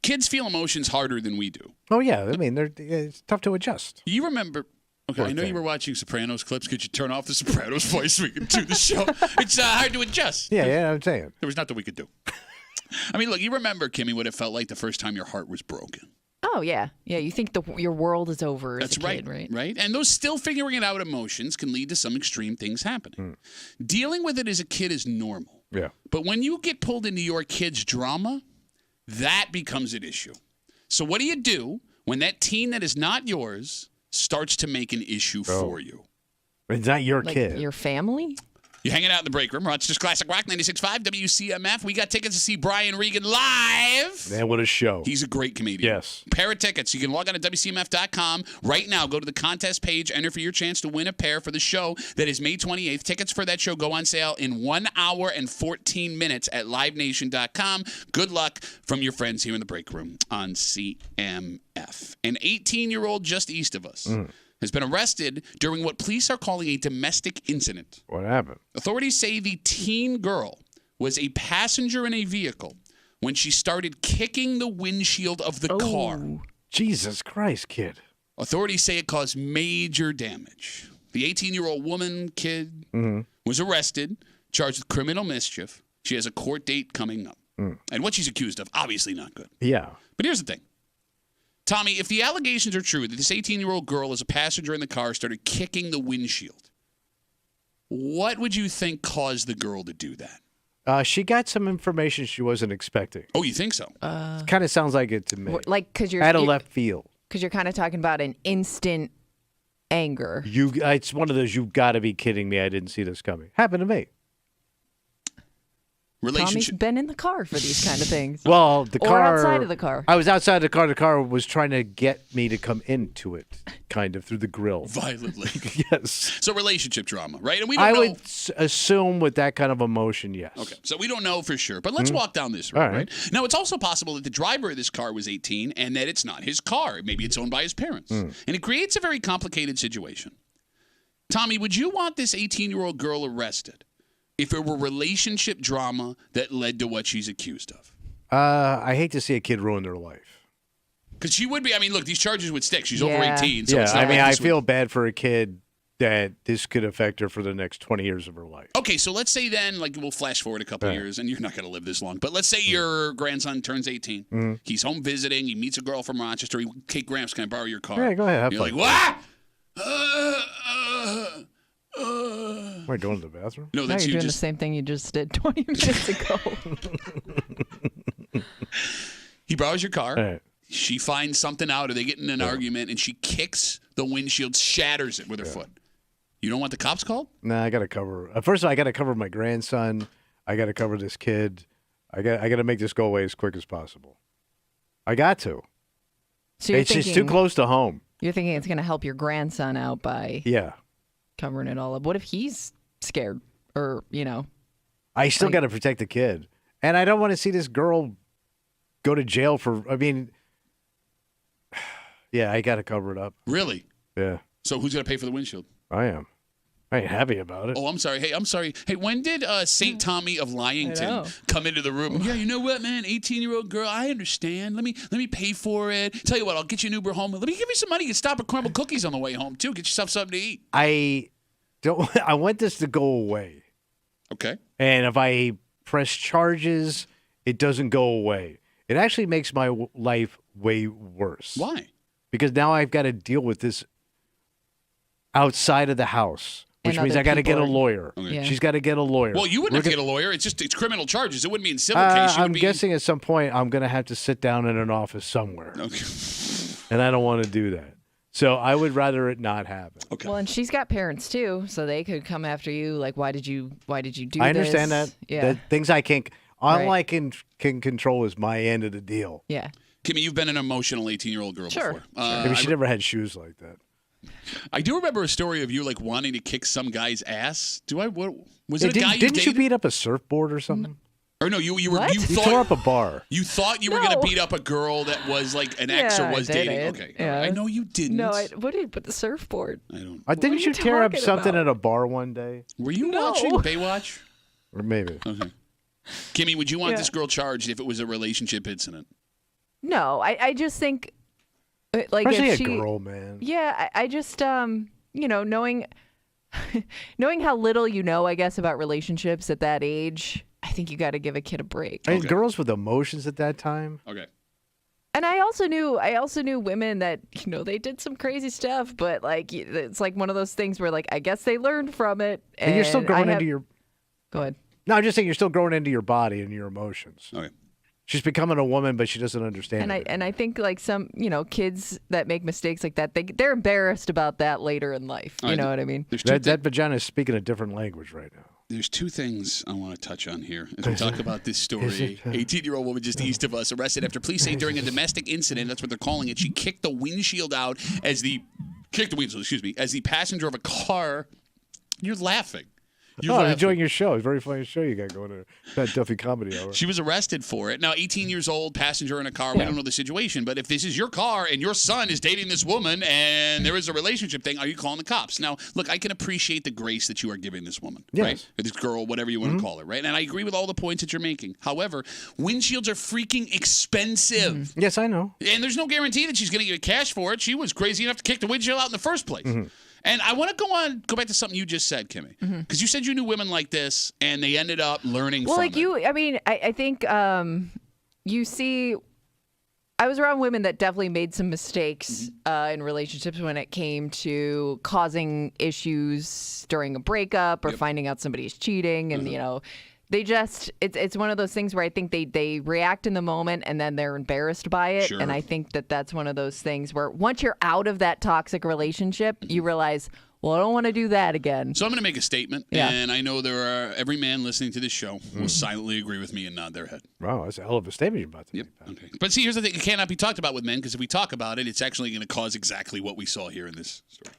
kids feel emotions harder than we do. Oh yeah, I mean it's tough to adjust. You remember? Okay, I know you were watching Sopranos clips. Could you turn off the Sopranos voice so we can do the show? It's hard to adjust. Yeah, I'm saying. There was nothing we could do. I mean, look, you remember, Kimmy, what it felt like the first time your heart was broken. Oh, yeah. Yeah, you think your world is over as a kid, right? Right? And those still figuring it out emotions can lead to some extreme things happening. Dealing with it as a kid is normal. Yeah. But when you get pulled into your kid's drama, that becomes an issue. So what do you do when that teen that is not yours starts to make an issue for you? It's not your Like kid. your family? You're hanging out in the break room. Rochester's Classic Rock 96.5 WCMF. We got tickets to see Brian Regan live. Man, what a show. He's a great comedian. Yes. Pair of tickets. You can log on to WCMF.com right now. Go to the contest page. Enter for your chance to win a pair for the show that is May 28th. Tickets for that show go on sale in 1 hour and 14 minutes at LiveNation.com. Good luck from your friends here in the break room on CMF. An 18-year-old just east of us has been arrested during what police are calling a domestic incident. What happened? Authorities say the teen girl was a passenger in a vehicle when she started kicking the windshield of the car. Jesus Christ, kid. Authorities say it caused major damage. The 18-year-old woman, kid, was arrested, charged with criminal mischief. She has a court date coming up. And what she's accused of, obviously not good. Yeah. But here's the thing. Tommy, if the allegations are true that this 18-year-old girl as a passenger in the car started kicking the windshield, what would you think caused the girl to do that? She got some information she wasn't expecting. Oh, you think so? Kind of sounds like it to me. Like, because you're At a left field. Because you're kind of talking about an instant anger. It's one of those, you've got to be kidding me. I didn't see this coming. Happened to me. Tommy's been in the car for these kind of things. Well, the car. Or outside of the car. I was outside the car. The car was trying to get me to come into it, kind of, through the grill. Violently. Yes. So relationship drama, right? And we don't I know. would assume with that kind of emotion, yes. Okay, so we don't know for sure, but let's walk down this road, All right. right? Now, it's also possible that the driver of this car was 18 and that it's not his car. Maybe it's owned by his parents. And it creates a very complicated situation. Tommy, would you want this 18-year-old girl arrested if it were relationship drama that led to what she's accused of? I hate to see a kid ruin their life. Because she would be, I mean, look, these charges would stick. She's over 18. So yeah, it's not I mean, like I this feel bad for a kid that this could affect her for the next 20 years of her life. Okay, so let's say then, like, we'll flash forward a couple years, and you're not going to live this long. But let's say your grandson turns 18. He's home visiting. He meets a girl from Rochester. Hey, Gramps, can I borrow your car? Yeah, go ahead. Have You're fun. like, what? Am I going to the bathroom? No, Now that's you're you doing just. the same thing you just did 20 minutes ago. He borrows your car. All right. She finds something out, or they get in an argument, and she kicks the windshield, shatters it with her foot. You don't want the cops called? Nah, I got to cover. First of all, I got to cover my grandson. I got to cover this kid. I got to make this go away as quick as possible. I got to. So you're It's thinking, just too close to home. You're thinking it's going to help your grandson out by Yeah. covering it all up. What if he's scared or, I still got to protect the kid. And I don't want to see this girl go to jail for, I mean, yeah, I got to cover it up. Really? Yeah, So who's going to pay for the windshield? I am. I ain't happy about it. Oh, I'm sorry. Hey, I'm sorry. Hey, when did St. Tommy of Lyington come into the room? Yeah, you know what, man? 18-year-old girl, I understand. Let me pay for it. Tell you what, I'll get you an Uber home. Let me give you some money. You can stop at Crumble Cookies on the way home, too. Get yourself something to eat. I want this to go away. Okay. And if I press charges, it doesn't go away. It actually makes my life way worse. Why? Because now I've got to deal with this outside of the house, which And means other I got to get a people are- lawyer. Okay. Yeah. She's got to get a lawyer. Well, you wouldn't have to get a lawyer. It's criminal charges. It wouldn't be in civil case. You would I'm be... guessing at some point I'm going to have to sit down in an office somewhere, Okay. and I don't want to do that. So I would rather it not happen. Okay. Well, and she's got parents too, so they could come after you. Like, why did you do I understand this? that. Yeah. That things I can't. All Right. I can control is my end of the deal. Yeah. Kimmy, you've been an emotional 18-year-old girl Sure. before. Maybe she never had shoes like that. I do remember a story of you like wanting to kick some guy's ass. Was it a guy you Didn't you dated? beat up a surfboard or something? Or no, you were What? you You thought tore up a bar. you thought you were going No. to beat up a girl that was like an ex or Yeah, was I dating. did. Okay, Yeah. I know you didn't. No, what did with the surfboard? I don't. Didn't are you you tear up talking something about? at a bar one day? Were you No. watching Baywatch? Or maybe. Okay. Kimmy, would you want Yeah. this girl charged if it was a relationship incident? No, I just think, like, Especially if a she, girl, man. Yeah, I just, knowing how little you know, I guess, about relationships at that age, I think you got to give a kid a break. I mean, girls with emotions at that time. Okay. And I also knew women that, they did some crazy stuff, but like, it's like one of those things where, like, I guess they learned from it. And you're still growing into your. Go ahead. No, I'm just saying you're still growing into your body and your emotions. Okay. She's becoming a woman, but she doesn't understand. And I think, like, some kids that make mistakes like that, they're embarrassed about that later in life. You know what I mean? That vagina is speaking a different language right now. There's two things I want to touch on here as we talk about this story. 18-year-old woman just east of us arrested after police say during a domestic incident, that's what they're calling it, she kicked the windshield out as the passenger of a car. You're laughing. I'm enjoying your show. It's a very funny show you got going there. That Duffy Comedy Hour. She was arrested for it. Now, 18 years old, passenger in a car. We don't know the situation, but if this is your car and your son is dating this woman and there is a relationship thing, are you calling the cops? Now, look, I can appreciate the grace that you are giving this woman, right? Or this girl, whatever you want to call her, right? And I agree with all the points that you're making. However, windshields are freaking expensive. Yes, I know. And there's no guarantee that she's going to get cash for it. She was crazy enough to kick the windshield out in the first place. And I want to go back to something you just said, Kimmy, because you said you knew women like this, and they ended up learning from it. I think you see, I was around women that definitely made some mistakes in relationships when it came to causing issues during a breakup or finding out somebody's cheating, and they just it's one of those things where I think they react in the moment and then they're embarrassed by it. Sure. And I think that's one of those things where once you're out of that toxic relationship, you realize, well, I don't want to do that again. So I'm going to make a statement, and I know every man listening to this show will silently agree with me and nod their head. Wow, that's a hell of a statement you're about to make. Okay. But see, here's the thing. It cannot be talked about with men, because if we talk about it, it's actually going to cause exactly what we saw here in this story.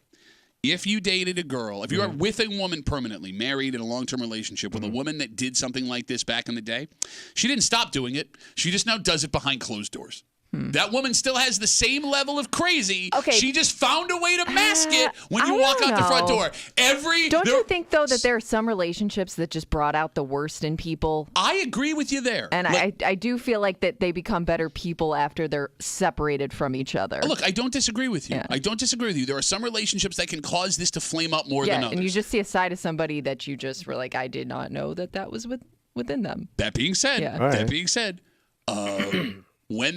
If you dated a girl, if you are with a woman permanently, married in a long-term relationship with a woman that did something like this back in the day, she didn't stop doing it. She just now does it behind closed doors. That woman still has the same level of crazy. Okay. She just found a way to mask it when you walk out the front door. Don't you think, though, that there are some relationships that just brought out the worst in people? I agree with you there. And I do feel like that they become better people after they're separated from each other. Look, I don't disagree with you. Yeah. I don't disagree with you. There are some relationships that can cause this to flame up more than others. And you just see a side of somebody that you just were like, I did not know that was within them. That being said, Right. when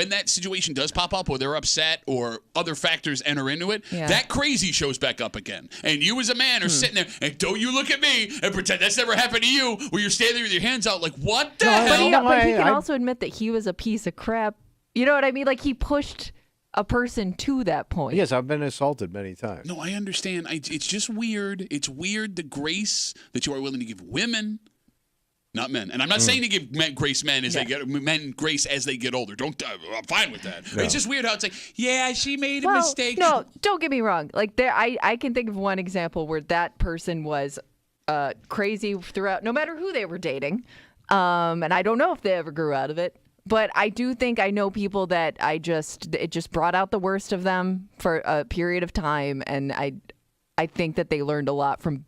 that situation does pop up, or they're upset, or other factors enter into it, that crazy shows back up again. And you as a man are sitting there, and don't you look at me and pretend that's never happened to you, where you're standing there with your hands out like, what the hell? But he can also admit that he was a piece of crap. You know what I mean? Like, he pushed a person to that point. Yes, I've been assaulted many times. No, I understand. It's just weird. It's weird, the grace that you are willing to give women. Not men, and I'm not saying to give men grace grace as they get older. I'm fine with that. No. It's just weird how it's like, she made a mistake. No, don't get me wrong. Like, I can think of one example where that person was crazy throughout, no matter who they were dating, and I don't know if they ever grew out of it. But I do think I know people that it just brought out the worst of them for a period of time, and I think that they learned a lot from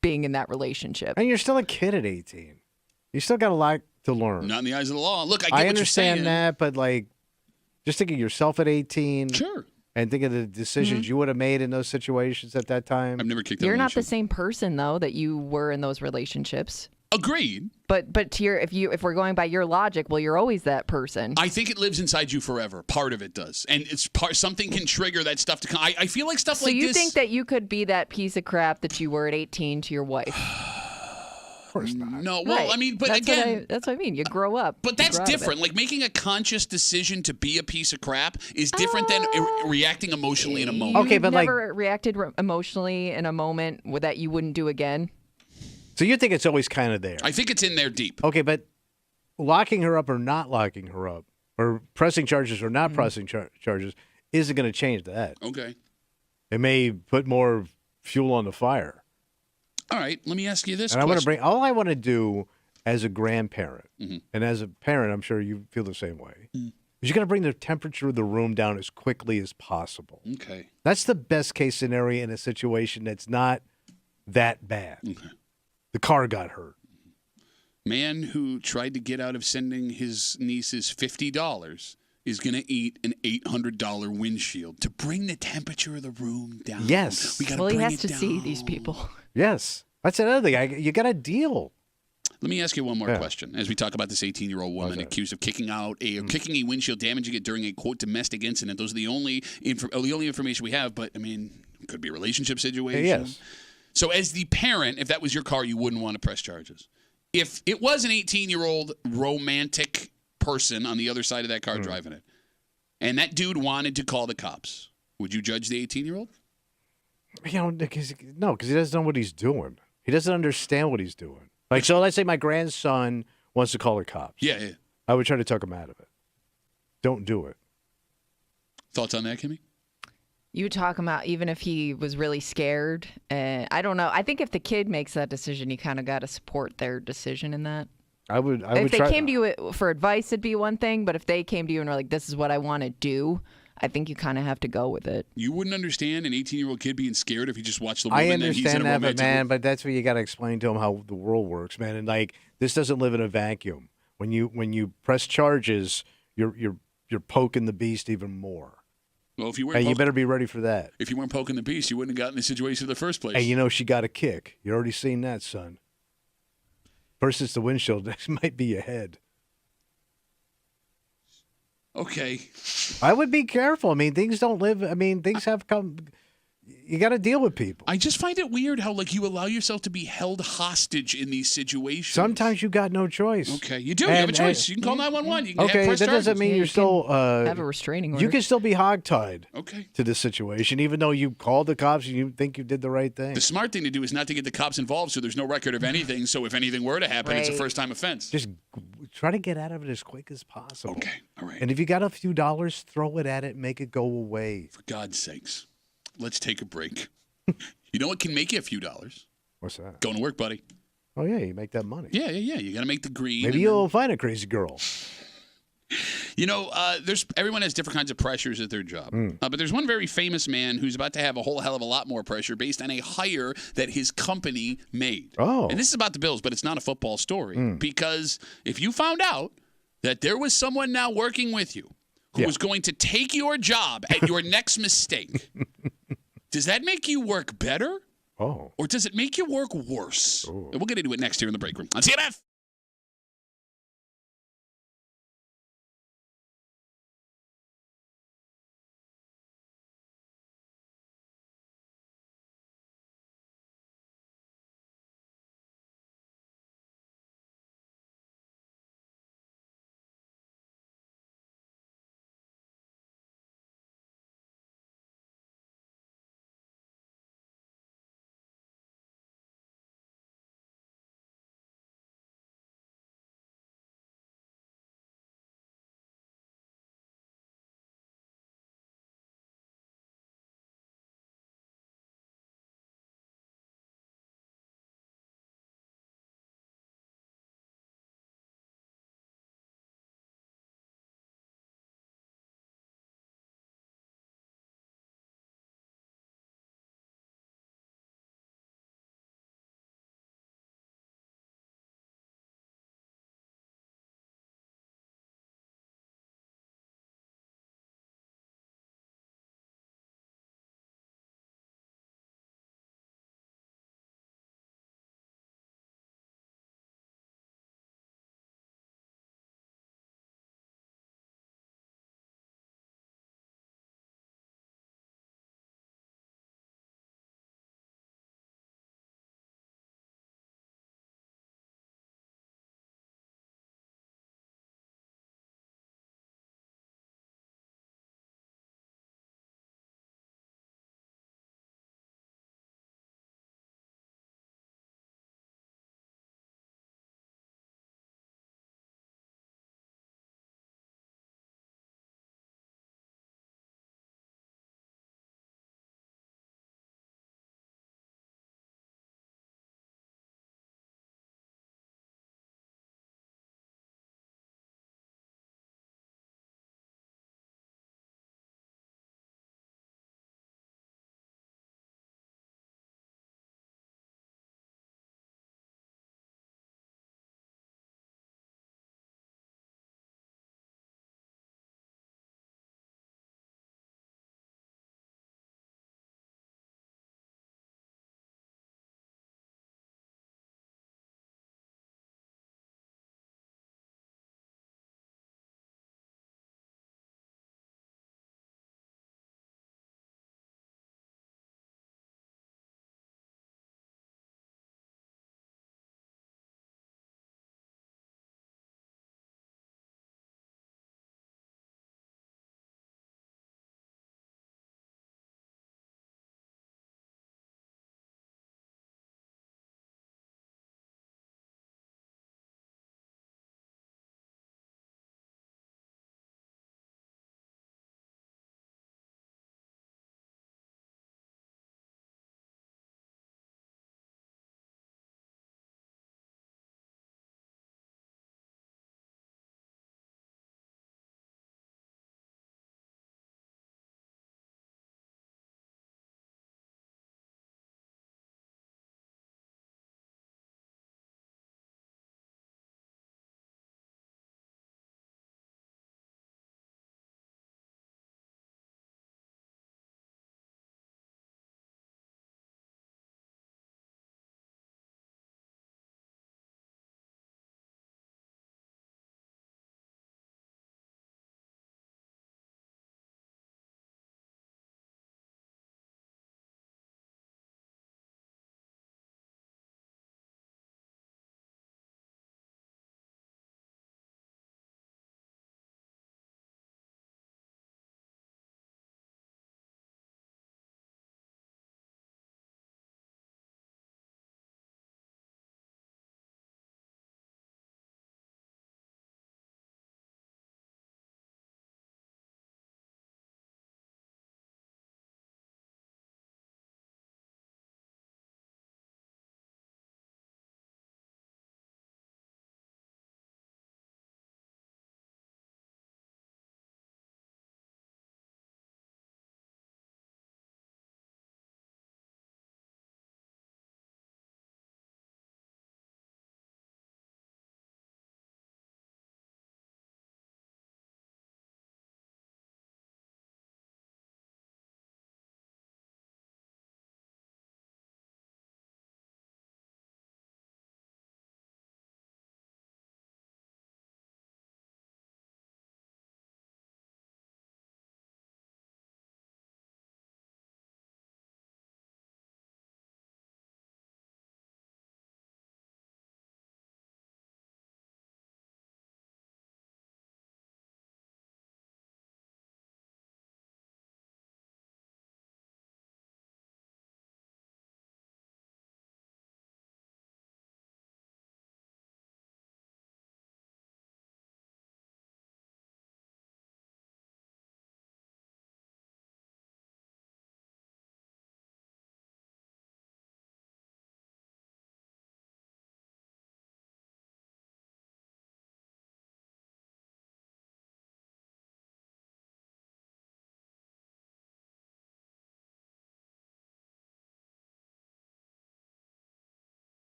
being in that relationship. And you're still a kid at 18. You still got a lot to learn. Not in the eyes of the law. Look, I get I what understand you're saying. that, but like, just think of yourself at 18. Sure. And think of the decisions you would have made in those situations at that time. I've never kicked. You're not the same person though that you were in those relationships. Agreed. But to if we're going by your logic, well, you're always that person. I think it lives inside you forever. Part of it does, and it's something can trigger that stuff to come. I feel like stuff like this. So you think that you could be that piece of crap that you were at 18 to your wife? Of course not. No, well, Right. I mean, but that's again, that's what I mean. You grow up. But that's different. Like, making a conscious decision to be a piece of crap is different than reacting emotionally in a moment. Okay, but never reacted emotionally in a moment that you wouldn't do again. So you think it's always kind of there? I think it's in there deep. Okay, but locking her up or not locking her up, or pressing charges or not pressing charges, isn't going to change that. Okay. It may put more fuel on the fire. All right, let me ask you this And question. all I want to do as a grandparent, and as a parent, I'm sure you feel the same way, is you're going to bring the temperature of the room down as quickly as possible. Okay. That's the best case scenario in a situation that's not that bad. Okay. The car got hurt. Man who tried to get out of sending his nieces $50 is going to eat an $800 windshield to bring the temperature of the room down. Yes. We got to Well, he bring has it to see down. these people. Yes. That's another thing. You got a deal. Let me ask you one more question. As we talk about this 18-year-old woman accused of kicking a windshield, damaging it during a, quote, domestic incident. Those are the only information we have, but, I mean, it could be a relationship situation. Yes. So as the parent, if that was your car, you wouldn't want to press charges. If it was an 18-year-old romantic person on the other side of that car driving it, and that dude wanted to call the cops, would you judge the 18-year-old? Because he doesn't know what he's doing. He doesn't understand what he's doing. Like, so let's say my grandson wants to call the cops. Yeah. I would try to talk him out of it. Don't do it. Thoughts on that, Kimmy? You would talk him out even if he was really scared. I don't know. I think if the kid makes that decision, you kind of got to support their decision in that. If they came to you for advice, it'd be one thing. But if they came to you and were like, this is what I want to do, I think you kind of have to go with it. You wouldn't understand an 18-year-old kid being scared if he just watched the woman. I understand that, but man, that's what you got to explain to him how the world works, man. And like, this doesn't live in a vacuum. When you press charges, you're poking the beast even more. Well, if you weren't, and you better be ready for that. If you weren't poking the beast, you wouldn't have gotten in the situation in the first place. And she got a kick. You already seen that, son. First, it's the windshield. Next might be your head. Okay. I would be careful. I mean, things don't live. I mean, things have come. You got to deal with people. I just find it weird how you allow yourself to be held hostage in these situations. Sometimes you got no choice. Okay, you do. You have a choice. You can call 911. You can okay, press that charges. doesn't mean you're still have a restraining order. You can still be hogtied. Okay. To this situation, even though you called the cops and you think you did the right thing. The smart thing to do is not to get the cops involved, so there's no record of anything. So if anything were to happen, it's a first-time offense. Just try to get out of it as quick as possible. Okay, all right. And if you got a few dollars, throw it at it, and make it go away. For God's sakes, let's take a break. You know what can make you a few dollars? What's that? Going to work, buddy. Oh, yeah, you make that money. Yeah. You got to make the green. Maybe you'll find a crazy girl. Everyone has different kinds of pressures at their job. But there's one very famous man who's about to have a whole hell of a lot more pressure based on a hire that his company made. Oh. And this is about the Bills, but it's not a football story. Because if you found out that there was someone now working with you who was going to take your job at your next mistake, does that make you work better? Oh. Or does it make you work worse? Oh. And we'll get into it next here in the break room on CMF.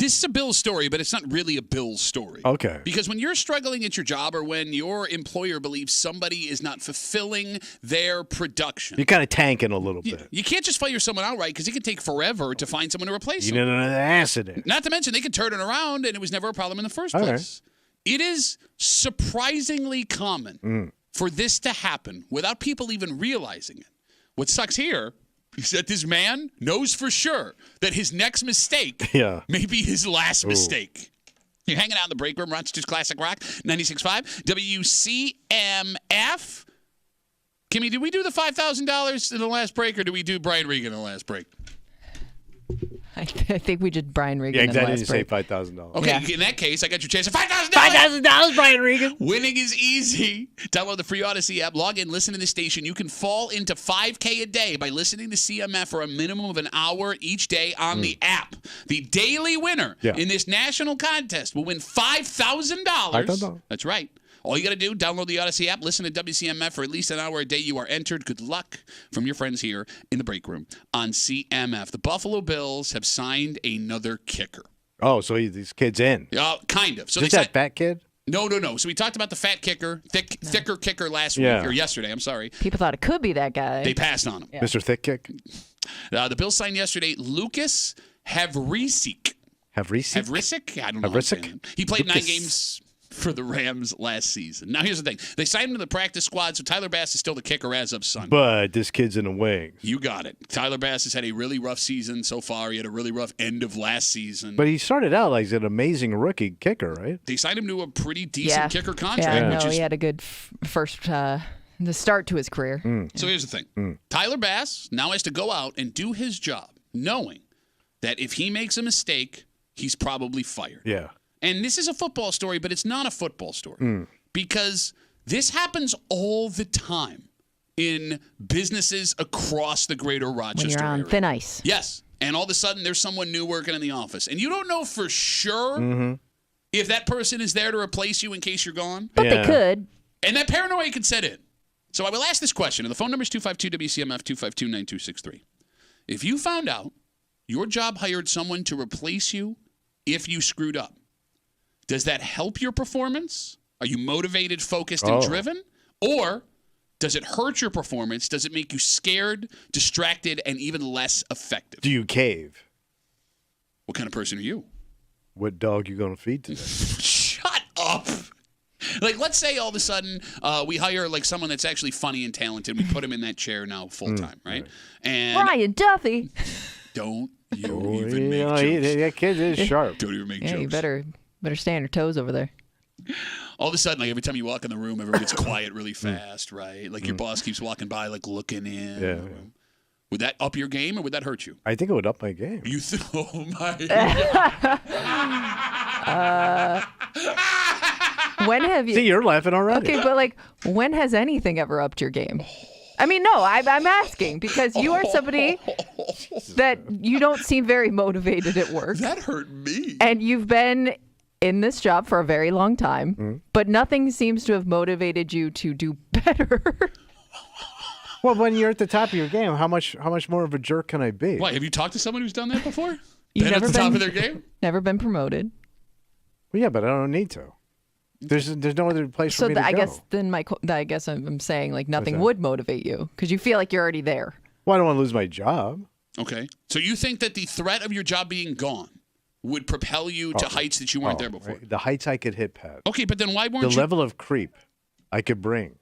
This is a Bills story, but it's not really a Bills story. Okay. Because when you're struggling at your job or when your employer believes somebody is not fulfilling their production, You're kind of tanking a little bit. you can't just fire someone outright because it can take forever to find someone to replace You them. know, an accident. Not to mention they could turn it around and it was never a problem in the first All place. It is surprisingly common for this to happen without people even realizing it. What sucks here is that this man knows for sure that his next mistake may be his last mistake. You're hanging out in the break room, Rochester's Classic Rock, 96.5, WCMF. Kimmy, did we do the $5,000 in the last break, or did we do Brian Regan in the last break? I think we did Brian Regan. Yeah, in the exactly. last Didn't say break. $5,000. Okay, in that case, I got your chance at $5,000. $5,000, Brian Regan. Winning is easy. Download the free Odyssey app. Log in, listen to the station. You can fall into $5K a day by listening to CMF for a minimum of an hour each day on the app. The daily winner in this national contest will win $5,000. $5,000. That's right. All you got to do, download the Odyssey app, listen to WCMF for at least an hour a day. You are entered. Good luck from your friends here in the break room on CMF. The Buffalo Bills have signed another kicker. Oh, so these kids in. Kind of. So Just that fat kid? No. So we talked about the fat kicker, thicker kicker last week, or yesterday, I'm sorry. People thought it could be that guy. They passed on him. Yeah. Mr. Thick Kick? The Bills signed yesterday Lucas Havrisic. Havrisic? I don't know. Havrisic? He played Lucas. 9 games for the Rams last season. Now, here's the thing. They signed him to the practice squad, so Tyler Bass is still the kicker as of Sunday. But this kid's in the wings. You got it. Tyler Bass has had a really rough season so far. He had a really rough end of last season. But he started out like an amazing rookie kicker, right? They signed him to a pretty decent kicker contract. Yeah, which is, he had a good first the start to his career. So here's the thing. Tyler Bass now has to go out and do his job, knowing that if he makes a mistake, he's probably fired. Yeah. And this is a football story, but it's not a football story because this happens all the time in businesses across the greater Rochester When you're on area. thin ice. Yes. And all of a sudden, there's someone new working in the office. And you don't know for sure if that person is there to replace you in case you're gone. But they could. And that paranoia can set in. So I will ask this question, and the phone number is 252-WCMF, 252-9263. If you found out your job hired someone to replace you if you screwed up, does that help your performance? Are you motivated, focused, and driven? Or does it hurt your performance? Does it make you scared, distracted, and even less effective? Do you cave? What kind of person are you? What dog you going to feed today? Shut up. Like, let's say all of a sudden we hire like someone that's actually funny and talented. We put him in that chair now full time, right? And Brian Duffy. don't you even make jokes. That kid is sharp. Don't even make Yeah, jokes. you better stay on your toes over there. All of a sudden, like every time you walk in the room, everyone gets quiet really fast, right? Like your boss keeps walking by, like looking in. Yeah. Would that up your game or would that hurt you? I think it would up my game. Oh my. When have you? See, you're laughing already. Okay, but like, when has anything ever upped your game? I mean, no, I'm asking because you are somebody that you don't seem very motivated at work. That hurt me. And you've been in this job for a very long time, but nothing seems to have motivated you to do better. Well, when you're at the top of your game, how much more of a jerk can I be? Why, have you talked to someone who's done that before? You've Been at never the top been- of their game? Never been promoted. Well, yeah, but I don't need to. There's no other place for me to I go. guess then I guess I'm saying like nothing that? would motivate you because you feel like you're already there. Well, I don't want to lose my job. Okay. So you think that the threat of your job being gone would propel you to heights that you weren't there before? Right. The heights I could hit, Pat. Okay, but then why weren't The you? level of creep I could bring.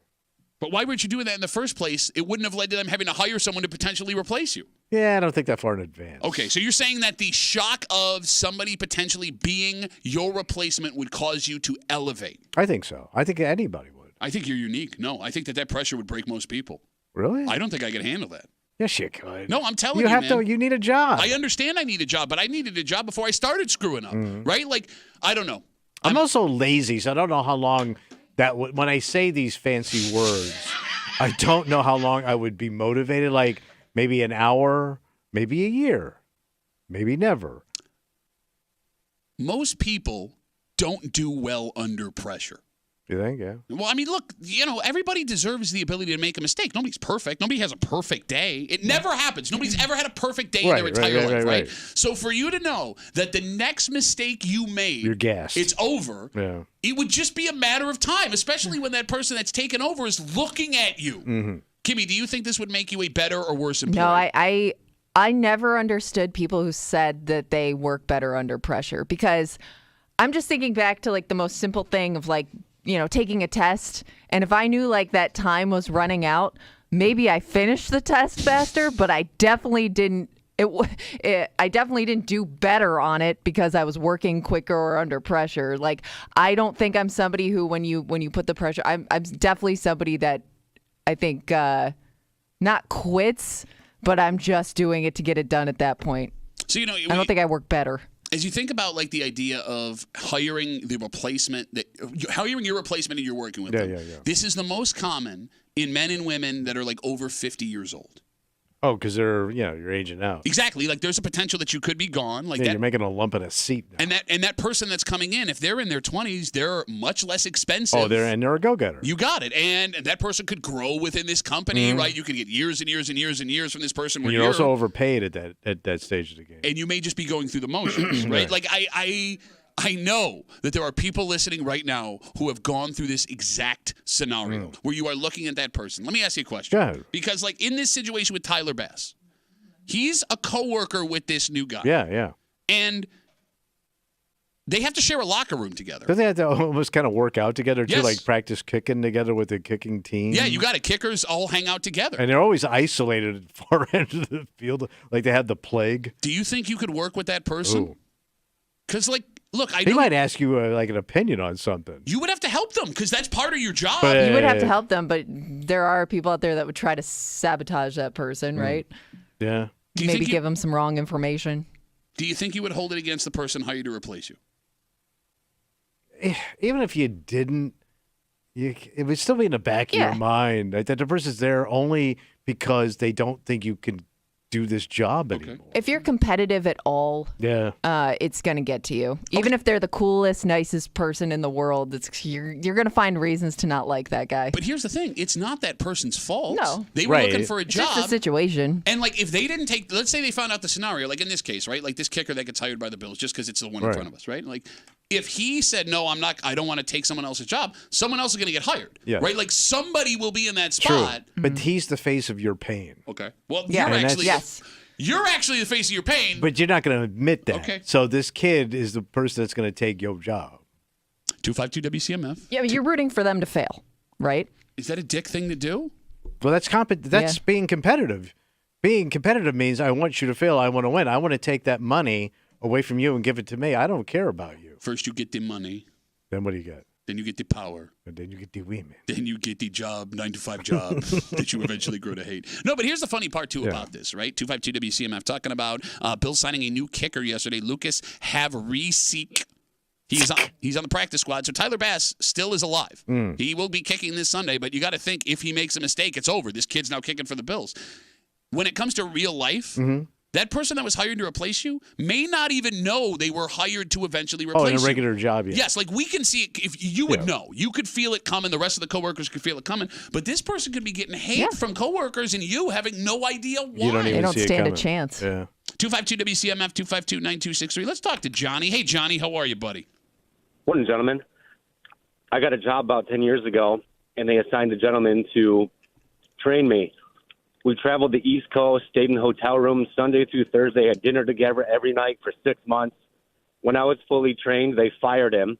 But why weren't you doing that in the first place? It wouldn't have led to them having to hire someone to potentially replace you. Yeah, I don't think that far in advance. Okay, so you're saying that the shock of somebody potentially being your replacement would cause you to elevate. I think so. I think anybody would. I think you're unique. No, I think that pressure would break most people. Really? I don't think I could handle that. Yes, you could. No, I'm telling You you, have man. to. You need a job. I understand I need a job, but I needed a job before I started screwing up, right? Like, I don't know. I'm also lazy, so I don't know how long that when I say these fancy words, I don't know how long I would be motivated. Like maybe an hour, maybe a year, maybe never. Most people don't do well under pressure. You think? Yeah. Well, I mean, look, everybody deserves the ability to make a mistake. Nobody's perfect. Nobody has a perfect day. It never happens. Nobody's ever had a perfect day in their entire life, right? So for you to know that the next mistake you made, you're gassed. It's over. Yeah. It would just be a matter of time, especially when that person that's taken over is looking at you. Mm-hmm. Kimmy, do you think this would make you a better or worse employee? No, I never understood people who said that they work better under pressure, because I'm just thinking back to like the most simple thing of like, taking a test. And if I knew like that time was running out, maybe I finished the test faster, but I definitely didn't. I definitely didn't do better on it because I was working quicker or under pressure. Like, I don't think I'm somebody who, when you put the pressure, I'm definitely somebody that I think not quits, but I'm just doing it to get it done at that point. So, I don't think I work better. As you think about like the idea of hiring your replacement in you're working with them, this is the most common in men and women that are like over 50 years old. Oh, because you're aging out. Exactly. Like there's a potential that you could be gone. Like you're making a lump in a seat now. And that person that's coming in, if they're in their 20s, they're much less expensive. Oh, they're a go-getter. You got it. And that person could grow within this company, right? You could get years and years and years and years from this person. And you're also overpaid at that stage of the game. And you may just be going through the motions, right? Like I know that there are people listening right now who have gone through this exact scenario where you are looking at that person. Let me ask you a question. Go ahead. Because like in this situation with Tyler Bass, he's a coworker with this new guy. Yeah. And they have to share a locker room together. Don't they have to almost kind of work out together too, Yes. like practice kicking together with the kicking team? Yeah, you got it. Kickers all hang out together. And they're always isolated at the far end of the field, like they have the plague. Do you think you could work with that person? Because like, look, I He know might ask you like an opinion on something. you would have to help them because that's part of your job. But- You would have to help them, but there are people out there that would try to sabotage that person, right? Yeah. Do you Maybe think give them some wrong information. Do you think you would hold it against the person hired to replace you? Even if you didn't, it would still be in the back of your mind that the person's there only because they don't think you can do this job anymore. If you're competitive at all, it's going to get to you. Even if they're the coolest, nicest person in the world, you're going to find reasons to not like that guy. But here's the thing. It's not that person's fault. No. They were looking for a It's job. just a situation. And, like, if they didn't take – let's say they found out the scenario, like in this case, right? Like this kicker that gets hired by the Bills just because it's the one in front of us, right? Like if he said, no, I don't want to take someone else's job, someone else is going to get hired, right? Like somebody will be in that spot. True. But he's the face of your pain. Okay. Well, Yes. You're actually the face of your pain. But you're not going to admit that. Okay. So this kid is the person that's going to take your job. 252 WCMF. Yeah, but you're rooting for them to fail, right? Is that a dick thing to do? Well, that's being competitive. Being competitive means I want you to fail. I want to win. I want to take that money away from you and give it to me. I don't care about you. First you get the money. Then what do you get? Then you get the power. And then you get the women. Then you get the job, 9-to-5 job that you eventually grow to hate. No, but here's the funny part, too, about this, right? 252 WCMF talking about Bill signing a new kicker yesterday, Lucas Havrisik. He's on the practice squad. So Tyler Bass still is alive. He will be kicking this Sunday, but you got to think if he makes a mistake, it's over. This kid's now kicking for the Bills. When it comes to real life, that person that was hired to replace you may not even know they were hired to eventually replace you. In a regular job, yeah. Yes, like we can see it. If you would know, you could feel it coming. The rest of the coworkers could feel it coming. But this person could be getting hate from coworkers and you having no idea why. You don't even They don't see it stand a coming. chance. Yeah. 252 WCMF 252-9263. Let's talk to Johnny. Hey, Johnny, how are you, buddy? Morning, gentlemen. I got a job about 10 years ago, and they assigned a gentleman to train me. We traveled the East Coast, stayed in hotel rooms Sunday through Thursday, had dinner together every night for 6 months. When I was fully trained, they fired him.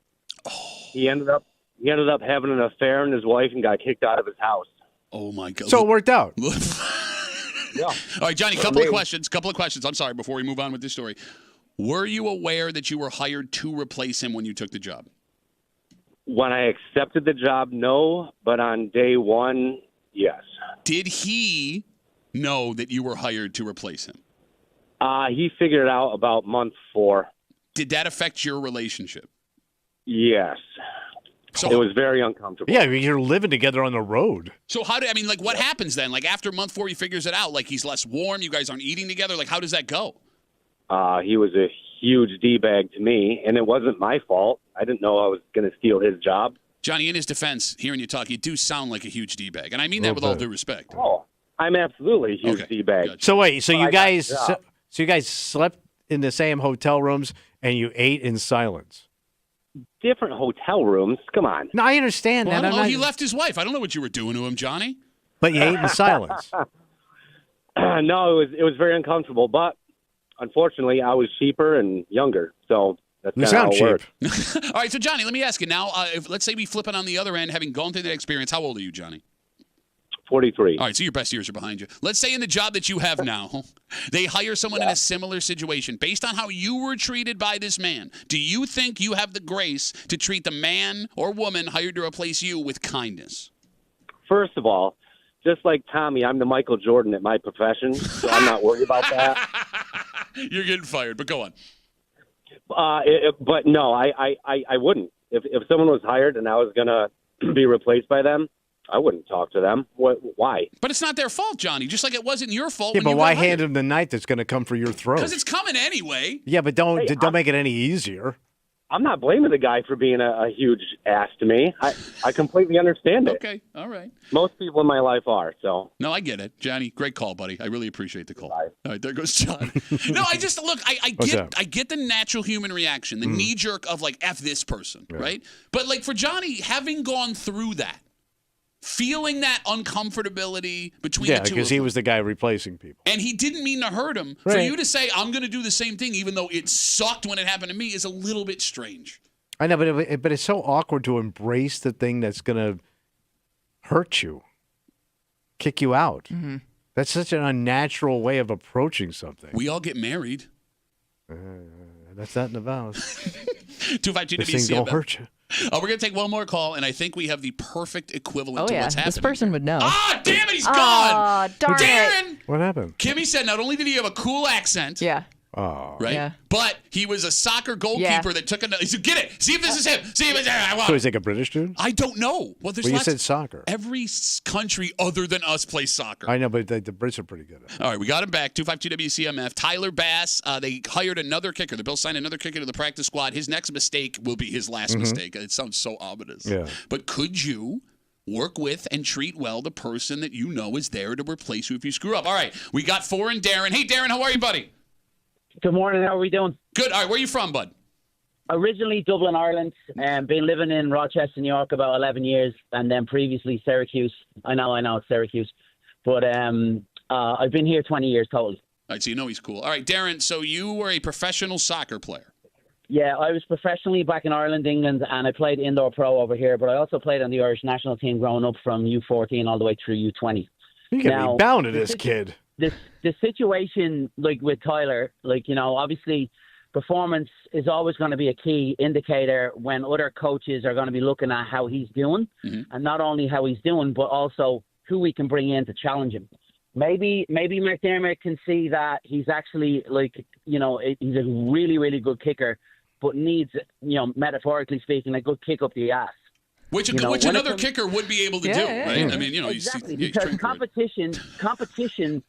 He ended up having an affair with his wife and got kicked out of his house. Oh my God! So it worked out. Yeah. All right, Johnny. Couple of questions. I'm sorry. Before we move on with this story, were you aware that you were hired to replace him when you took the job? When I accepted the job, no. But on day one, yes. Did he know that you were hired to replace him? He figured it out about month 4. Did that affect your relationship? Yes. So it was very uncomfortable. Yeah, you're living together on the road. So what happens then? Like after month 4, he figures it out. Like he's less warm. You guys aren't eating together. Like how does that go? He was a huge D-bag to me, and it wasn't my fault. I didn't know I was going to steal his job. Johnny, in his defense, hearing you talk, you do sound like a huge D-bag. And I mean that with all due respect. Oh, I'm absolutely a huge D-bag. Gotcha. So wait, so But you I got guys, the job. so you guys slept in the same hotel rooms and you ate in silence? Different hotel rooms. Come on. No, I understand Well, I that. don't I'm know. not- He left his wife. I don't know what you were doing to him, Johnny. But you ate in silence. No, it was very uncomfortable, but unfortunately, I was cheaper and younger, so that's You kind of how sound it cheap. worked. All right, so Johnny, let me ask you now. If let's say we flip it on the other end, having gone through that experience, how old are you, Johnny? 43. All right, so your best years are behind you. Let's say in the job that you have now, they hire someone in a similar situation. Based on how you were treated by this man, do you think you have the grace to treat the man or woman hired to replace you with kindness? First of all, just like Tommy, I'm the Michael Jordan at my profession, so I'm not worried about that. You're getting fired, but go on. But no, I wouldn't. If someone was hired and I was going to be replaced by them, I wouldn't talk to them. Why? But it's not their fault, Johnny, just like it wasn't your fault Yeah, when but you why got hired. hand him the knife that's going to come for your throat? Because it's coming anyway. Yeah, but don't Hey, don't make it any easier. I'm not blaming the guy for being a huge ass to me. I completely understand it. Okay, all right. Most people in my life are, so. No, I get it. Johnny, great call, buddy. I really appreciate the call. Bye. All right, there goes John. No, I just, look, I What's get up? I get the natural human reaction, the knee-jerk of, like, F this person, right? But, like, for Johnny, having gone through that, feeling that uncomfortability between Yeah, the two because of he them, was the guy replacing people. and he didn't mean to hurt him, for Right. you to say, I'm going to do the same thing, even though it sucked when it happened to me, is a little bit strange. I know, but it's so awkward to embrace the thing that's going to hurt you, kick you out. That's such an unnatural way of approaching something. We all get married. That's not in the vows. 252 This thing don't WCMF. hurt you. We're going to take one more call, and I think we have the perfect equivalent Oh, to yeah. what's happening. This person would know. Ah, damn it, he's Aw, gone. darn it. Darren! What happened? Kimmy said not only did he have a cool accent, Yeah. Oh. right, Yeah. but he was a soccer goalkeeper that took another. He said, get it. See if this is him. See if it's So he's like a British dude? I don't know. Well, there's Well, you lots. said soccer. Every country other than us plays soccer. I know, but the Brits are pretty good at it. All right, we got him back. 252 WCMF. Tyler Bass. They hired another kicker. The Bills signed another kicker to the practice squad. His next mistake will be his last mistake. It sounds so ominous. Yeah. But could you work with and treat well the person that you know is there to replace you if you screw up? All right, we got 4 and Darren. Hey, Darren, how are you, buddy? Good morning. How are we doing? Good. All right, where are you from, bud? Originally Dublin, Ireland, and been living in Rochester, New York about 11 years, and then previously Syracuse. I know it's Syracuse, but I've been here 20 years total. All right, so you know he's cool. All right, Darren, so you were a professional soccer player. Yeah, I was professionally back in Ireland, England, and I played indoor pro over here, but I also played on the Irish national team growing up from U14 all the way through U20. You can Now, be bound to this kid. The situation, like with Tyler, like, you know, obviously performance is always going to be a key indicator when other coaches are going to be looking at how he's doing, and not only how he's doing, but also who we can bring in to challenge him. Maybe McDermott can see that he's actually, like, you know, he's a really, really good kicker, but needs, you know, metaphorically speaking, a good kick up the ass. Which You know, when another it comes- kicker would be able to do, Yeah, right? yeah. I mean, you know, Exactly, he's because trained for it. competition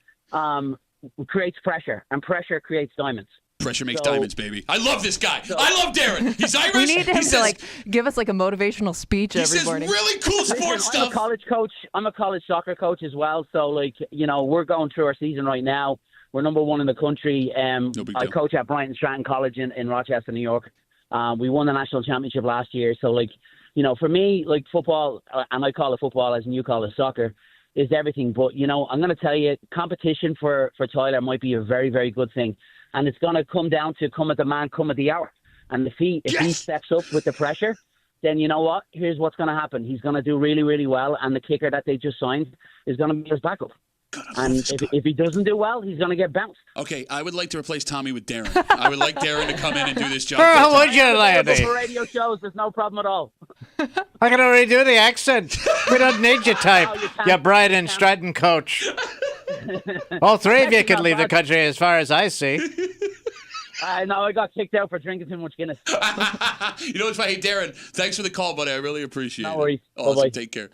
creates pressure, and pressure creates diamonds. Pressure makes So- diamonds, baby. I love this guy. I love Darren. He's Irish. We need him he to says, like give us like a motivational speech he every says morning. really cool sports I'm a stuff. college coach. I'm a college soccer coach as well. So, like, you know, we're going through our season right now. We're number 1 in the country. No big I deal. coach at Bryant Stratton College in Rochester, New York. We won the national championship last year. So, like, you know, for me, like, football, and I call it football as you call it soccer, is everything. But, you know, I'm going to tell you, competition for Tyler might be a very, very good thing. And it's going to come down to come at the man, come at the hour. And if he steps up with the pressure, then you know what? Here's what's going to happen. He's going to do really, really well. And the kicker that they just signed is going to be his backup. And if he doesn't do well, he's going to get bounced. Okay, I would like to replace Tommy with Darren. I would like Darren to come in and do this job. How would you, lady? For radio shows, there's no problem at all. I can already do the accent. We don't need your type. No, you can't. You Bryden Stratton coach. All 3 of you can leave the country as far as I see. I know I got kicked out for drinking too much Guinness. You know what's funny? Hey, Darren, thanks for the call, buddy. I really appreciate it. No worries. Awesome. Bye-bye. Take care.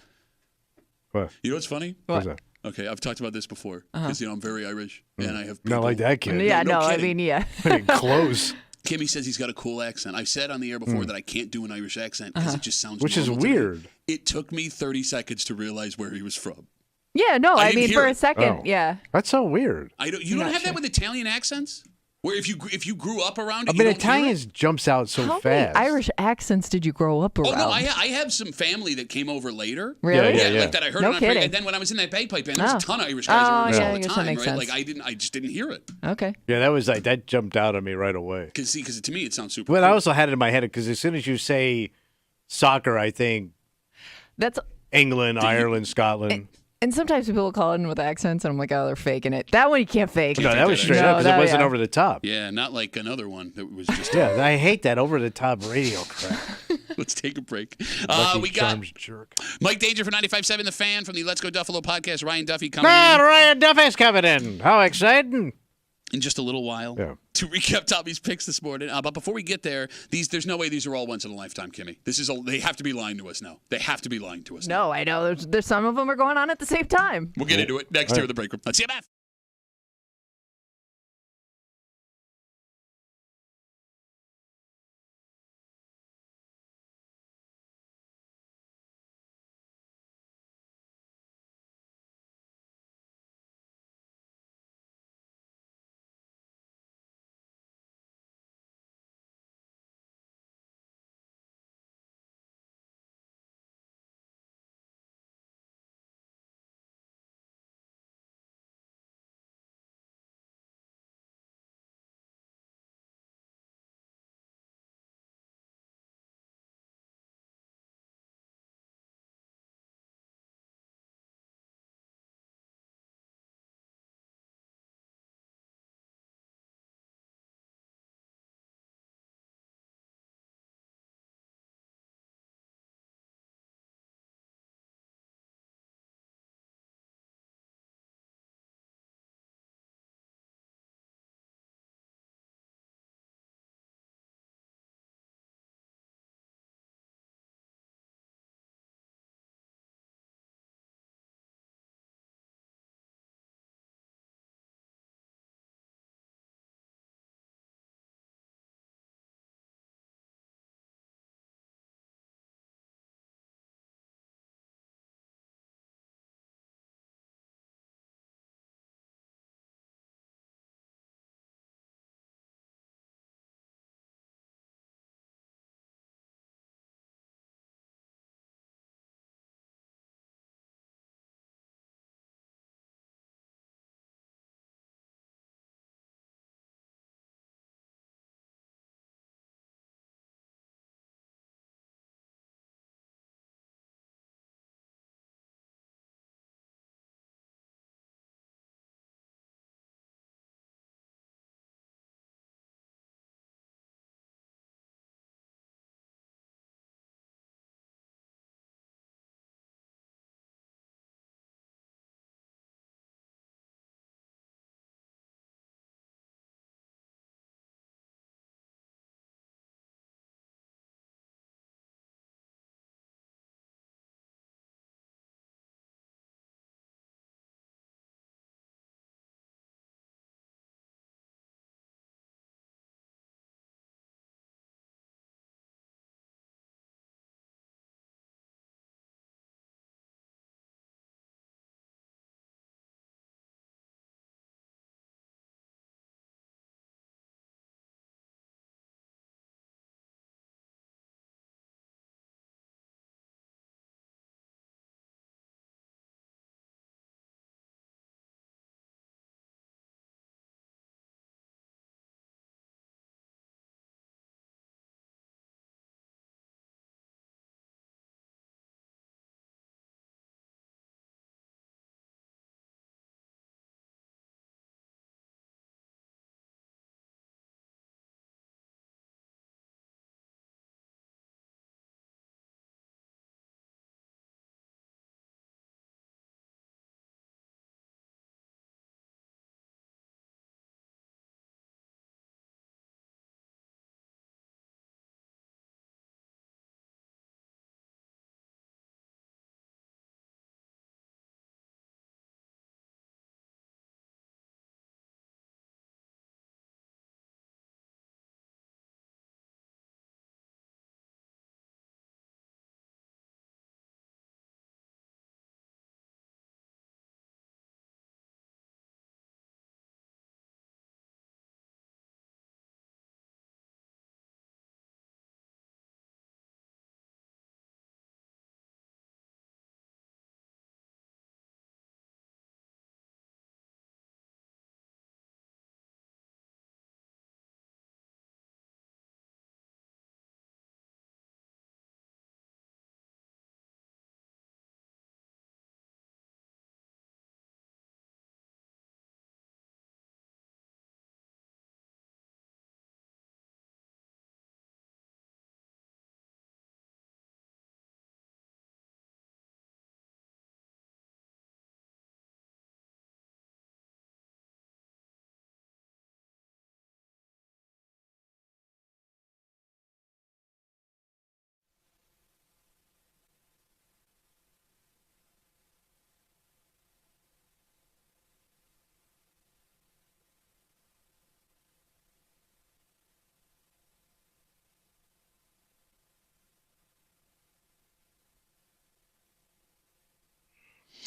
What? You know what's funny? What's that? Okay, I've talked about this before because, you know, I'm very Irish and I have Not like that kid. Yeah, No I kidding. mean, yeah. Close. Kimmy says he's got a cool accent. I've said on the air before that I can't do an Irish accent because it just sounds Which is normal to me. weird. It took me 30 seconds to realize where he was from. Yeah, no, I didn't mean hear for it. a second, Oh. yeah. That's so weird. You don't have that with Italian accents? Where if you grew up around it, I you mean, don't hear it? Italians jumps out so How fast. many Irish accents did you grow up around? Oh no, I have some family that came over later. Really? Yeah. Like that I heard No it on kidding. and then when I was in that bagpipe band, there was Oh. a ton of Irish guys Oh, around us yeah, all I the guess that time, makes right? sense. Like I just didn't hear it. Okay. Yeah, that was like that jumped out at me right away. Because to me it sounds super. But cool. I also had it in my head because as soon as you say soccer, I think That's England, Ireland, Scotland. and sometimes people call it in with accents, and I'm like, oh, they're faking it. That one you can't fake. No, that was straight No, up because that- it wasn't yeah. over the top. Yeah, not like another one that was just. Yeah, I hate that over the top radio crap. Let's take a break. Lucky We got Charms jerk. Mike Danger for 95.7 The Fan from the Let's Go Duffalo podcast. Ryan Duffy coming Man, Ryan Duffy's coming in. How exciting! in just a little while Yeah. to recap Tommy's picks this morning. But before we get there, there's no way these are all once in a lifetime, Kimmy. They have to be lying to us now. They have to be lying to us. No, I know. There's some of them are going on at the same time. We'll get into it next year with the break room. Let's see you,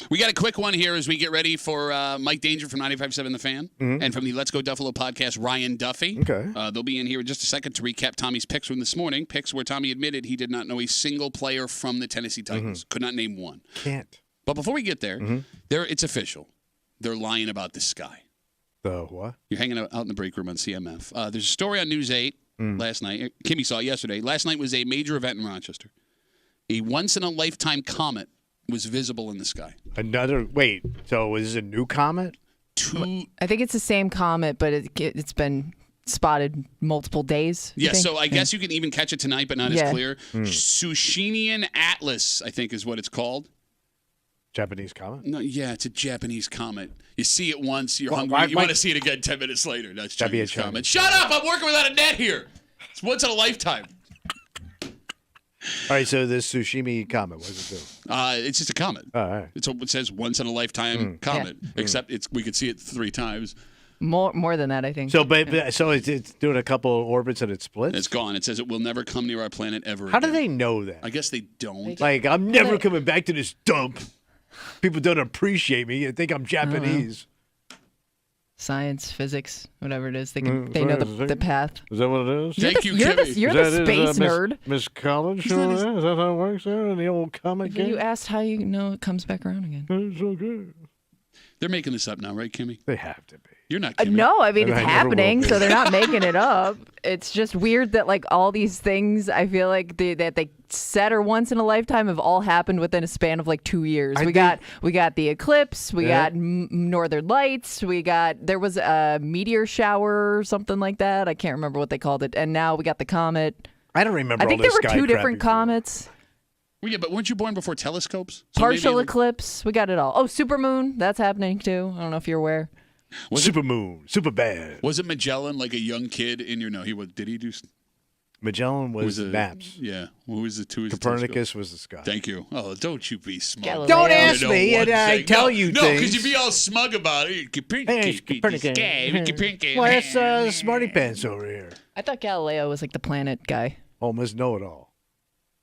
We got a quick one here as we get ready for Mike Danger from 95.7 The Fan and from the Let's Go Duffalo podcast, Ryan Duffy. Okay. They'll be in here in just a second to recap Tommy's picks from this morning. Picks where Tommy admitted he did not know a single player from the Tennessee Titans. Could not name one. Can't. But before we get there, it's official. They're lying about the sky. The what? You're hanging out in the break room on CMF. There's a story on News 8 last night. Kimmy saw it yesterday. Last night was a major event in Rochester. A once-in-a-lifetime comet was visible in the sky. Wait, so is it a new comet? I think it's the same comet, but it's been spotted multiple days. Yeah, so I guess you can even catch it tonight, but not as clear. Sushinian Atlas, I think is what it's called. Japanese comet? No, yeah, it's a Japanese comet. You see it once, you're hungry. You want to see it again 10 minutes later. That's Chinese comet. Shut up! I'm working without a net here. It's once in a lifetime. All right, so this Tsushima comet, what does it do? It's just a comet. All right. It says once in a lifetime comet, except we could see it 3 times. More than that, I think. So, so it's doing a couple of orbits and it splits? It's gone. It says it will never come near our planet ever How again. do they know that? I guess they don't. Like, I'm never coming back to this dump. People don't appreciate me. They think I'm Japanese. Science, physics, whatever it is. They know the path. Is that what it is? Thank you, You're Kimmy. the space nerd. Miss Collins? Is that how it works there in the old comic game? You asked how you know it comes back around again. It's so good. They're making this up now, right, Kimmy? They have to be. You're not Kimmy. No, I mean, And it's I never happening, will be. so they're not making it up. It's just weird that, like, all these things, I feel like that they said are once in a lifetime have all happened within a span of, like, 2 years. We got the eclipse. We got northern lights. There was a meteor shower or something like that. I can't remember what they called it. And now we got the comet. I don't remember I think all there this were sky 2 crap different before. comets. Well, yeah, but weren't you born before telescopes? So Partial maybe- eclipse. We got it all. Oh, supermoon. That's happening, too. I don't know if you're aware. Super moon. Super bad. Was it Magellan, like a young kid in your... No, did he do... Magellan was the maps. Yeah. Who was the two? Copernicus was the sky. Thank you. Oh, don't you be smug. Galileo. Don't ask You know me, one and I thing. tell you no, things. because you'd be all smug about it. Hey, Copernicus. Well, that's Smarty Pants over here. I thought Galileo was like the planet guy. Almost know-it-all.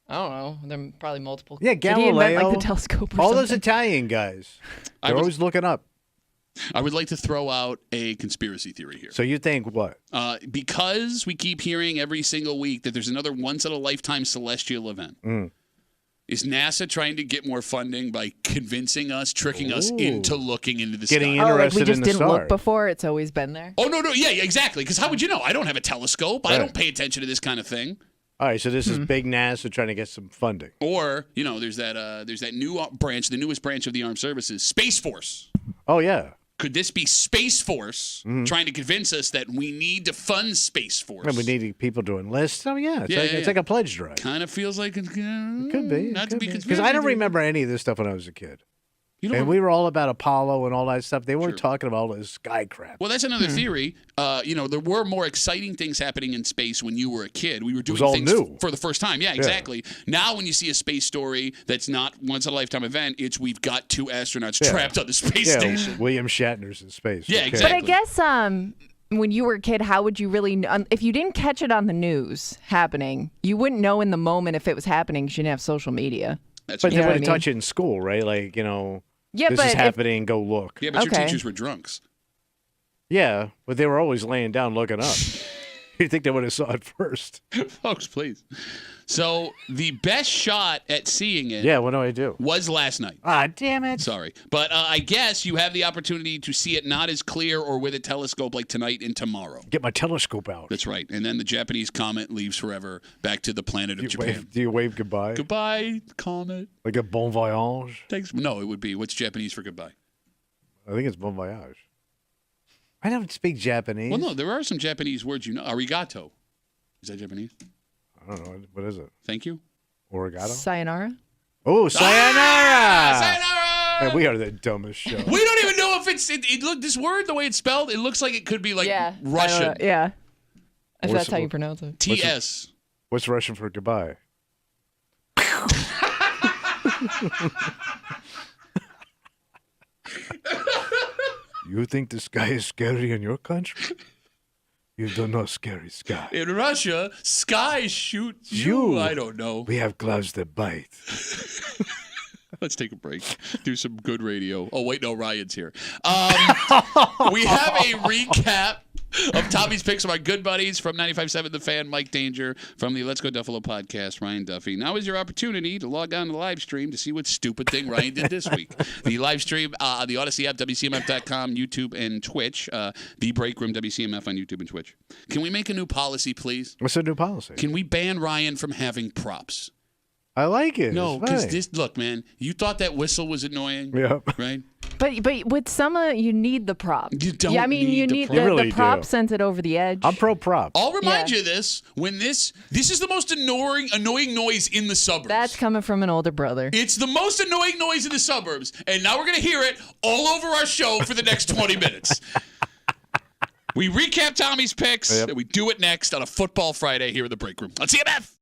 I don't know. There are probably multiple. Yeah, Did he invent, Galileo. like, the telescope or All something? those Italian guys. They're always looking up. I would like to throw out a conspiracy theory here. So you think what? Because we keep hearing every single week that there's another once-in-a-lifetime celestial event. Is NASA trying to get more funding by convincing us, tricking us into looking into the Getting sky? Oh, like interested we just in the didn't stars. look before. It's always been there. Oh, no, yeah, exactly. Because how would you know? I don't have a telescope. I don't pay attention to this kind of thing. All right, so this is big NASA trying to get some funding. Or, there's that new branch, the newest branch of the armed services, Space Force. Oh, yeah. Could this be Space Force trying to convince us that we need to fund Space Force? And we need people to enlist. Oh, yeah. Yeah, It's like a pledge drive. Kind of feels like it Could be. Not to be Because I don't remember any of this stuff when I was a kid. And we were all about Apollo and all that stuff. They weren't talking about all this sky crap. Well, that's another theory. There were more exciting things happening in space when you were a kid. We were doing all things new. for the first time. Yeah, exactly. Now, when you see a space story that's not once in a lifetime event, it's we've got 2 astronauts trapped on the space station. William Shatner's in space. Yeah, Okay. exactly. But I guess when you were a kid, how would you really know? If you didn't catch it on the news happening, you wouldn't know in the moment if it was happening. You didn't have social media. That's But true. they know what wouldn't I mean? touch it in school, right? Like, Yeah, this but is if- happening, go look. Yeah, but your Okay. teachers were drunks. Yeah, but they were always laying down looking up. You'd think they would have saw it first. Folks, please. So the best shot at seeing it Yeah, what do I do? was last night. Ah, damn it. Sorry. But I guess you have the opportunity to see it not as clear or with a telescope like tonight and tomorrow. Get my telescope out. That's right. And then the Japanese comet leaves forever back to the planet of Japan. Do you wave goodbye? Goodbye, comet. Like a bon voyage? Thanks. No, it would be. What's Japanese for goodbye? I think it's bon voyage. I don't speak Japanese. Well, no, there are some Japanese words you know. Arigato. Is that Japanese? I don't know. What is it? Thank you. Oregato? Sayonara. Oh, sayonara! Sayonara! Man, we are the dumbest show. We don't even know if it look this word the way it's spelled. It looks like it could be like Russian. Yeah. If What's- that's how you pronounce it. TS. What's Russian for goodbye? You think the sky is scary in your country? You don't know scary sky. In Russia, sky shoots You. you. I don't know. We have clouds that bite. Let's take a break. Do some good radio. Oh, wait, no, Ryan's here. We have a recap of Tommy's picks from our good buddies from 95.7 The Fan, Mike Danger, from the Let's Go Duffalo podcast, Ryan Duffy. Now is your opportunity to log on to the live stream to see what stupid thing Ryan did this week. The live stream on the Odyssey app, WCMF.com, YouTube, and Twitch. The Break Room, WCMF on YouTube and Twitch. Can we make a new policy, please? What's the new policy? Can we ban Ryan from having props? I like it. No, because look, man, you thought that whistle was annoying, right? But with some, you need the prop. You don't. Yeah, I mean, you need the prop do. sends it over the edge. I'm pro prop. I'll remind you of this when this is the most annoying noise in the suburbs. That's coming from an older brother. It's the most annoying noise in the suburbs, and now we're gonna hear it all over our show for the next 20 minutes. We recap Tommy's picks, and we do it next on a Football Friday here in the Break Room. Let's CMF.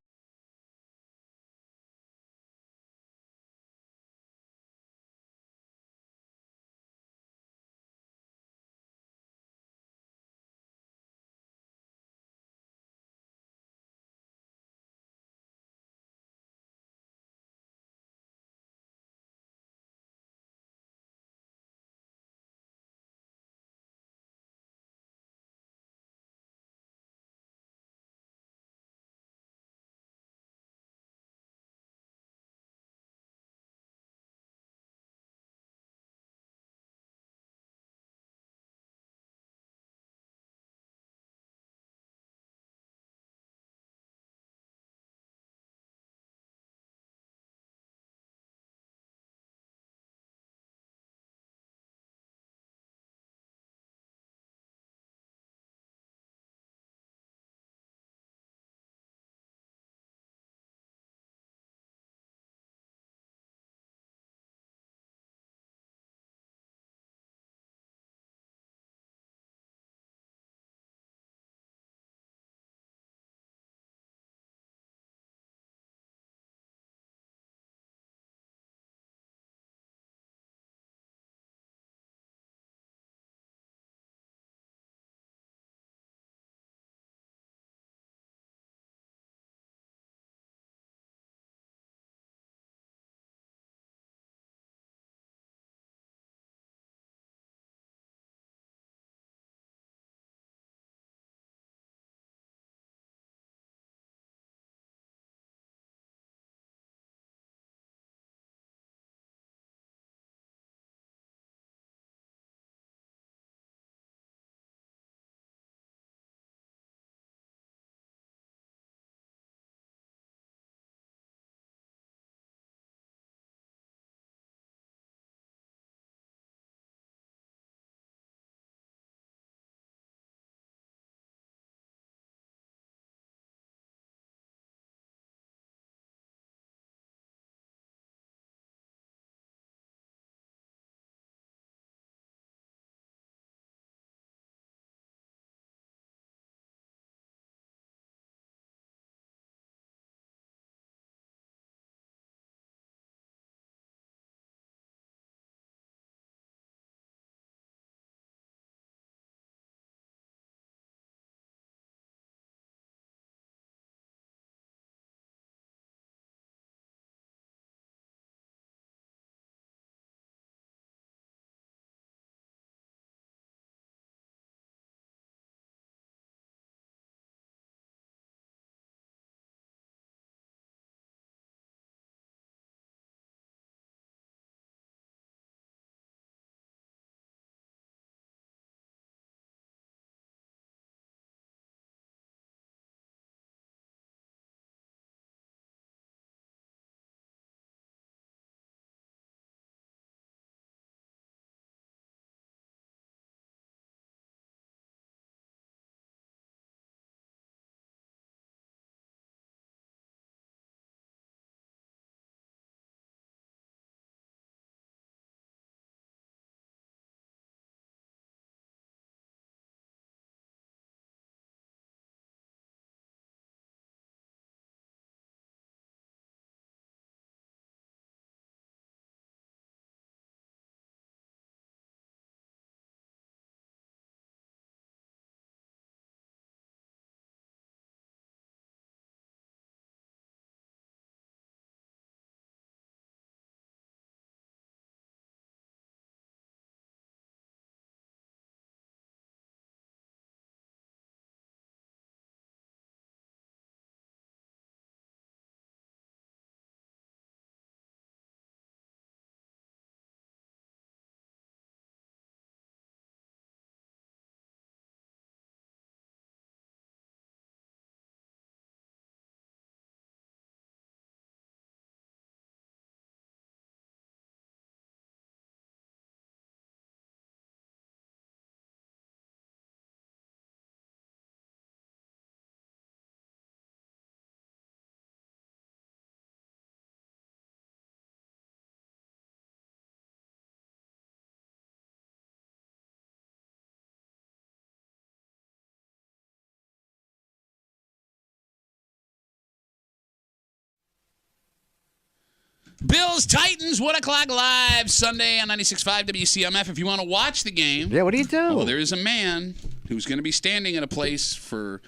Bills Titans 1 o'clock live Sunday on 96.5 WCMF. If you want to watch the game, Yeah, what do you do? well, there is a man who's going to be standing in a place for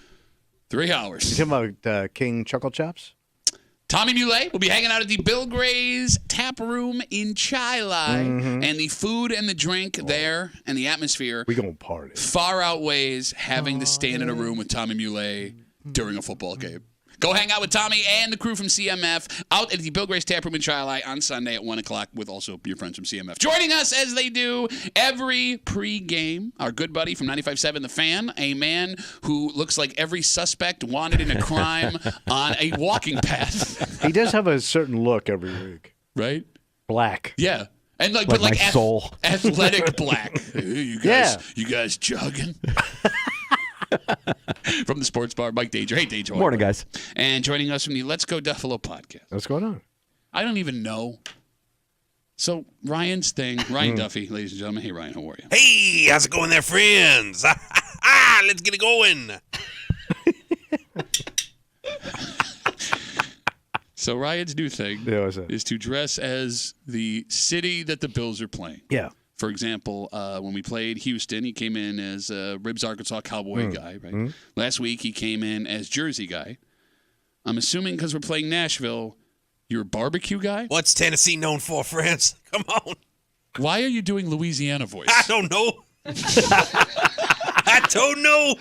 3 hours. You talking about King Chuckle Chops? Tommy Muley will be hanging out at the Bill Gray's Tap Room in Chilai, and the food and the drink there and the atmosphere We gonna party. far outweighs having to stand in a room with Tommy Muley during a football game. Go hang out with Tommy and the crew from CMF out at the Bill Gray's Tap Room in Chilai on Sunday at 1 o'clock with also your friends from CMF. Joining us as they do every pregame, our good buddy from 95.7 The Fan, a man who looks like every suspect wanted in a crime on a walking path. He does have a certain look every week. Right? Black. Yeah. And Like my soul. athletic black. Hey, you guys jogging? From the sports bar, Mike Danger. Hey, Danger. Morning, guys. And joining us from the Let's Go Duffalo podcast. What's going on? I don't even know. So Ryan's thing, Ryan Duffy, ladies and gentlemen. Hey, Ryan, how are you? Hey, how's it going there, friends? Let's get it going. So Ryan's new thing Yeah, what's that? is to dress as the city that the Bills are playing. Yeah. For example, when we played Houston, he came in as a Ribs, Arkansas Cowboy guy, right? Last week, he came in as Jersey guy. I'm assuming because we're playing Nashville, you're a barbecue guy? What's Tennessee known for, friends? Come on. Why are you doing Louisiana voice? I don't know. I don't know.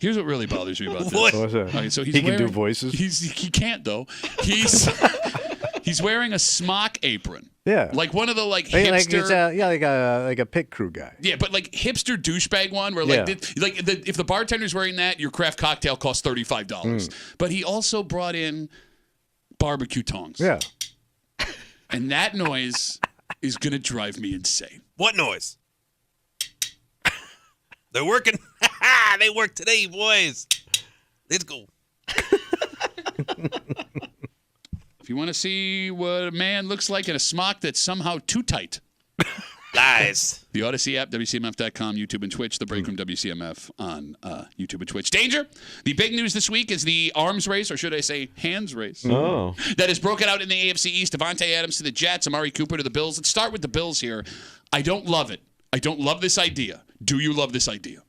Here's what really bothers me about this. What? What's that? Okay, so He can do voices? He can't, though. He's wearing a smock apron. Yeah. Like one of the like Like hipster. like a pit crew guy. Yeah, but like hipster douchebag one where Yeah. if the bartender's wearing that, your craft cocktail costs $35. But he also brought in barbecue tongs. Yeah. And that noise is going to drive me insane. What noise? They're working. They work today, boys. Let's go. If you want to see what a man looks like in a smock that's somehow too tight, Lies. the Odyssey app, WCMF.com, YouTube and Twitch, the Break Room WCMF on YouTube and Twitch. Danger! The big news this week is the arms race, or should I say hands race, that is broken out in the AFC East. Devontae Adams to the Jets, Amari Cooper to the Bills. Let's start with the Bills here. I don't love it. I don't love this idea. Do you love this idea?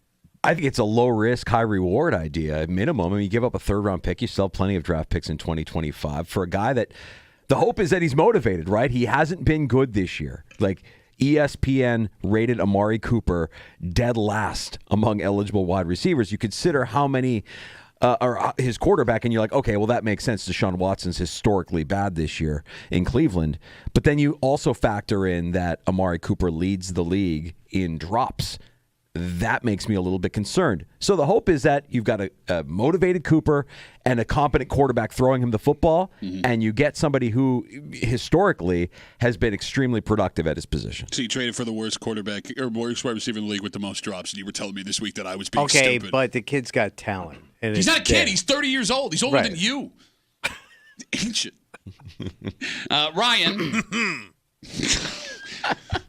I think it's a low-risk, high-reward idea at minimum. I mean, you give up a third-round pick. You still have plenty of draft picks in 2025 for a guy that the hope is that he's motivated, right? He hasn't been good this year. Like, ESPN rated Amari Cooper dead last among eligible wide receivers. You consider how many or his quarterback, and you're like, okay, well, that makes sense. Deshaun Watson's historically bad this year in Cleveland. But then you also factor in that Amari Cooper leads the league in drops. That makes me a little bit concerned. So the hope is that you've got a motivated Cooper and a competent quarterback throwing him the football, and you get somebody who historically has been extremely productive at his position. So you traded for the worst quarterback or worst wide receiver in the league with the most drops, and you were telling me this week that I was being Okay, stupid. but the kid's got talent. And He's it's not a kid. there. He's 30 years old. He's older Right. than you. Ancient. Ryan.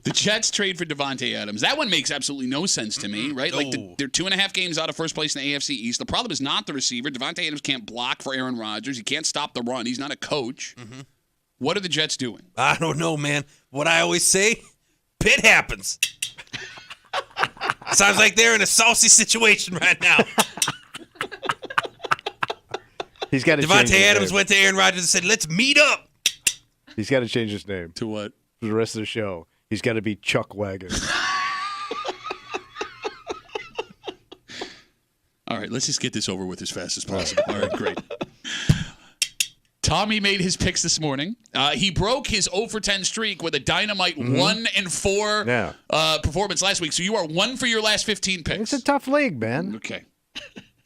The Jets trade for Devontae Adams. That one makes absolutely no sense to me, right? Like they're 2.5 games out of first place in the AFC East. The problem is not the receiver. Devontae Adams can't block for Aaron Rodgers. He can't stop the run. He's not a coach. What are the Jets doing? I don't know, man. What I always say, pit happens. Sounds like they're in a saucy situation right now. He's got to change Devontae his Adams name. went to Aaron Rodgers and said, let's meet up. He's got to change his name To what? for the rest of the show. He's got to be Chuck Wagon. All right, let's just get this over with as fast as possible. All right, great. Tommy made his picks this morning. He broke his 0 for 10 streak with a dynamite 1-4 performance last week. So you are 1 for your last 15 picks. It's a tough league, man. Okay.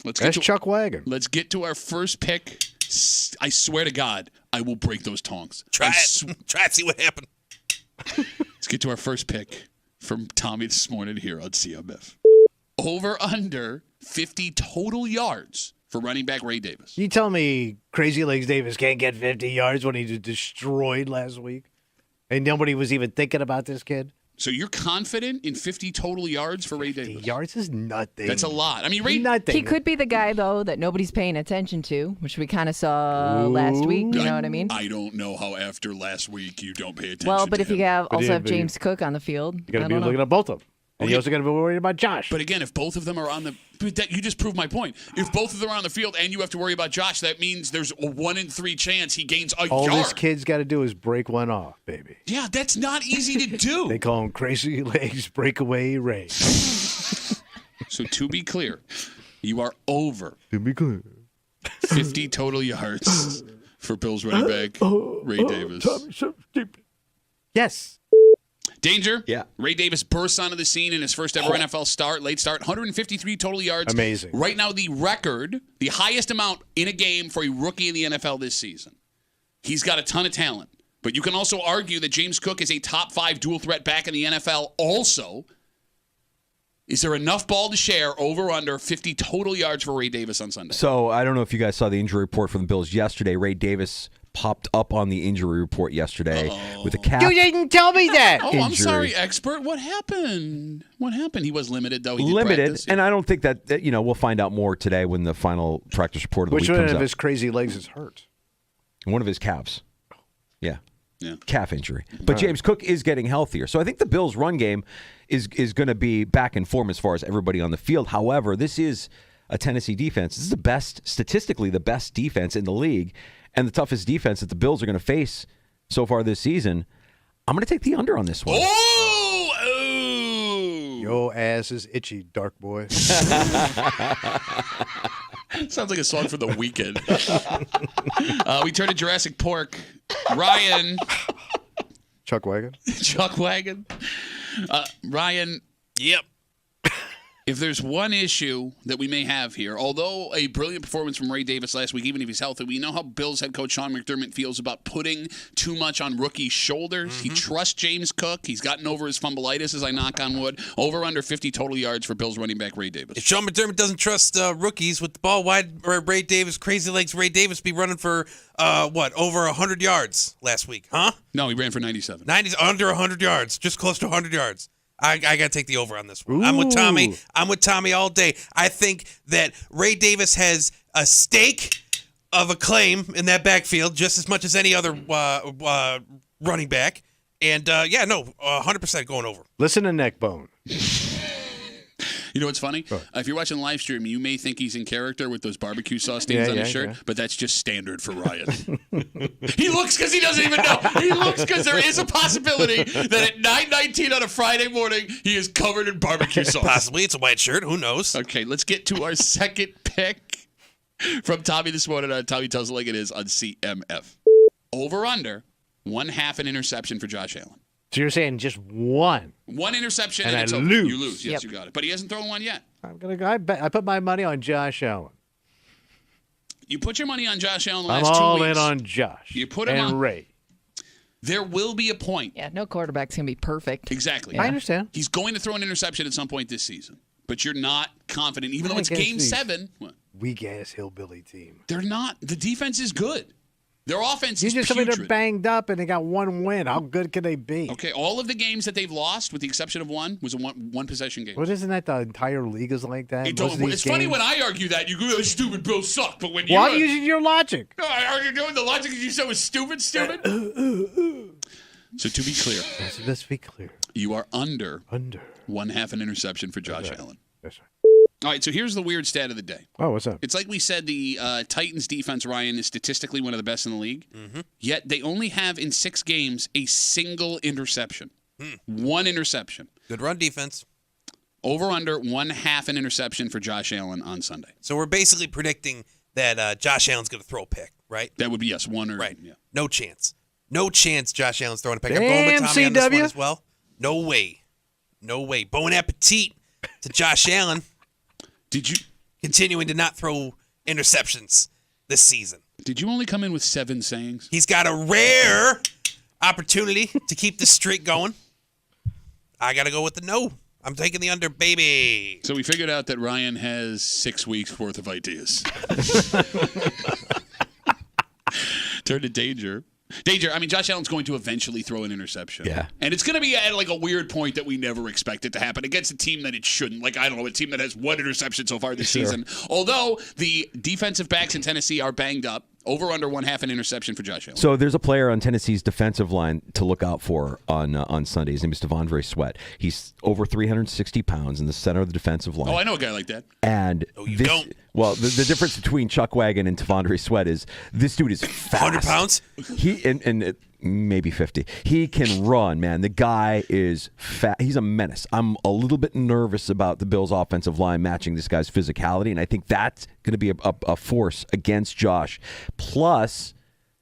That's Chuck Wagon. Let's get to our first pick. I swear to God, I will break those tongs. Try it, see what happened. Let's get to our first pick from Tommy this morning here on CMF. Over under 50 total yards for running back Ray Davis. You tell me Crazy Legs Davis can't get 50 yards when he was destroyed last week? And nobody was even thinking about this kid? So you're confident in 50 total yards for Ray Davis? Yards is nothing. That's a lot. I mean, Ray. Nothing. He could be the guy, though, that nobody's paying attention to, which we kind of saw last week. You know what I mean? I don't know how after last week you don't pay attention. Well, but to if him. you also have James Cook on the field, You got to I be don't know. looking at both of them. And you also got to be worried about Josh. But again, if both of them are on the, you just proved my point. If both of them are on the field and you have to worry about Josh, that means there's a 1 in 3 chance he gains a All yard. this kid's got to do is break one off, baby. Yeah, that's not easy to do. They call him Crazy Legs Breakaway Ray. So to be clear, you are over To be clear. 50 total yards for Bills running back Ray Davis. Yes. Danger. Yeah. Ray Davis bursts onto the scene in his first ever NFL start, late start, 153 total yards. Amazing. Right now, the record, the highest amount in a game for a rookie in the NFL this season. He's got a ton of talent. But you can also argue that James Cook is a top 5 dual threat back in the NFL also. Is there enough ball to share over or under 50 total yards for Ray Davis on Sunday? So I don't know if you guys saw the injury report from the Bills yesterday. Ray Davis popped up on the injury report yesterday with a calf. You didn't tell me that. Oh, I'm injury. sorry, expert. What happened? What happened? He was limited, though. He did Limited, practice. and I don't think that we'll find out more today when the final practice report of the Which week one comes of out. his crazy legs is hurt? One of his calves. Yeah. Yeah. Calf injury. But James Cook is getting healthier. So I think the Bills' run game is going to be back in form as far as everybody on the field. However, this is a Tennessee defense. This is statistically the best defense in the league and the toughest defense that the Bills are going to face so far this season. I'm going to take the under on this one. Oh! Your ass is itchy, dark boy. Sounds like a song for The Weeknd. We turn to Jurassic Park. Ryan. Chuck Wagon. Chuck Wagon. Ryan. Yep. If there's one issue that we may have here, although a brilliant performance from Ray Davis last week, even if he's healthy, we know how Bills head coach Sean McDermott feels about putting too much on rookies' shoulders. He trusts James Cook. He's gotten over his fumbleitis, as I knock on wood. Over under 50 total yards for Bills running back Ray Davis. If Sean McDermott doesn't trust rookies with the ball, why'd Ray Davis, crazy legs Ray Davis, be running for, over 100 yards last week? Huh? No, he ran for 97. 90's under 100 yards, just close to 100 yards. I got to take the over on this one. I'm with Tommy. I'm with Tommy all day. I think that Ray Davis has a stake of a claim in that backfield just as much as any other running back. And, 100% going over. Listen to Neckbone. You know what's funny? If you're watching the live stream, you may think he's in character with those barbecue sauce stains on his shirt, but that's just standard for Ryan. He looks because he doesn't even know. He looks because there is a possibility that at 9:19 on a Friday morning, he is covered in barbecue sauce. Possibly. It's a white shirt. Who knows? Okay, let's get to our second pick from Tommy this morning on Tommy Tells It Like It Is on CMF. Over under 1/2 an interception for Josh Allen. So you're saying just one? One interception And it's I over. lose. You lose. Yes, you got it. But he hasn't thrown one yet. I'm gonna go. I put my money on Josh Allen. You put your money on Josh Allen the I'm last 2 all weeks. in on Josh. You put him and on Ray. There will be a point. Yeah, no quarterback's going to be perfect. Exactly. I understand. He's going to throw an interception at some point this season. But you're not confident, even though I it's guess game he's- 7. What? Weak ass hillbilly team. They're not. The defense is good. Their offense You is just told me they're putrid. banged up and they got one win. How good can they be? Okay, all of the games that they've lost, with the exception of one, was a one possession game. Well, isn't that the entire league is like that? It Most don't- of these it's funny games- when I argue that. You go, "Oh, stupid Bills suck," but when you... Why are you using your logic? Are you doing the logic that you said was stupid? So to be clear, Let's be clear. you are under 1/2 an interception for Josh Allen. That's right. All right, so here's the weird stat of the day. Oh, what's up? It's like we said, the Titans defense, Ryan, is statistically one of the best in the league. Yet they only have in 6 games a single interception. One interception. Good run defense. Over under 1/2 an interception for Josh Allen on Sunday. So we're basically predicting that Josh Allen's going to throw a pick, right? That would be, yes, one or... Right. Yeah. No chance. No chance Josh Allen's throwing a pick. I'm Damn, going with Tommy on this CW. one as well. No way. No way. Bon appetit to Josh Allen. Did you continuing to not throw interceptions this season? Did you only come in with 7 sayings? He's got a rare opportunity to keep this streak going. I got to go with the no. I'm taking the under, baby. So we figured out that Ryan has 6 weeks worth of ideas. Turn to Danger. Danger. I mean, Josh Allen's going to eventually throw an interception. Yeah. And it's going to be at like a weird point that we never expect it to happen against a team that it shouldn't. Like, I don't know, a team that has one interception so far this season. Although the defensive backs in Tennessee are banged up. Over under 1/2 an interception for Josh Allen. So there's a player on Tennessee's defensive line to look out for on Sunday. His name is Devondre Sweat. He's over 360 pounds in the center of the defensive line. Oh, I know a guy like that. And don't. Well, the difference between Chuck Wagon and Devondre Sweat is this dude is fast. 100 pounds? Maybe 50. He can run, man. The guy is fat. He's a menace. I'm a little bit nervous about the Bills' offensive line matching this guy's physicality, and I think that's going to be a force against Josh. Plus,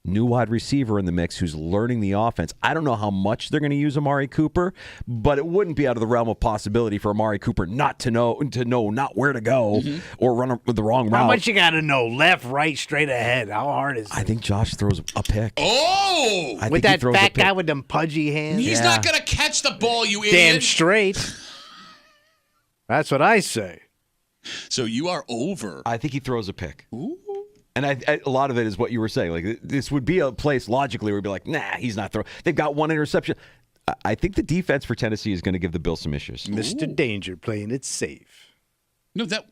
new wide receiver in the mix who's learning the offense. I don't know how much they're going to use Amari Cooper, but it wouldn't be out of the realm of possibility for Amari Cooper not to know not where to go or run with the wrong route. How much you got to know? Left, right, straight ahead. How hard is it? I think Josh throws a pick. Oh! With that fat guy with them pudgy hands? He's not going to catch the ball, you idiot. Damn straight. That's what I say. So you are over. I think he throws a pick. Ooh. And a lot of it is what you were saying. Like, this would be a place logically where we'd be like, nah, he's not throwing. They've got one interception. I think the defense for Tennessee is going to give the Bills some issues. Mr. Danger playing it safe. No, that.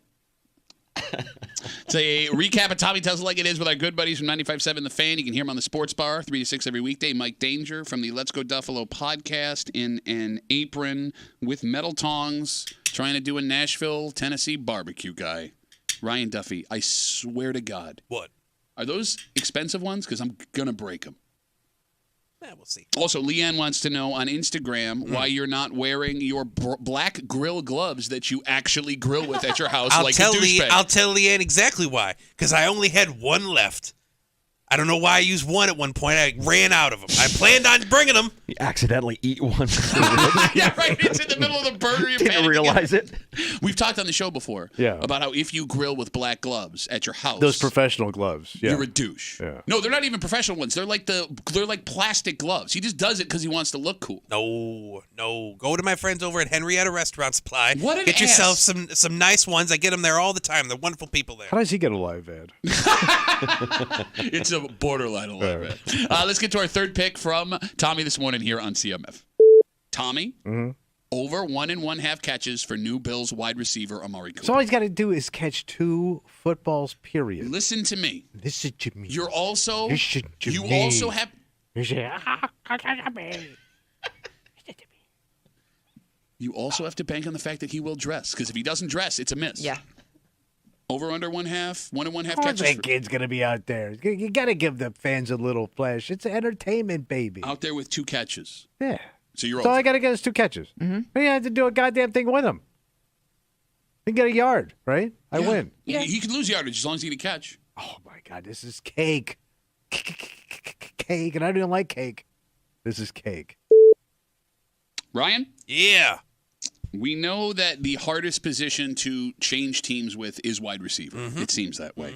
It's a recap of Tommy Tells It Like It Is with our good buddies from 95.7 The Fan. You can hear him on the Sports Bar, 3 to 6 every weekday. Mike Danger from the Let's Go Duffalo podcast in an apron with metal tongs, trying to do a Nashville, Tennessee barbecue guy. Ryan Duffy, I swear to God. What? Are those expensive ones? Because I'm going to break them. We'll see. Also, Leanne wants to know on Instagram why you're not wearing your black grill gloves that you actually grill with at your house I'll like a douchebag. I'll tell Leanne exactly why. Because I only had one left. I don't know why I used one at one point. I ran out of them. I planned on bringing them. You accidentally eat one. Yeah, right. It's in the middle of the burger. You Didn't realize it. We've talked on the show before about how if you grill with black gloves at your house, Those professional gloves. Yeah. you're a douche. Yeah. No, they're not even professional ones. They're like plastic gloves. He just does it because he wants to look cool. No. Go to my friends over at Henrietta Restaurant Supply. What an Get yourself ass. some nice ones. I get them there all the time. They're wonderful people there. How does he get a live ad? It's a borderline a little bit. Let's get to our third pick from Tommy this morning here on CMF. Tommy, over 1 1/2 catches for new Bills wide receiver Amari Cooper. So all he's got to do is catch 2 footballs, period. Listen to me. Listen to me. You're also. Listen to you me. also have. You also have to bank on the fact that he will dress, because if he doesn't dress, it's a miss. Yeah. Over under 1/2, 1 1/2 Of course catches. that kid's going to be out there. You got to give the fans a little flash. It's entertainment, baby. Out there with 2 catches. Yeah. So you're So all over. I got to get is 2 catches. Mm-hmm. You have to do a goddamn thing with him. You get a yard, right? I win. Yeah. He could lose yardage as long as he get a catch. Oh, my God. This is cake. Cake. And I don't like cake. This is cake. Ryan? Yeah. We know that the hardest position to change teams with is wide receiver. It seems that way.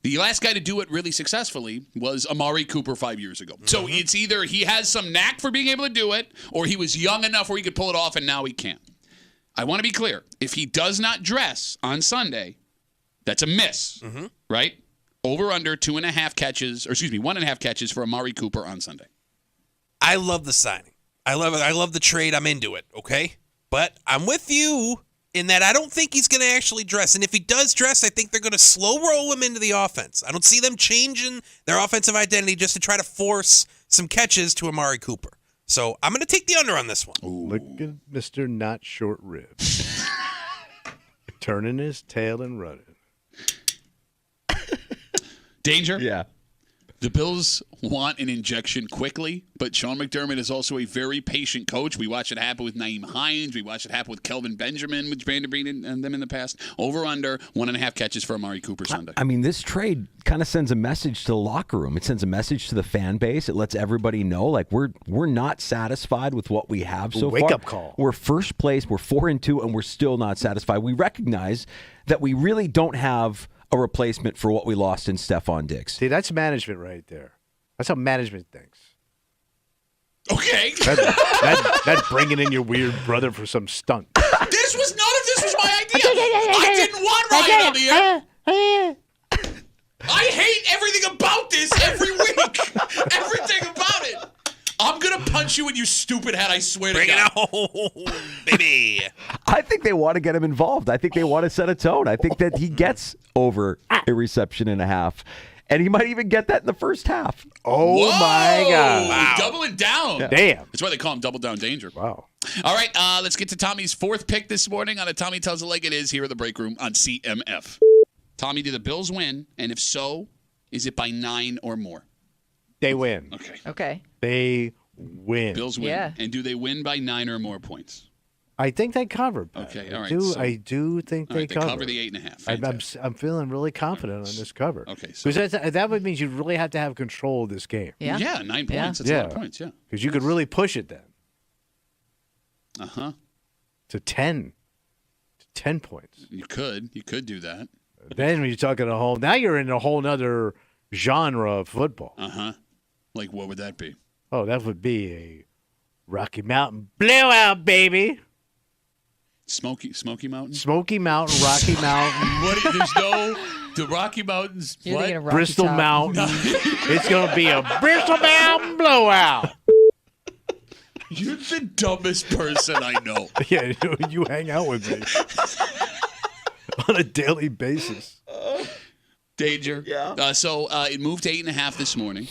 The last guy to do it really successfully was Amari Cooper 5 years ago. So it's either he has some knack for being able to do it, or he was young enough where he could pull it off, and now he can't. I want to be clear. If he does not dress on Sunday, that's a miss, right? Over under 1.5 catches for Amari Cooper on Sunday. I love the signing. I love it. I love the trade. I'm into it, okay? But I'm with you in that I don't think he's going to actually dress. And if he does dress, I think they're going to slow roll him into the offense. I don't see them changing their offensive identity just to try to force some catches to Amari Cooper. So I'm going to take the under on this one. Look at Mr. Not Short Ribs. Turning his tail and running. Danger? Yeah. The Bills want an injection quickly, but Sean McDermott is also a very patient coach. We watched it happen with Naeem Hines. We watched it happen with Kelvin Benjamin, with Brandon Breen and them in the past. Over under 1.5 catches for Amari Cooper Sunday. I mean, this trade kind of sends a message to the locker room. It sends a message to the fan base. It lets everybody know, like, we're not satisfied with what we have so far. Wake up call. We're first place. We're 4-2, and we're still not satisfied. We recognize that we really don't have a replacement for what we lost in Stephon Diggs. See, that's management right there. That's how management thinks. Okay. That bringing in your weird brother for some stunt. None of this was my idea. I didn't want Ryan on the air. I hate everything about this every week. Everything gonna punch you in your stupid head. I swear Bring to it God. on, baby. I think they want to get him involved. I think they want to set a tone. I think that he gets over a reception and a half. And he might even get that in the first half. Oh, Whoa! my God. Wow. Doubling down. Damn. That's why they call him Double Down Danger. Wow. All right, let's get to Tommy's fourth pick this morning on a Tommy Tells It Like It Is here in the break room on CMF. Tommy, do the Bills win? And if so, is it by 9 or more? They win. Okay. Okay. They win. Bills win. Yeah. And do they win by 9 or more points? I think they covered. Pat. Okay, all right, I do think All they right, they cover. cover the 8.5. I'm Fantastic. feeling really confident on this cover. Okay, so Because that would mean you really have to have control of this game. Yeah. yeah, 9 points. Yeah. That's a lot of points, yeah. Because you could really push it then Uh-huh. to 10. To 10 points. You could do that. Then when you're talking now you're in a whole nother genre of football. Uh-huh. Like what would that be? Oh, that would be a Rocky Mountain blowout, baby. Smoky Mountain? Smoky Mountain, Rocky Mountain, What? There's no the Rocky Mountains. You're What? thinking of Rocky Bristol Top. Mountain. It's going to be a Bristol Mountain blowout. You're the dumbest person I know. Yeah, you hang out with me on a daily basis. Danger. Yeah. So it moved to 8.5 this morning.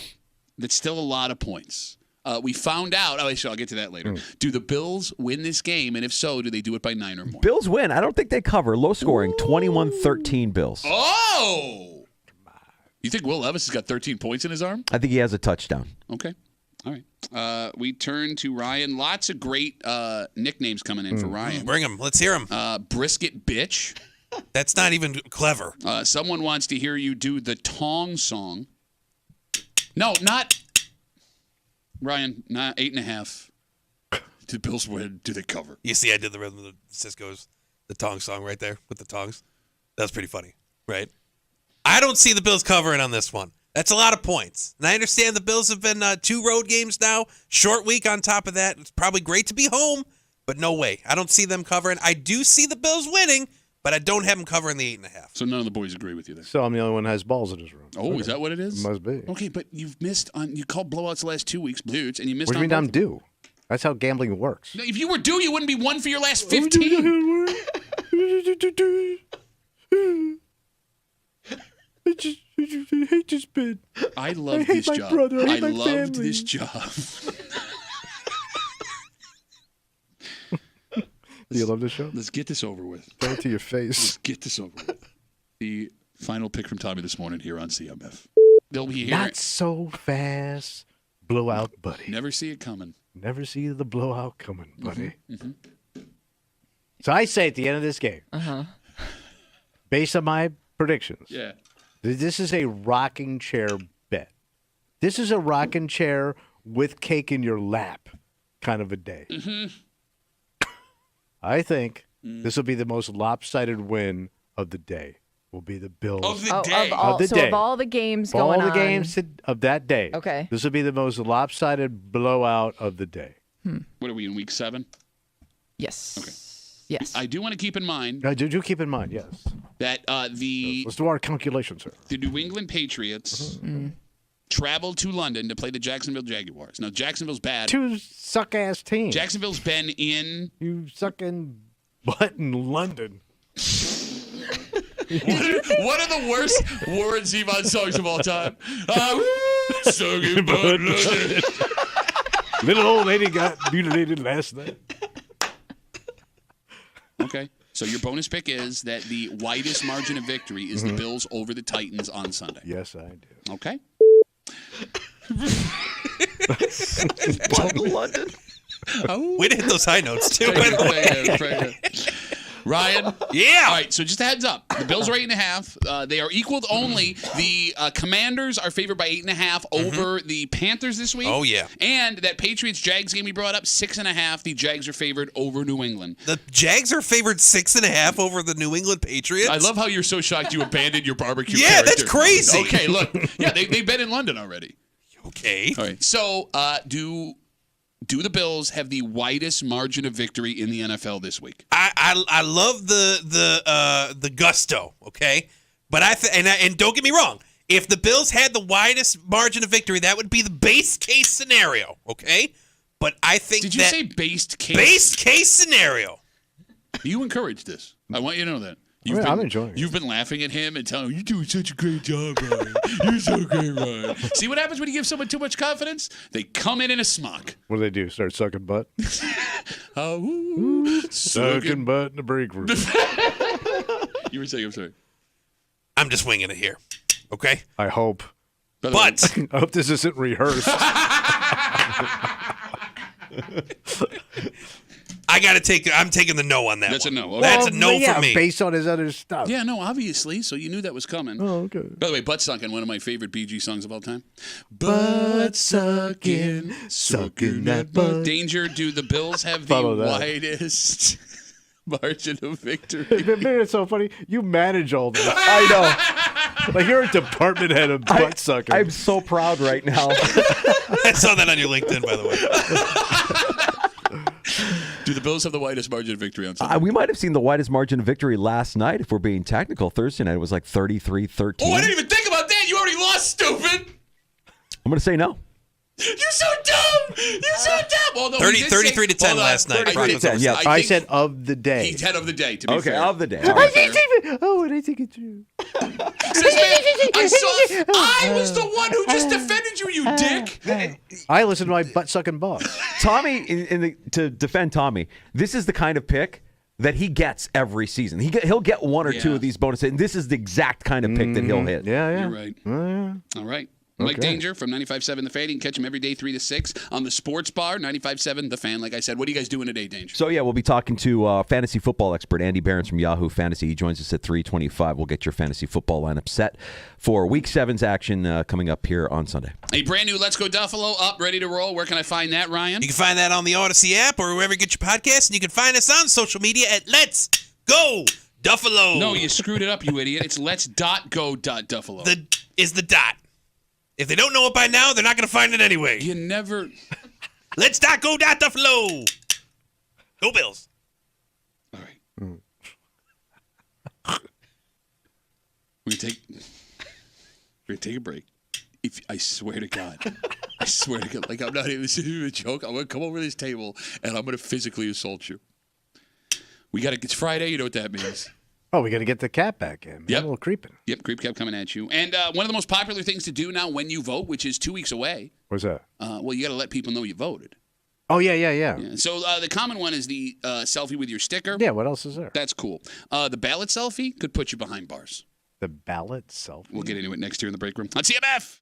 That's still a lot of points. We found out. Oh, I'll get to that later. Do the Bills win this game? And if so, do they do it by 9 or more? Bills win. I don't think they cover. Low scoring, 21-13 Bills. Oh! You think Will Levis has got 13 points in his arm? I think he has a touchdown. Okay. All right. We turn to Ryan. Lots of great nicknames coming in for Ryan. Bring him. Let's hear him. Brisket Bitch. That's not even clever. Someone wants to hear you do the Tong song. No, not Ryan. Not 8.5. Do the Bills win? Do they cover? You see, I did the rhythm of the Cisco's, the Tong song right there with the tongs. That was pretty funny, right? I don't see the Bills covering on this one. That's a lot of points. And I understand the Bills have been 2 road games now. Short week on top of that. It's probably great to be home, but no way. I don't see them covering. I do see the Bills winning, but I don't have them covering the 8.5. So none of the boys agree with you there. So I'm the only one who has balls in his room. Oh, is that what it is? Must be. Okay, but you've missed on. You called blowouts the last 2 weeks, Blutes, and you missed What do you on mean I'm both. due? That's how gambling works. No, if you were due, you wouldn't be 1 for your last 15. I hate this bit. I love hate this my job. brother. I I hate my loved family. this job. Do you love this show? Let's get this over with. Tell it to your face. Let's get this over with. The final pick from Tommy this morning here on CMF. They'll be here. Not so fast. Blowout, buddy. Never see it coming. Never see the blowout coming, buddy. So I say at the end of this game, based on my predictions, Yeah. this is a rocking chair bet. This is a rocking chair with cake in your lap kind of a day. I think this will be the most lopsided win of the day. Will be the Bills. Of the day. Of the day. Of all the games All going the on. games of that day. Okay. This will be the most lopsided blowout of the day. What are we in week 7? Yes. Okay. Yes. I do want to keep in mind Do keep in mind, yes. that the Let's do our calculations, sir. the New England Patriots traveled to London to play the Jacksonville Jaguars. Now Jacksonville's bad. 2 suck-ass teams. Jacksonville's been in. You sucking butt in London. What are the worst Warren Zevon songs of all time? Sucking butt. Little old lady got mutilated last night. Okay. So your bonus pick is that the widest margin of victory is the Bills over the Titans on Sunday. Yes, I do. Okay. London. Way to hit those high notes, too. by the way. Ryan? Yeah. All right, so just a heads up. The Bills are 8.5. They are equaled only. The Commanders are favored by 8.5 over the Panthers this week. Oh, yeah. And that Patriots-Jags game we brought up, 6.5. The Jags are favored over New England. The Jags are favored 6.5 over the New England Patriots. I love how you're so shocked you abandoned your barbecue Yeah, character. that's crazy. Okay, look. Yeah, they've been in London already. Okay. All right. So do the Bills have the widest margin of victory in the NFL this week? I love the gusto, okay? But and don't get me wrong, if the Bills had the widest margin of victory, that would be the base case scenario, okay? But I think Did you say based case? Based case scenario. You encourage this. I want you to know that. I'm enjoying it. You've been laughing at him and telling him, you're doing such a great job, Ryan. You're so great, Ryan. See what happens when you give someone too much confidence? They come in a smock. What do they do? Start sucking butt? Sucking butt in the break room. You were saying, I'm sorry. I'm just winging it here. Okay? I hope. But I hope this isn't rehearsed. I'm taking the no on that That's one. a no. Okay. That's a no yeah, for me. based on his other stuff. Yeah, no, obviously. So you knew that was coming. Oh, okay. By the way, Butt Sucking, one of my favorite BG songs of all time. Butt Sucking, sucking that butt. Danger, do the Bills have the Follow that. widest margin of victory? It's so funny. You manage all this. I know. Like you're a department head of butt sucking. I'm so proud right now. I saw that on your LinkedIn, by the way. Do the Bills have the widest margin of victory on Sunday? We might have seen the widest margin of victory last night, if we're being technical. Thursday night, it was like 33-13. Oh, I didn't even think about that. You already lost, stupid. I'm going to say no. You're so dumb. You're so dumb. Although 33 to 10 last night. 33 to 10, yeah. I said of the day. He's head of the day, to be Okay, fair. of the day. Oh, and I think it's true. I was the one who just defended you, you dick. I listen to my butt sucking boss. Tommy, to defend Tommy, this is the kind of pick that he gets every season. He'll get one or two of these bonuses, and this is the exact kind of pick that he'll hit. Yeah. You're right. All right. Mike Danger from 95.7 The Fan. You can catch him every day 3 to 6 on the Sports Bar, 95.7 The Fan. Like I said, what are you guys doing today, Danger? So, yeah, we'll be talking to fantasy football expert Andy Behrens from Yahoo Fantasy. He joins us at 3:25. We'll get your fantasy football lineup set for Week 7's action coming up here on Sunday. A brand new Let's Go Duffalo up, ready to roll. Where can I find that, Ryan? You can find that on the Odyssey app or wherever you get your podcasts. And you can find us on social media at Let's Go Duffalo. No, you screwed it up, you idiot. It's let's.go.duffalo. Is the dot. If they don't know it by now, they're not going to find it anyway. You never... Let's not go down the flow. Go Bills. All right. We're gonna take a break. I swear to God. Like I'm not even a joke. I'm gonna come over this table and I'm gonna physically assault you. It's Friday, you know what that means. Oh, we got to get the cat back in. Yep. A little creeping. Yep, creep cap coming at you. And one of the most popular things to do now when you vote, which is 2 weeks away. What's that? Well, you got to let people know you voted. Oh, yeah. Yeah. So the common one is the selfie with your sticker. Yeah, what else is there? That's cool. The ballot selfie could put you behind bars. The ballot selfie? We'll get into it next year in the break room on CMF.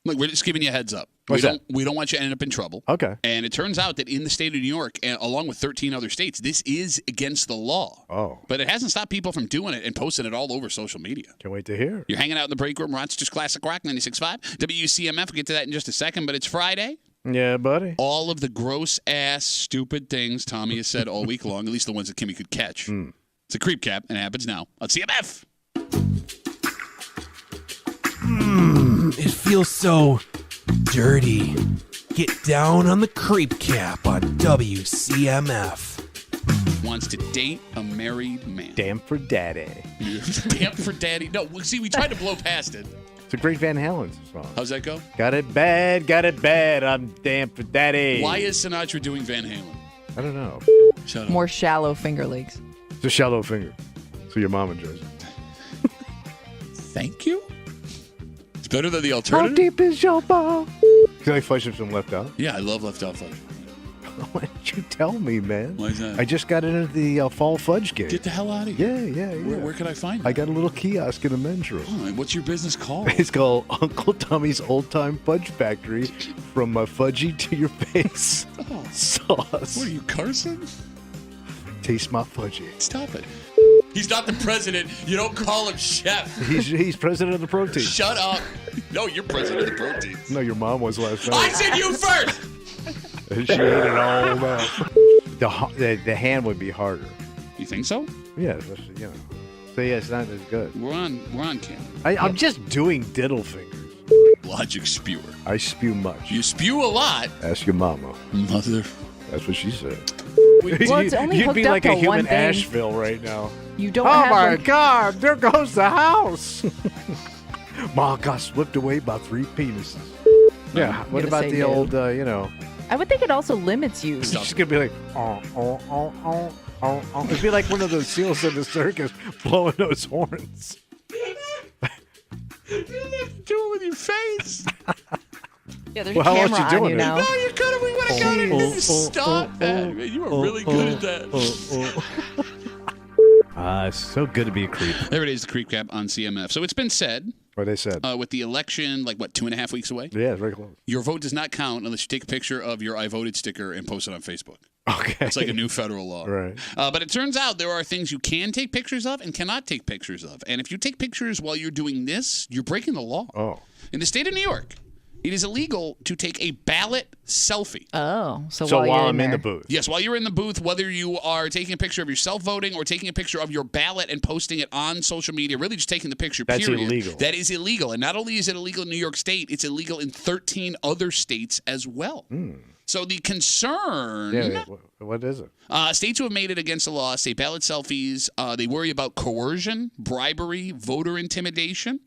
Look, we're just giving you a heads up. What's that? We don't want you to end up in trouble. Okay. And it turns out that in the state of New York, and along with 13 other states, this is against the law. Oh. But it hasn't stopped people from doing it and posting it all over social media. Can't wait to hear. You're hanging out in the break room, Rochester's Classic Rock 96.5. WCMF, we'll get to that in just a second, but it's Friday. Yeah, buddy. All of the gross-ass, stupid things Tommy has said all week long, at least the ones that Kimmy could catch. It's a creep cap, and it happens now on CMF. It feels so dirty. Get down on the creep cap on WCMF. Wants to date a married man. Damn for daddy. Damn for daddy. No, see, we tried to blow past it. It's a great Van Halen song. How's that go? Got it bad, I'm damn for daddy. Why is Sinatra doing Van Halen? I don't know. Shut up. More shallow finger legs. It's a shallow finger. So your mom enjoys it. Thank you? It's better than the How alternative? deep is your ball? Can I fudge some left out? Yeah, I love left out fudge. Why didn't you tell me, man? Why is that? I just got into the fall fudge game. Get the hell out of here. Yeah. Where can I find it? I got a little kiosk in the men's room. Oh, what's your business called? It's called Uncle Tommy's Old Time Fudge Factory. From my fudgy to your face. Sauce. What are you, Carson? Taste my fudgy. Stop it. He's not the president. You don't call him chef. He's president of the protein. Shut up. No, you're president of the protein. No, your mom was last I night. said you first. She ate it all up. The hand would be harder. You think so? Yeah, especially, you know. So yeah, it's not as good. We're on camera. I'm just doing diddle fingers. Logic spewer. I spew much. You spew a lot. Ask your mama. Mother. That's what she said. Well, it's only You'd hooked be up like to a one human thing. Asheville right now. You don't Oh have my like, God! There goes the house. Mom got swept away by 3 penises. Yeah. What gonna about say the no. old? I would think it also limits you. She's just gonna be like, oh. It'd be like one of those seals in the circus blowing those horns. You didn't do it with your face. Yeah, there's Well, a how else camera you on doing you it? now. No, you could have. We would have got it. Stop that. Man, you were really good at that. It's so good to be a creep. There it is, the creep cap on CMF. So it's been said, What they said. with the election, 2.5 weeks away, Yeah, it's very close. your vote does not count unless you take a picture of your I voted sticker and post it on Facebook. Okay. It's like a new federal law. Right. But it turns out there are things you can take pictures of and cannot take pictures of. And if you take pictures while you're doing this, you're breaking the law. Oh. In the state of New York, it is illegal to take a ballot selfie. Oh, so So while while you're I'm in the there. booth. Yes, while you're in the booth, whether you are taking a picture of yourself voting or taking a picture of your ballot and posting it on social media, really just taking the picture, That's period. illegal. That is illegal. And not only is it illegal in New York State, it's illegal in 13 other states as well. So the concern... Yeah. What is it? States who have made it against the law say ballot selfies, they worry about coercion, bribery, voter intimidation.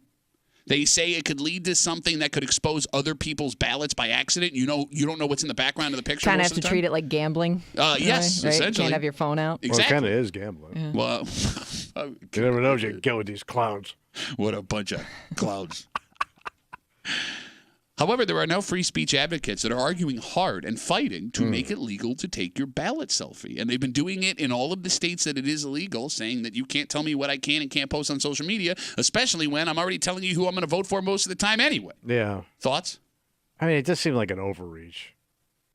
They say it could lead to something that could expose other people's ballots by accident. You don't know what's in the background of the picture. Kind of most have of to the treat time. it like gambling. Yes, right? essentially. Can't have your phone out. Exactly. Well, it kind of is gambling. Well, You never know what you can get with these clowns. what a bunch of clowns. However, there are now free speech advocates that are arguing hard and fighting to make it legal to take your ballot selfie. And they've been doing it in all of the states that it is illegal, saying that you can't tell me what I can and can't post on social media, especially when I'm already telling you who I'm going to vote for most of the time anyway. Yeah. Thoughts? I mean, it does seem like an overreach.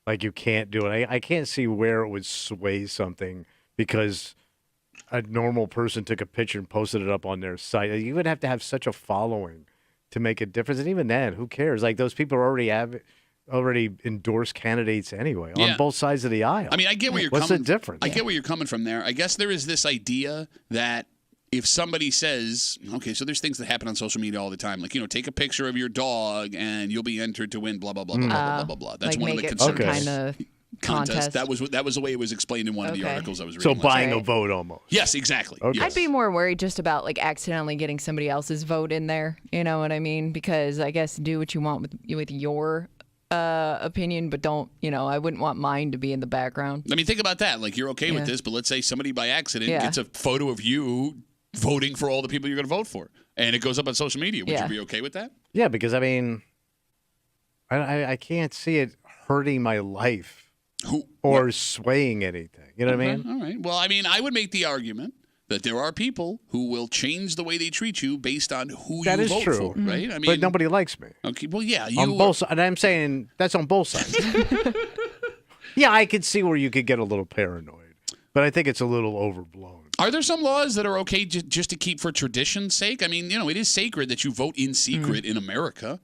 Like you can't do it. I can't see where it would sway something because a normal person took a picture and posted it up on their site. You would have to have such a following to make a difference. And even then, who cares? Like those people already endorsed candidates anyway Yeah. on both sides of the aisle. I mean, I get where you're What's coming. the difference? I get where you're coming from there. I guess there is this idea that if somebody says, okay, so there's things that happen on social media all the time, like take a picture of your dog and you'll be entered to win blah blah blah blah blah blah blah. That's like one of make the it some concerns. kind of Contest. contest. That was the way it was explained in one of the Okay. articles I was So reading. buying a right. vote almost. Yes, exactly. Okay. Yes. I'd be more worried just about like accidentally getting somebody else's vote in there. You know what I mean? Because I guess do what you want with your opinion, but don't. I wouldn't want mine to be in the background. I mean, think about that. Like, you're okay with Yeah. this, but let's say somebody by accident Yeah. gets a photo of you voting for all the people you're going to vote for, and it goes up on social media. Would Yeah. you be okay with that? Yeah, because I mean, I can't see it hurting my life Who or swaying anything. You know what I mean? All right. Well, I mean, I would make the argument that there are people who will change the way they treat you based on who That you is vote true. for, right? I mean, But nobody likes me. Okay, well, yeah, On both sides. And I'm saying that's on both sides. Yeah, I could see where you could get a little paranoid, but I think it's a little overblown. Are there some laws that are okay just to keep for tradition's sake? I mean, it is sacred that you vote in secret in America.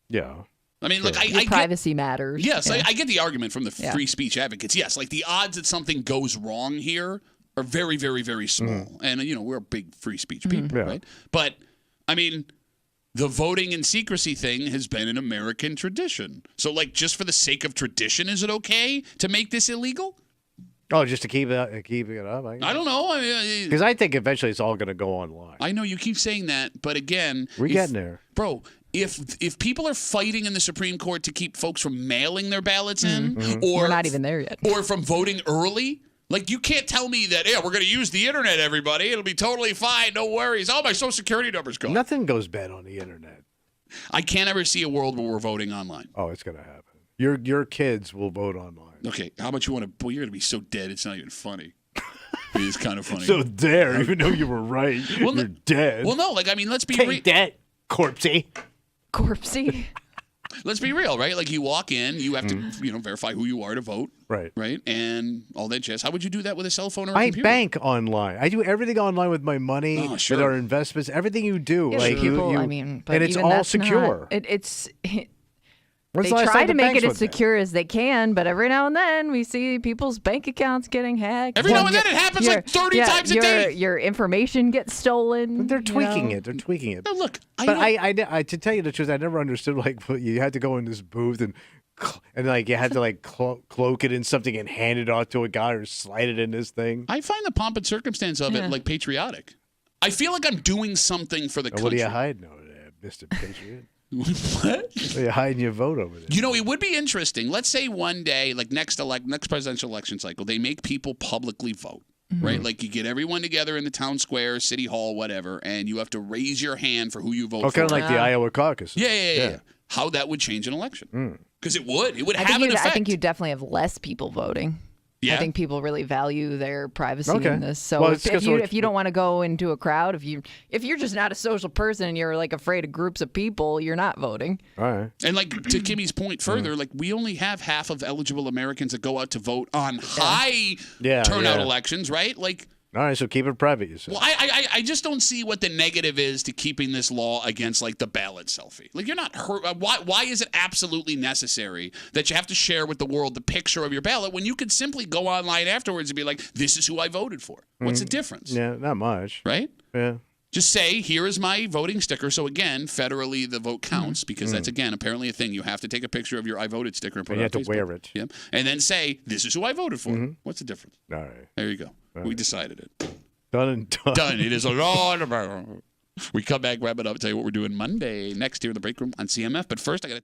Yeah. I mean, look, Your I privacy matters. Yes, Yeah. I get the argument from the free speech advocates. Yes, like the odds that something goes wrong here are very, very, very small. And, we're big free speech people, Yeah. right? But, I mean, the voting in secrecy thing has been an American tradition. So, like, just for the sake of tradition, is it okay to make this illegal? Oh, just to keep it up? I don't know. Because I think eventually it's all going to go online. I know you keep saying that, but again, We're getting there. Bro, if people are fighting in the Supreme Court to keep folks from mailing their ballots in, or We're not even there yet. or from voting early, like you can't tell me that, we're going to use the internet, everybody. It'll be totally fine. No worries. Oh, my social security number's gone. Nothing goes bad on the internet. I can't ever see a world where we're voting online. Oh, it's going to happen. Your kids will vote online. Okay, how much you want to? Boy, you're going to be so dead. It's not even funny. It is kind of funny. So there, even though you were right, Well, you're dead. Well, no, like, I mean, let's be Take that, corpsey. Corpsey. Let's be real, right? Like you walk in, you have to, verify who you are to vote, Right. right, and all that jazz. How would you do that with a cell phone or a I computer? bank online. I do everything online with my money, Oh, sure. with our investments, everything you do. Yeah, like people, you, I mean, but and it's even all that's secure. Not, it's. When's They the last try time to the make banks it as went there? secure as they can, but every now and then we see people's bank accounts getting hacked. Every now and then it happens like 30 times a day. Your information gets stolen. They're tweaking you know? it. They're tweaking it. No, look, But I, to tell you the truth, I never understood like you had to go in this booth and like you had to like cloak it in something and hand it off to a guy or slide it in this thing. I find the pomp and circumstance of it like patriotic. I feel like I'm doing something for the country. What are you hiding over there, Mr. Patriot? What? Are you hiding your vote over there? It would be interesting. Let's say one day, like next presidential election cycle, they make people publicly vote. Right? Like you get everyone together in the town square, city hall, whatever, and you have to raise your hand for who you vote for. kind of like the Iowa caucus. Yeah. How that would change an election. Because it would. It would I have think an effect. I think you definitely have less people voting. Yeah. I think people really value their privacy Okay. in this. So Well, if you don't want to go into a crowd, if you're just not a social person and you're like afraid of groups of people, you're not voting. All right. And like to Kimmy's point further, like we only have half of eligible Americans that go out to vote on high turnout elections, right? Like, all right, so keep it private, you said. well, I just don't see what the negative is to keeping this law against like the ballot selfie. Like you're not hurt. Why is it absolutely necessary that you have to share with the world the picture of your ballot when you could simply go online afterwards and be like, this is who I voted for? What's the difference? Yeah, not much. Right? Yeah. Just say, here is my voting sticker. So again, federally the vote counts because that's again apparently a thing. You have to take a picture of your I voted sticker and put And it you on have to Facebook. wear it. Yep. And then say, this is who I voted for. What's the difference? All right. There you go. We decided it. Done and done. Done. It is a lot about. We come back, wrap it up, tell you what we're doing Monday next here in the break room on CMF. But first, I got to.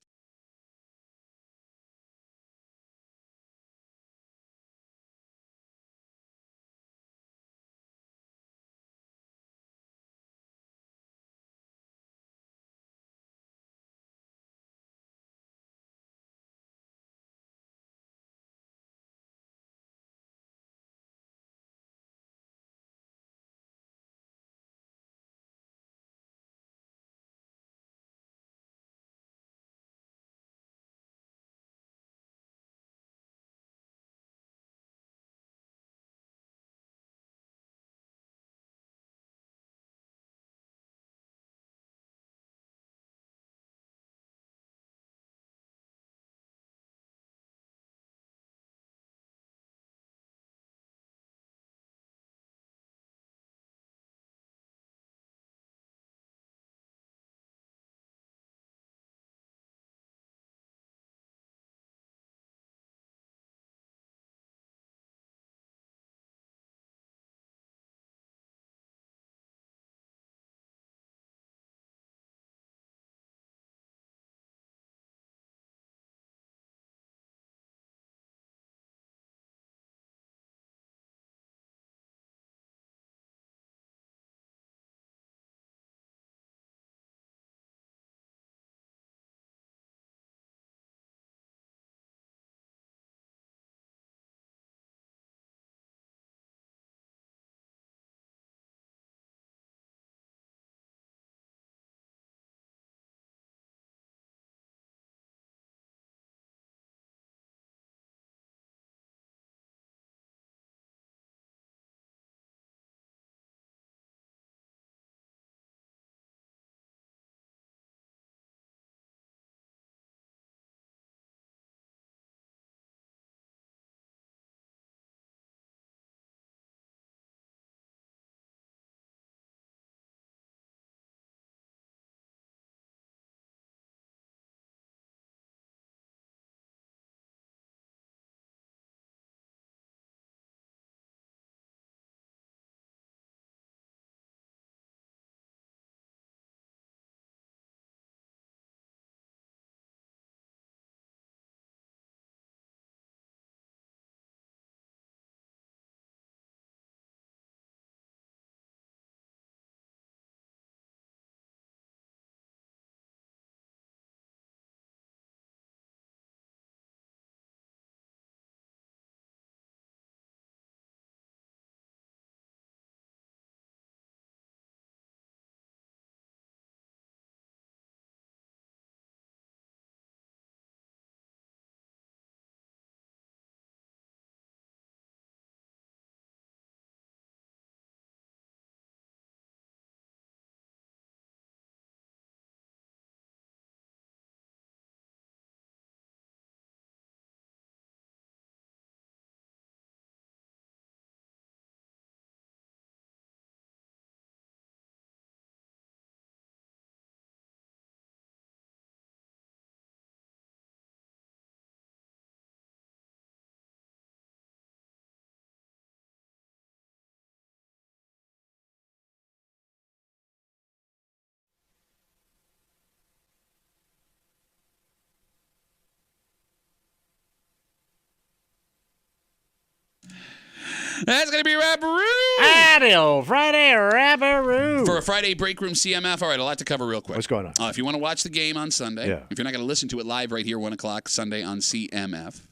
That's going to be Rabberoo. Adios, Friday Rabberoo. For a Friday Break Room CMF, all right, a lot to cover real quick. What's going on? If you want to watch the game on Sunday, Yeah. if you're not going to listen to it live right here, 1 o'clock Sunday on CMF,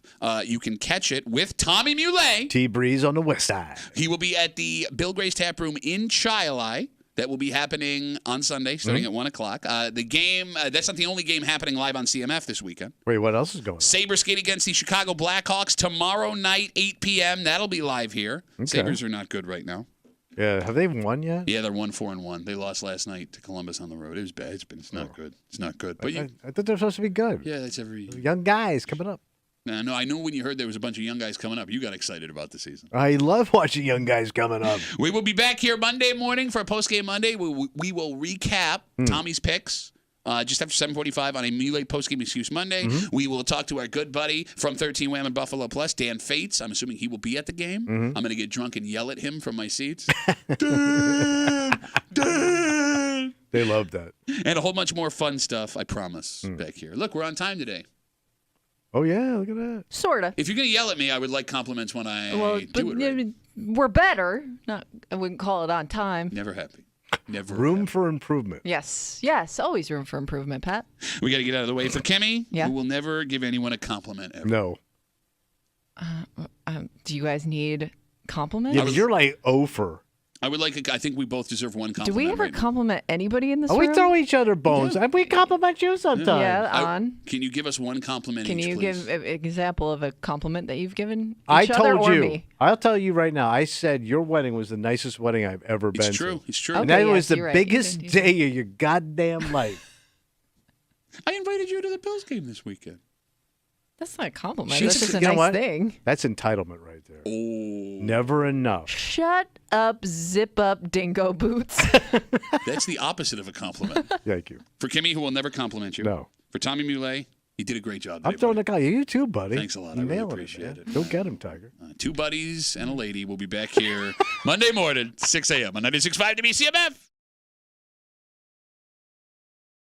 you can catch it with Tommy Muley. T-Breeze on the west side. He will be at the Bill Gray's Tap Room in Chi-Li. That will be happening on Sunday, starting at 1 o'clock. The game, that's not the only game happening live on CMF this weekend. Wait, what else is going on? Sabres skate against the Chicago Blackhawks tomorrow night, 8 p.m. That'll be live here. Okay. Sabres are not good right now. Yeah, have they won yet? Yeah, they're 1-4-1. They lost last night to Columbus on the road. It was bad. It's not good. It's not good. But I thought they're supposed to be good. yeah, that's every. Young guys coming up. No, I know when you heard there was a bunch of young guys coming up, you got excited about the season. I love watching young guys coming up. We will be back here Monday morning for a post-game Monday. We will recap Tommy's picks just after 7:45 on a Muley post-game excuse Monday. We will talk to our good buddy from 13 Wham and Buffalo Plus, Dan Fates. I'm assuming he will be at the game. I'm going to get drunk and yell at him from my seats. Dan! They love that. And a whole bunch more fun stuff, I promise, back here. Look, we're on time today. Oh, yeah, look at that. Sorta. If you're going to yell at me, I would like compliments when I do it right. We're better. Not, I wouldn't call it on time. Never happy. Never Room happy. for improvement. Yes, always room for improvement, Pat. We got to get out of the way. For Kimmy, Yeah. who will never give anyone a compliment ever. No. Do you guys need compliments? Yeah, but you're like over. I would like. I think we both deserve one compliment. Do we ever right now. compliment anybody in this Oh, room? we throw each other bones. We compliment you sometimes. Yeah, on. Can you give us one compliment Can each, you please? give an example of a compliment that you've given I each other told or you. me? I'll tell you right now. I said your wedding was the nicest wedding I've ever been It's true. to. It's true. And Okay, that was yes, the you're right. You biggest did. day of your goddamn life. I invited you to the Bills game this weekend. That's not a compliment. She's- That's just a you know nice what? thing. That's entitlement right there. Oh, Never enough. Shut up, zip up, dingo boots. that's the opposite of a compliment. Thank you. For Kimmy, who will never compliment you. No. For Tommy Muley, you did a great job. I'm Today, throwing buddy. the guy. You too, buddy. Thanks a lot. I You really nailing appreciate man. it. Go get him, Tiger. Two buddies and a lady will be back here Monday morning, 6 a.m. on 96.5 WCMF.